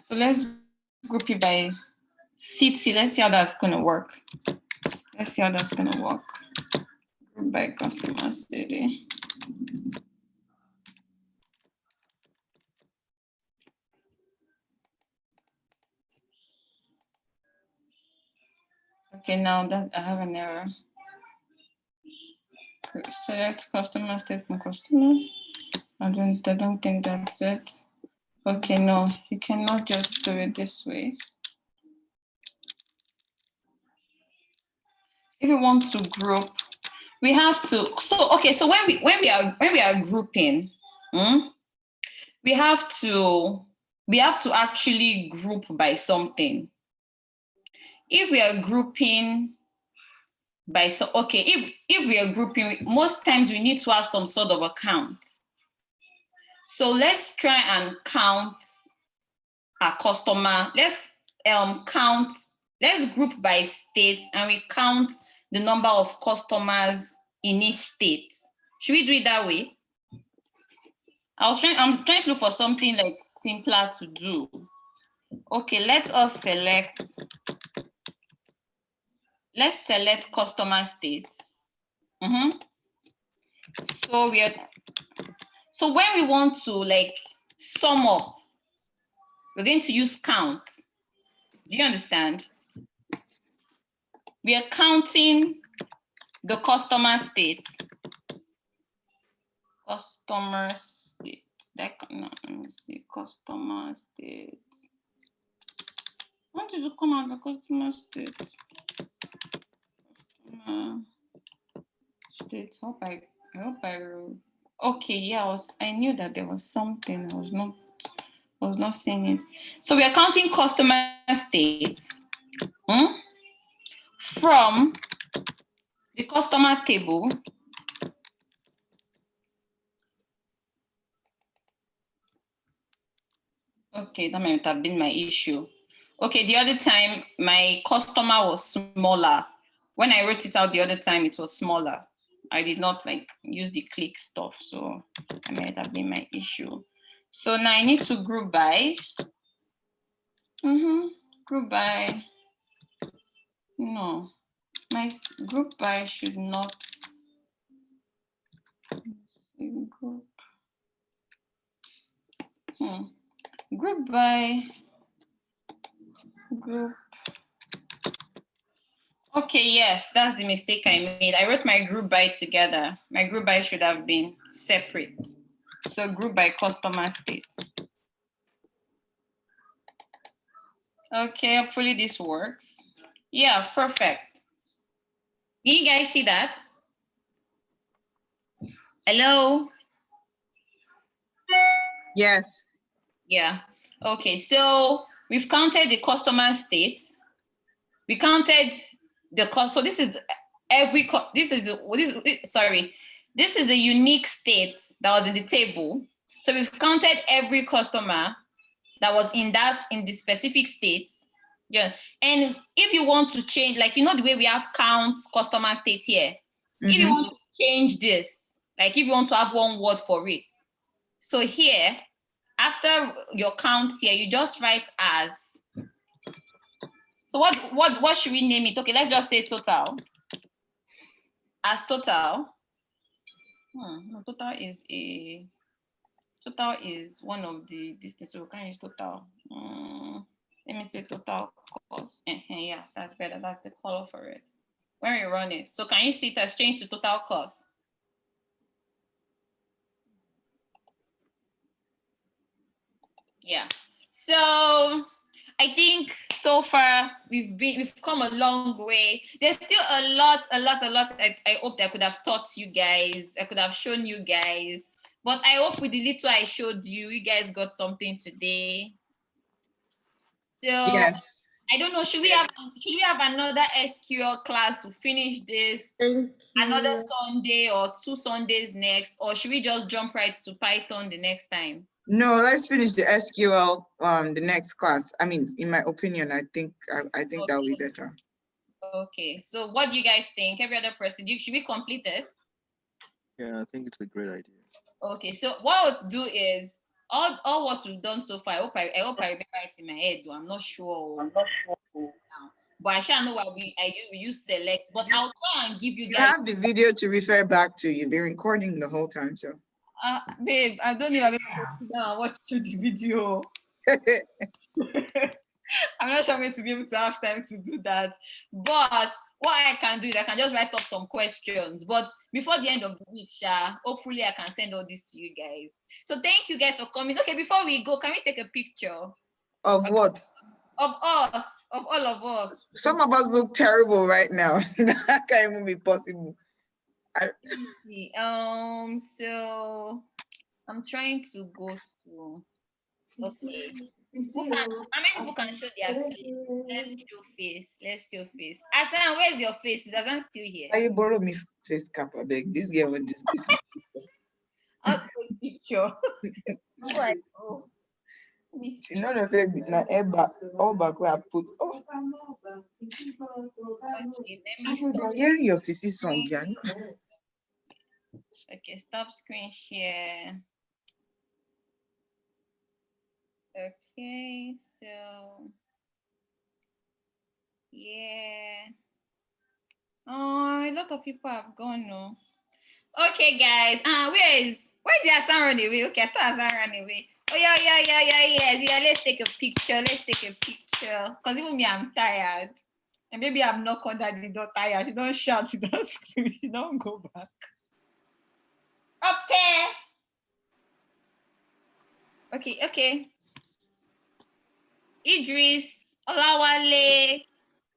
So let's group it by city. Let's see how that's gonna work. Group by customer city. Okay, now that I have an error. Select customer state from customer. I don't think that's it. Okay, no, you cannot just do it this way. If you want to group, we have to. So okay, so when we are grouping, we have to actually group by something. If we are grouping by if we are grouping, most times we need to have some sort of a count. So let's try and count our customer. Let's count. Let's group by state, and we count the number of customers in each state. Should we do it that way? I'm trying to look for something like simpler to do. Okay, let us select. Let's select customer states. So when we want to like sum up, we're going to use count. Do you understand? We are counting the customer state. Customer state. Let me see. Customer state. What did you come out the customer state? State. I hope I wrote. Okay, yeah, I knew that there was something. I was not seeing it. So we are counting customer states from the customer table. Okay, that might have been my issue. Okay, the other time my customer was smaller. When I wrote it out the other time, it was smaller. I did not like use the click stuff, so that might have been my issue. So now I need to group by. Group by. No, my group by should not. Group. Group by. Group. Okay, yes, that's the mistake I made. I wrote my group by together. My group by should have been separate. So group by customer state. Okay, hopefully this works. Yeah, perfect. Can you guys see that? Hello? Yes. Yeah. Okay, so we've counted the customer state. We counted the cost. So this is this is the unique state that was in the table. So we've counted every customer that was in the specific states. Yeah. And if you want to change, like, you know, the way we have count customer state here, if you want to change this, like if you want to have one word for it. So here, after your count here, you just write as. So what should we name it? Okay, let's just say total. As total. No, total is one of the distance, so we can use total. Let me say total cost. Yeah, that's better. That's the color for it. When we run it, so can you see it has changed to total cost? Yeah. So I think so far we've come a long way. There's still a lot. I hope that I could have taught you guys. I could have shown you guys. But I hope with the little I showed you, you guys got something today. So yes. I don't know. Should we have another SQL class to finish this? Another Sunday or 2 Sundays next, or should we just jump right to Python the next time? No, let's finish the SQL the next class. I mean, in my opinion, I think okay. That will be better. Okay. So what do you guys think? Every other person, should we complete it? Yeah, I think it's a great idea. Okay. So what I'll do is all what we've done so far. I hope I remember it in my head, though. I'm not sure. But I shall know why we use select. But I'll try and give you guys. You have the video to refer back to. You've been recording the whole time, so. Babe, I don't even have to sit down and watch the video. I'm not sure I'm going to be able to have time to do that. But what I can do is I can just write up some questions. But before the end of the week, hopefully I can send all this to you guys. So thank you guys for coming. Okay, before we go, can we take a picture? Of what? Of us, of all of us. Some of us look terrible right now. That can't even be possible. So I'm trying to go to. Okay. How many people can show their face? Let's show face. Asan, where's your face? Is Asan still here? Why you borrow me face cap? I beg. This girl will disgrace me. I'll take a picture. Oh. You know, they say na all back where I put. Oh. Okay, let me They're stop. hearing your sissy song, yeah. Okay, stop screen share. Okay, so yeah. Oh, a lot of people have gone now. Okay, guys. Where's the Hassan run away? Okay, I thought Hassan ran away. Oh yeah. Let's take a picture. Cause even me, I'm tired. And maybe I'm not under the door tired. You don't shout, you don't scream, you don't go back. Okay. Idris, Olawale.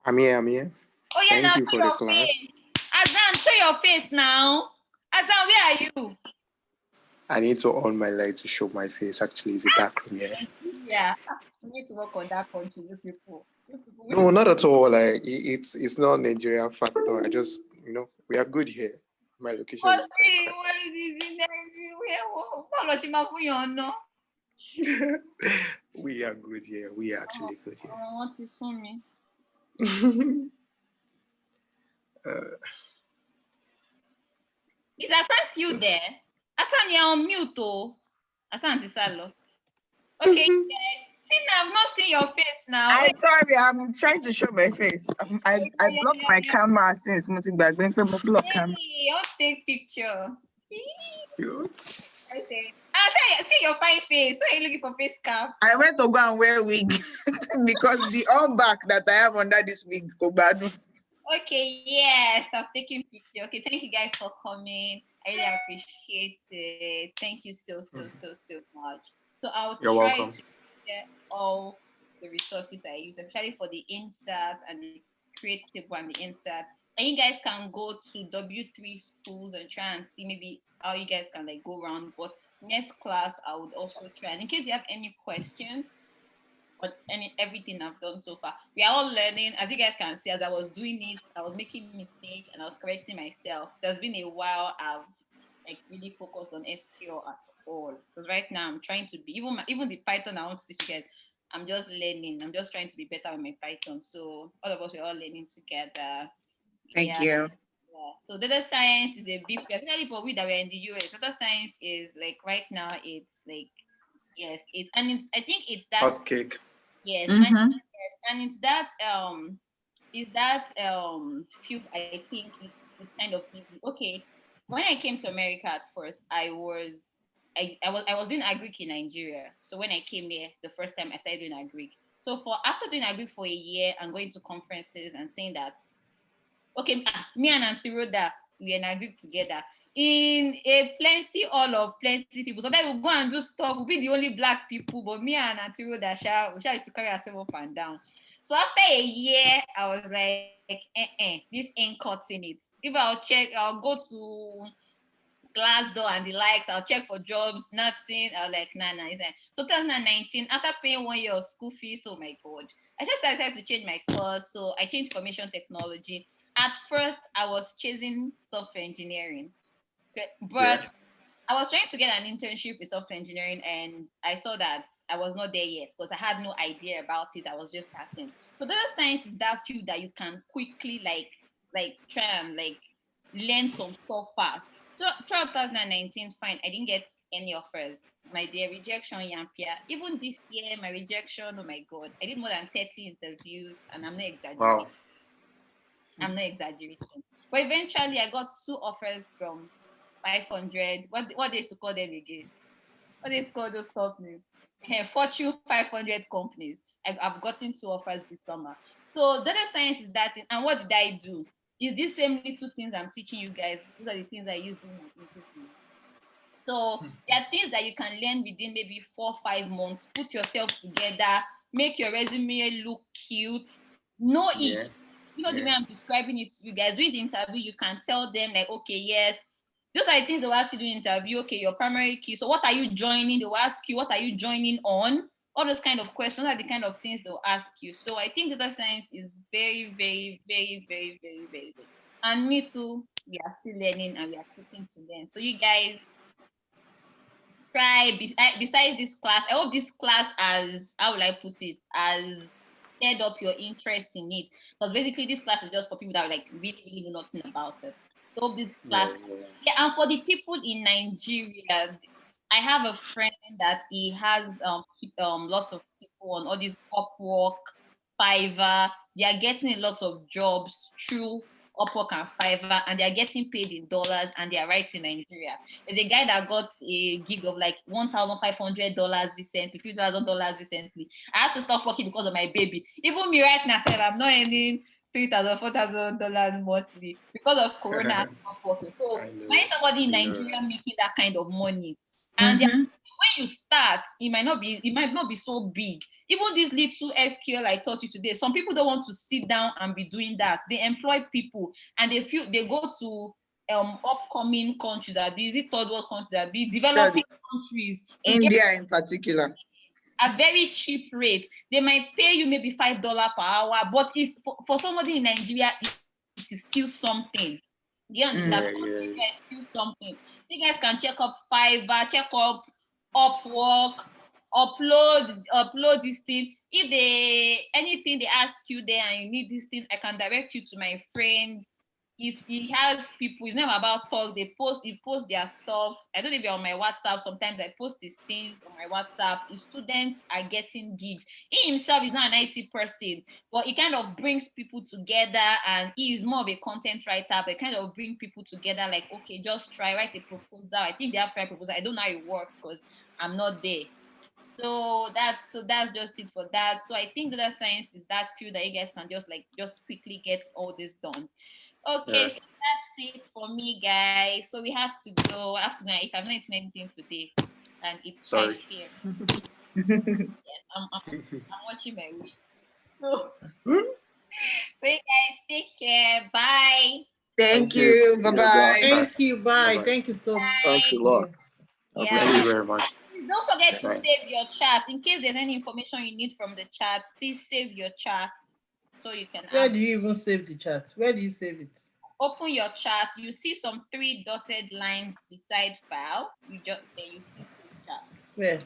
I'm here. Oh yeah, Thank now you show for the your class. face. Azan, show your face now. Azan, where are you? I need to on my light to show my face. Actually, it's a dark room here. Yeah, we need to work on that country, these people. No, not at all. Like it's not Nigerian factor. I just we are good here. My location is quite we are good here. We are actually good here. What is for me? Is Asan still there? Asan, you're on mute, though. Asan Tisalo. Okay, see, I've not seen your face now. I'm sorry, I'm trying to show my face. I blocked my camera since back. Hey, I'll take picture. See your fine face. So are you looking for face cap? I went to go and wear wig because the all back that I have under this wig go bad. Okay, yes, I've taken picture. Okay, thank you guys for coming. I really appreciate it. Thank you so much. So I'll try to share all the resources I use, especially for the insert and the create table and the insert. And you guys can go to W3 schools and try and see maybe how you guys can like go around. But next class, I would also try. And in case you have any questions, but everything I've done so far, we are all learning. As you guys can see, as I was doing it, I was making mistakes and I was correcting myself. There's been a while I've like really focused on SQL at all, because right now I'm trying to be even the Python I want to teach you guys. I'm just learning. I'm just trying to be better with my Python. So all of us, we're all learning together. Thank you. Yeah. So data science is a big, especially for we that we're in the US. Data science is like right now it's like yes, I think it's that hot cake. Yes, Mm-hmm. and it's that field I think it's kind of easy. Okay, when I came to America at first, I was doing agric in Nigeria. So when I came here the first time, I started doing agric. So after doing agric for a year and going to conferences and saying that, okay, me and Auntie Rhoda, we are in agric together. In a plenty people. Sometimes we'll go and do stuff. We'll be the only black people, but me and Auntie Rhoda, we shall to carry ourselves up and down. So after a year, I was like, this ain't cutting it. If I'll go to Glassdoor and the likes, I'll check for jobs, nothing. I was like, nah. So 2019, after paying 1 year of school fees, oh my God, I just decided to change my course. So I changed information technology. At first, I was chasing software engineering. But I was trying to get an internship with software engineering, and I saw that I was not there yet because I had no idea about it. I was just starting. So data science is that field that you can quickly try and learn some stuff fast. So throughout 2019, fine, I didn't get any offers. My dear rejection, Yampia. Even this year, my rejection, oh my God, I did more than 30 interviews, and I'm not exaggerating. Wow. I'm not exaggerating. But eventually, I got 2 offers from 500. What they used to call them again? What they used to call those companies? Fortune 500 companies. I've gotten 2 offers this summer. So data science is that thing. And what did I do? Is these same little things I'm teaching you guys. These are the things I use during my interview. So there are things that you can learn within maybe 4 or 5 months. Put yourself together, make your resume look cute, know it. You know, the way I'm describing it to you guys. During the interview, you can tell them like, okay, yes, those are the things they'll ask you during the interview. Okay, your primary key. So what are you joining? They'll ask you, what are you joining on? All those kind of questions are the kind of things they'll ask you. So I think data science is very, very, very, very, very, very good. And me too, we are still learning and we are keeping to learn. So you guys try, besides this class, I hope this class has, how will I put it, has stirred up your interest in it. Because basically this class is just for people that like really know nothing about it. So this class, and for the people in Nigeria, I have a friend that he has lots of people on all these Upwork, Fiverr. They are getting a lot of jobs through Upwork and Fiverr, and they are getting paid in dollars, and they are right in Nigeria. There's a guy that got a gig of like $1,500 recently, $2,000 recently. I had to stop working because of my baby. Even me right now, I'm not earning $3,000, $4,000 monthly because of Corona. I'm not working. So when somebody in Nigeria making that kind of money, and when you start, it might not be so big. Even this little SQL I taught you today, some people don't want to sit down and be doing that. They employ people and they go to upcoming countries, that be the third world countries, that be developing countries, India in particular, a very cheap rate. They might pay you maybe $5 per hour, but it's for somebody in Nigeria, it is still something. Do you understand? It's still something. You guys can check up Fiverr, check up Upwork, upload this thing. If anything they ask you there and you need this thing, I can direct you to my friend. He has people. It's never about talk. He post their stuff. I don't know if you're on my WhatsApp. Sometimes I post these things on my WhatsApp. His students are getting gigs. He himself is not an IT person, but he kind of brings people together, and he is more of a content writer, but kind of bring people together. Like, okay, just write a proposal. I think they have to write proposal. I don't know how it works because I'm not there. So that's just it for that. So I think data science is that field that you guys can just quickly get all this done. Okay, so that's it for me, guys. So we have to go. I have to go. If I've not eaten anything today, and it's Sorry. here. Yes, I'm watching my weight. So you guys take care. Bye. Thank you. Bye-bye. Thank you. Bye. Thank you so much. Thanks a lot. Yeah. Thank you very much. Don't forget to Bye. save your chat. In case there's any information you need from the chat, please save your chat so you can. Where do you even save the chat? Where do you save it? Open your chat. You see some 3 dotted lines beside file. You see chat. Where?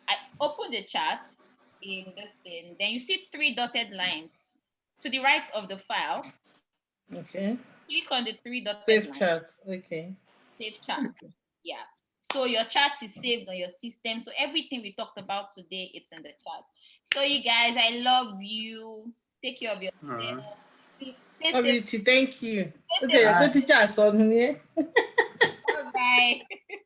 I open the chat in this thing. Then you see 3 dotted lines to the right of the file. Okay. Click on the 3 dotted Save lines. chat. Okay. Save chat. Yeah. So your chat is saved on your system. So everything we talked about today, it's in the chat. So you guys, I love you. Take care of yourself. Love you too. Thank you. Okay, go to chat on here. Bye.